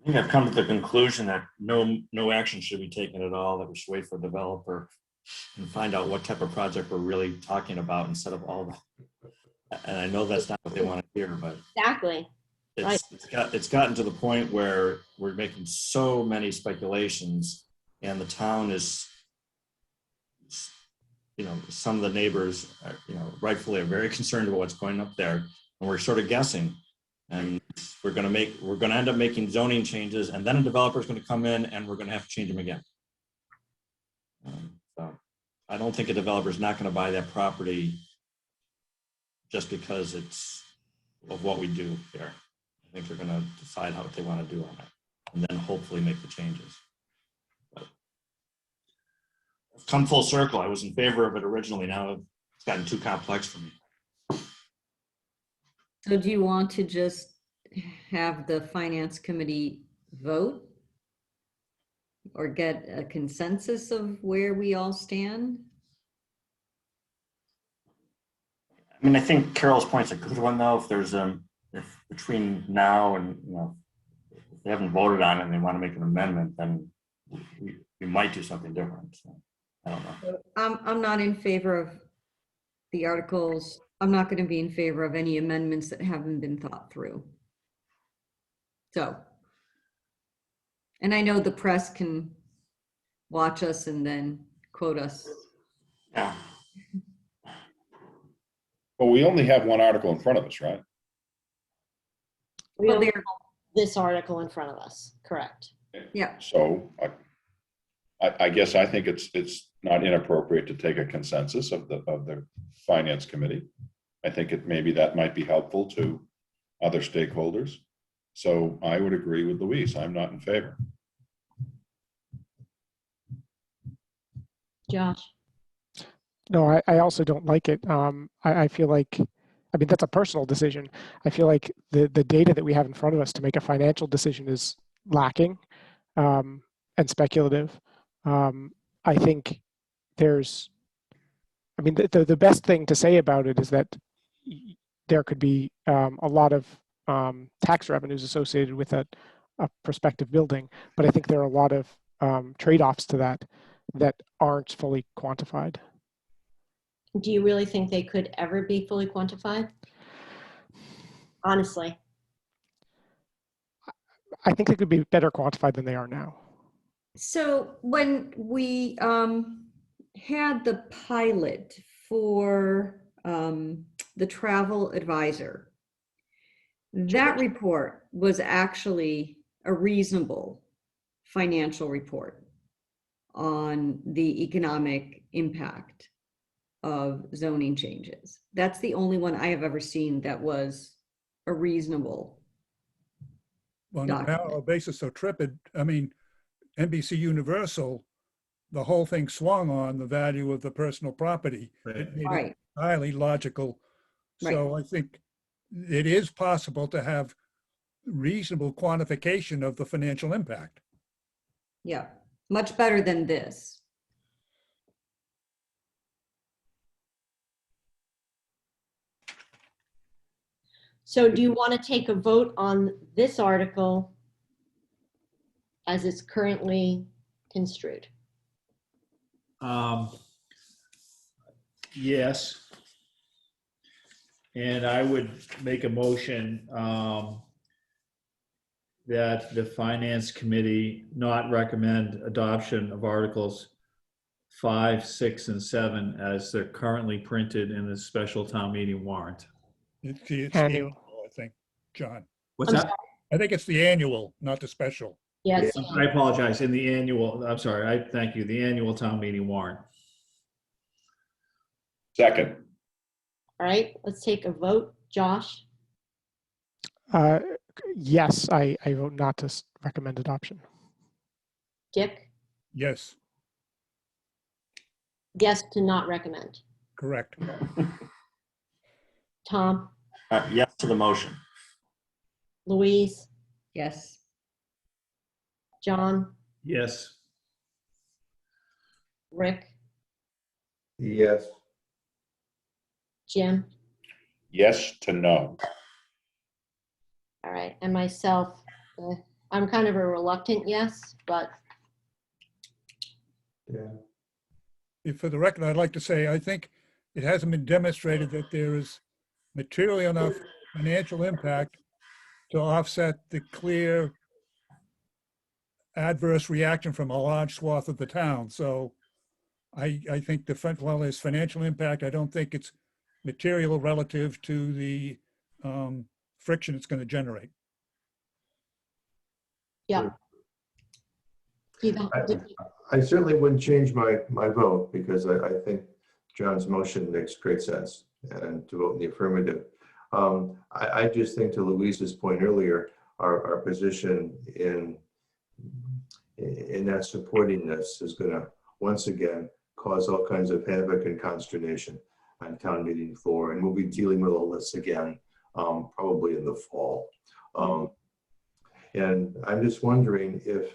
I think I've come to the conclusion that no action should be taken at all, that we should wait for a developer and find out what type of project we're really talking about instead of all the, and I know that's not what they want to hear, but Exactly. Right. it's gotten to the point where we're making so many speculations, and the town is, you know, some of the neighbors are, you know, rightfully are very concerned about what's going up there, and we're sort of guessing. And we're going to end up making zoning changes, and then a developer is going to come in and we're going to have to change them again. So I don't think a developer is not going to buy that property just because it's of what we do there. I think they're going to decide what they want to do on it, and then hopefully make the changes. But come full circle. I was in favor of it originally. Now it's gotten too complex for me. So do you want to just have the finance committee vote or get a consensus of where we all stand? I mean, I think Carol's point's a good one, though. If there's if between now and, if they haven't voted on it and they want to make an amendment, then we might do something different. So, I don't know. I'm not in favor of the articles. I'm not going to be in favor of any amendments that haven't been thought through. So, and I know the press can watch us and then quote us. Yeah. Well, we only have one article in front of us, right? We Well, only they're, have this article in front of us, correct? yeah, So I guess I think it's not inappropriate to take a consensus of the finance committee. I think maybe that might be helpful to other stakeholders. So I would agree with Louise. I'm not in favor. Josh? No, I also don't like it. I feel like, I mean, that's a personal decision. I feel like the data that we have in front of us to make a financial decision is lacking and speculative. I think there's, I mean, the best thing to say about it is that there could be a lot of tax revenues associated with a prospective building, but I think there are a lot of trade-offs to that aren't fully quantified. Do you really think they could ever be fully quantified? Honestly. I think they could be better quantified than they are now. so when we had the pilot for the travel advisor, that report was actually a reasonable financial report on the economic impact of zoning changes. That's the only one I have ever seen that was a reasonable On a parallel basis, so Tripid, I mean, NBC Universal, the whole thing swung on the value of the personal property. Right. It made Right. it highly logical. So I think it is possible to have reasonable quantification of the financial impact. Yeah, much better than this. So do you want to take a vote on this article as it's currently construed? Yes. And I would make a motion that the finance committee not recommend adoption of articles 5, 6, and 7 as they're currently printed in the special town meeting warrant. It's the Annual. annual, I think, John. What's I'm that? I think it's the annual, not the special. Yes. I apologize. In the annual, I'm sorry, I thank you, the annual town meeting warrant. Second. All right, let's take a vote. Josh? Yes, I vote not to recommend adoption. Dick? Yes, Yes to not recommend. correct. Tom? Yes to the motion. Louise? Yes. John? Yes. Rick? Yes. Jim? Yes to no. All right, and myself, I'm kind of a reluctant yes, but Yeah. For the record, I'd like to say, I think it hasn't been demonstrated that there is materially enough financial impact to offset the clear adverse reaction from a large swath of the town. So I think while there's financial impact, I don't think it's material relative to the friction it's going to generate. yeah. I certainly wouldn't change my vote because I think John's motion makes great sense and to vote in the affirmative. I just think to Louise's point earlier, our position in not supporting this is going to once again cause all kinds of havoc and consternation on town meeting floor, and we'll be dealing with all this again probably in the fall. And I'm just wondering if,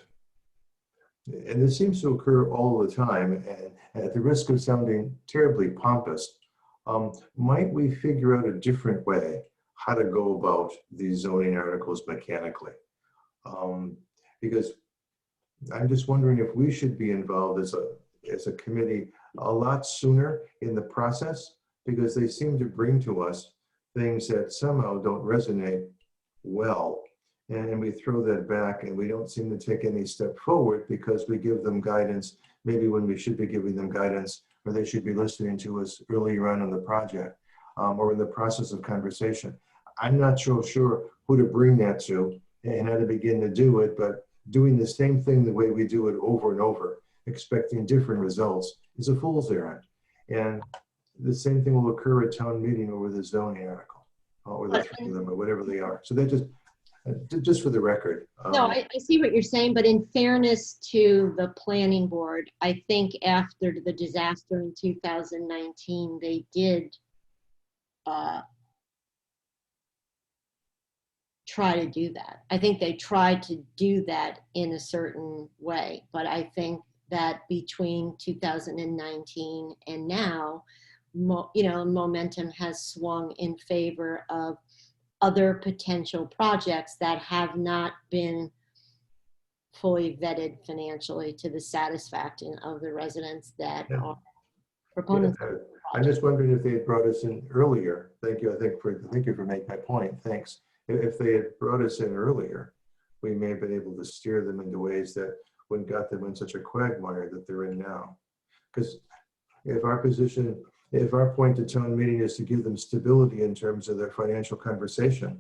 and this seems to occur all the time, and at the risk of sounding terribly pompous, might we figure out a different way how to go about these zoning articles mechanically? Because I'm just wondering if we should be involved as a committee a lot sooner in the process, because they seem to bring to us things that somehow don't resonate well. And we throw that back and we don't seem to take any step forward because we give them guidance, maybe when we should be giving them guidance, or they should be listening to us earlier on in the project or in the process of conversation. I'm not so sure who to bring that to and how to begin to do it, but doing the same thing the way we do it over and over, expecting different results, is a fool's errand. And the same thing will occur at town meeting over the zoning article, or the three of them, or whatever they are. So that just for the record. No, I see what you're saying, but in fairness to the planning board, I think after the disaster in 2019, they did try to do that. I think they tried to do that in a certain way, but I think that between 2019 and now, momentum has swung in favor of other potential projects that have not been fully vetted financially to the satisfaction of the residents that are proponents. Yeah, I'm just wondering if they had brought us in earlier. Thank you. Thank you for making my point. Thanks. If they had brought us in earlier, we may have been able to steer them into ways that wouldn't got them in such a quagmire that they're in now. Because if our point to town meeting is to give them stability in terms of their financial conversation,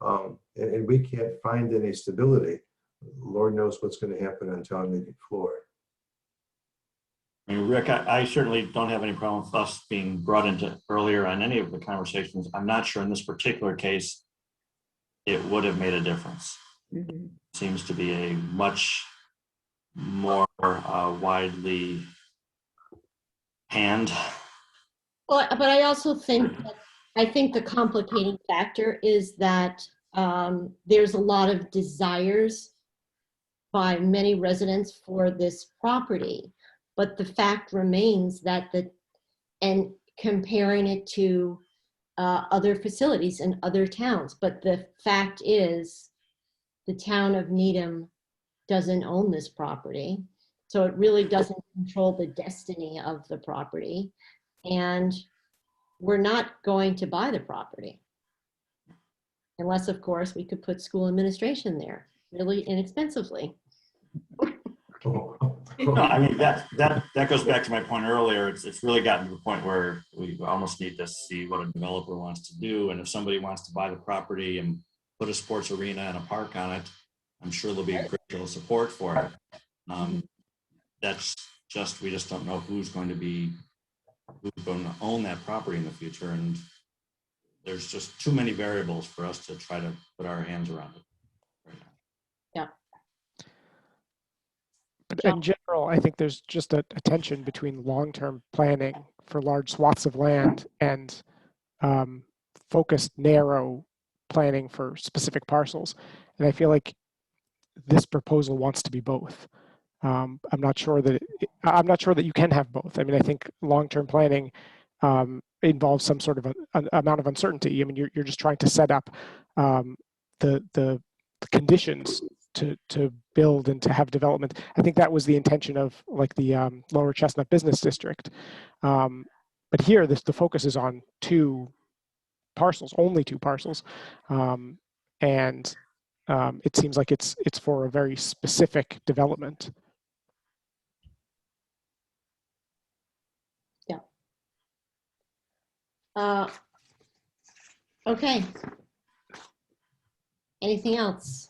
and we can't find any stability, Lord knows what's going to happen on town meeting floor. I mean, Rick, I certainly don't have any problem with us being brought into earlier on any of the conversations. I'm not sure in this particular case it would have made a difference. Mhm. Seems to be a much more widely panned. Well, but I also think the complicating factor is that there's a lot of desires by many residents for this property, but the fact remains that and comparing it to other facilities in other towns, but the fact is the town of Needham doesn't own this property, so it really doesn't control the destiny of the property, and we're not going to buy the property unless, of course, we could put school administration there really inexpensively. No, I mean, that goes back to my point earlier. It's really gotten to the point where we almost need to see what a developer wants to do. And if somebody wants to buy the property and put a sports arena and a park on it, I'm sure there'll be a great deal of support for it. That's just, we just don't know who's going to own that property in the future. And there's just too many variables for us to try to put our hands around it right now. Yeah. But in general, I think there's just a tension between long-term planning for large swaths of land and focused, narrow planning for specific parcels. And I feel like this proposal wants to be both. I'm not sure that you can have both. I mean, I think long-term planning involves some sort of an amount of uncertainty. I mean, you're just trying to set up the conditions to build and to have development. I think that was the intention of like the Lower Chestnut Business District. But here, the focus is on only two parcels. And it seems like it's for a very specific development. Yeah. Okay. Anything else?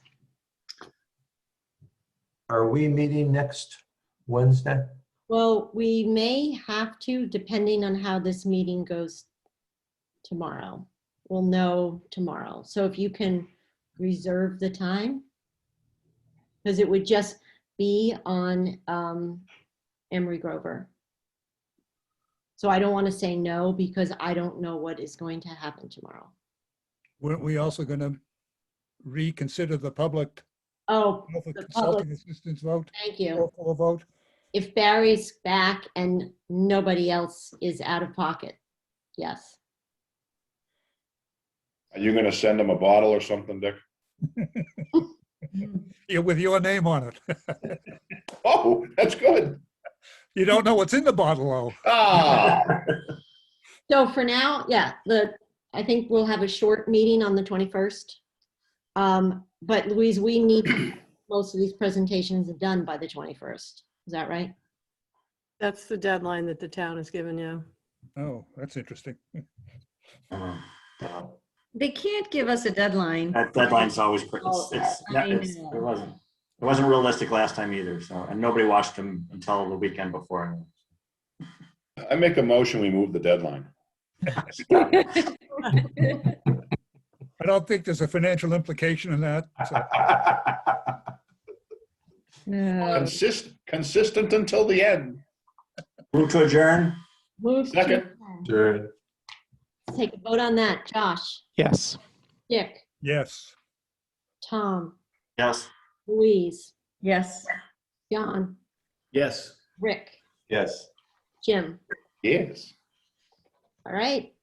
Are we meeting next Wednesday? Well, we may have to, depending on how this meeting goes tomorrow. We'll know tomorrow. So if you can reserve the time, because it would just be on Emery Grover. So I don't want to say no because I don't know what is going to happen tomorrow. Weren't we also going to reconsider the public Oh, Call for the consulting public, assistance vote, thank you. roll call vote. If Barry's back and nobody else is out of pocket, yes. Are you gonna send them a bottle or something, Dick? Yeah, with your name on it. Oh, that's good. You don't know what's in the bottle, though. Ah, So for now, yeah, I think we'll have a short meeting on the 21st. But Louise, we need to have most of these presentations done by the 21st. Is that right? That's the deadline that the town has given you. Oh, that's interesting. They can't give us a deadline. That deadline's always, I it know. wasn't realistic last time either, so, and nobody watched them until the weekend before. I make a motion, we move the deadline. I don't think there's a financial implication in that. So, Consistent until the end. Move to adjourn? Move to Second. Sure. take a vote on that. Josh, Yes. Dick, yes. Tom, Yes. Louise, Yes. John, Yes. Rick, Yes. Jim. Yes. All right.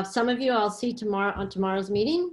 Some of you I'll see tomorrow on tomorrow's meeting,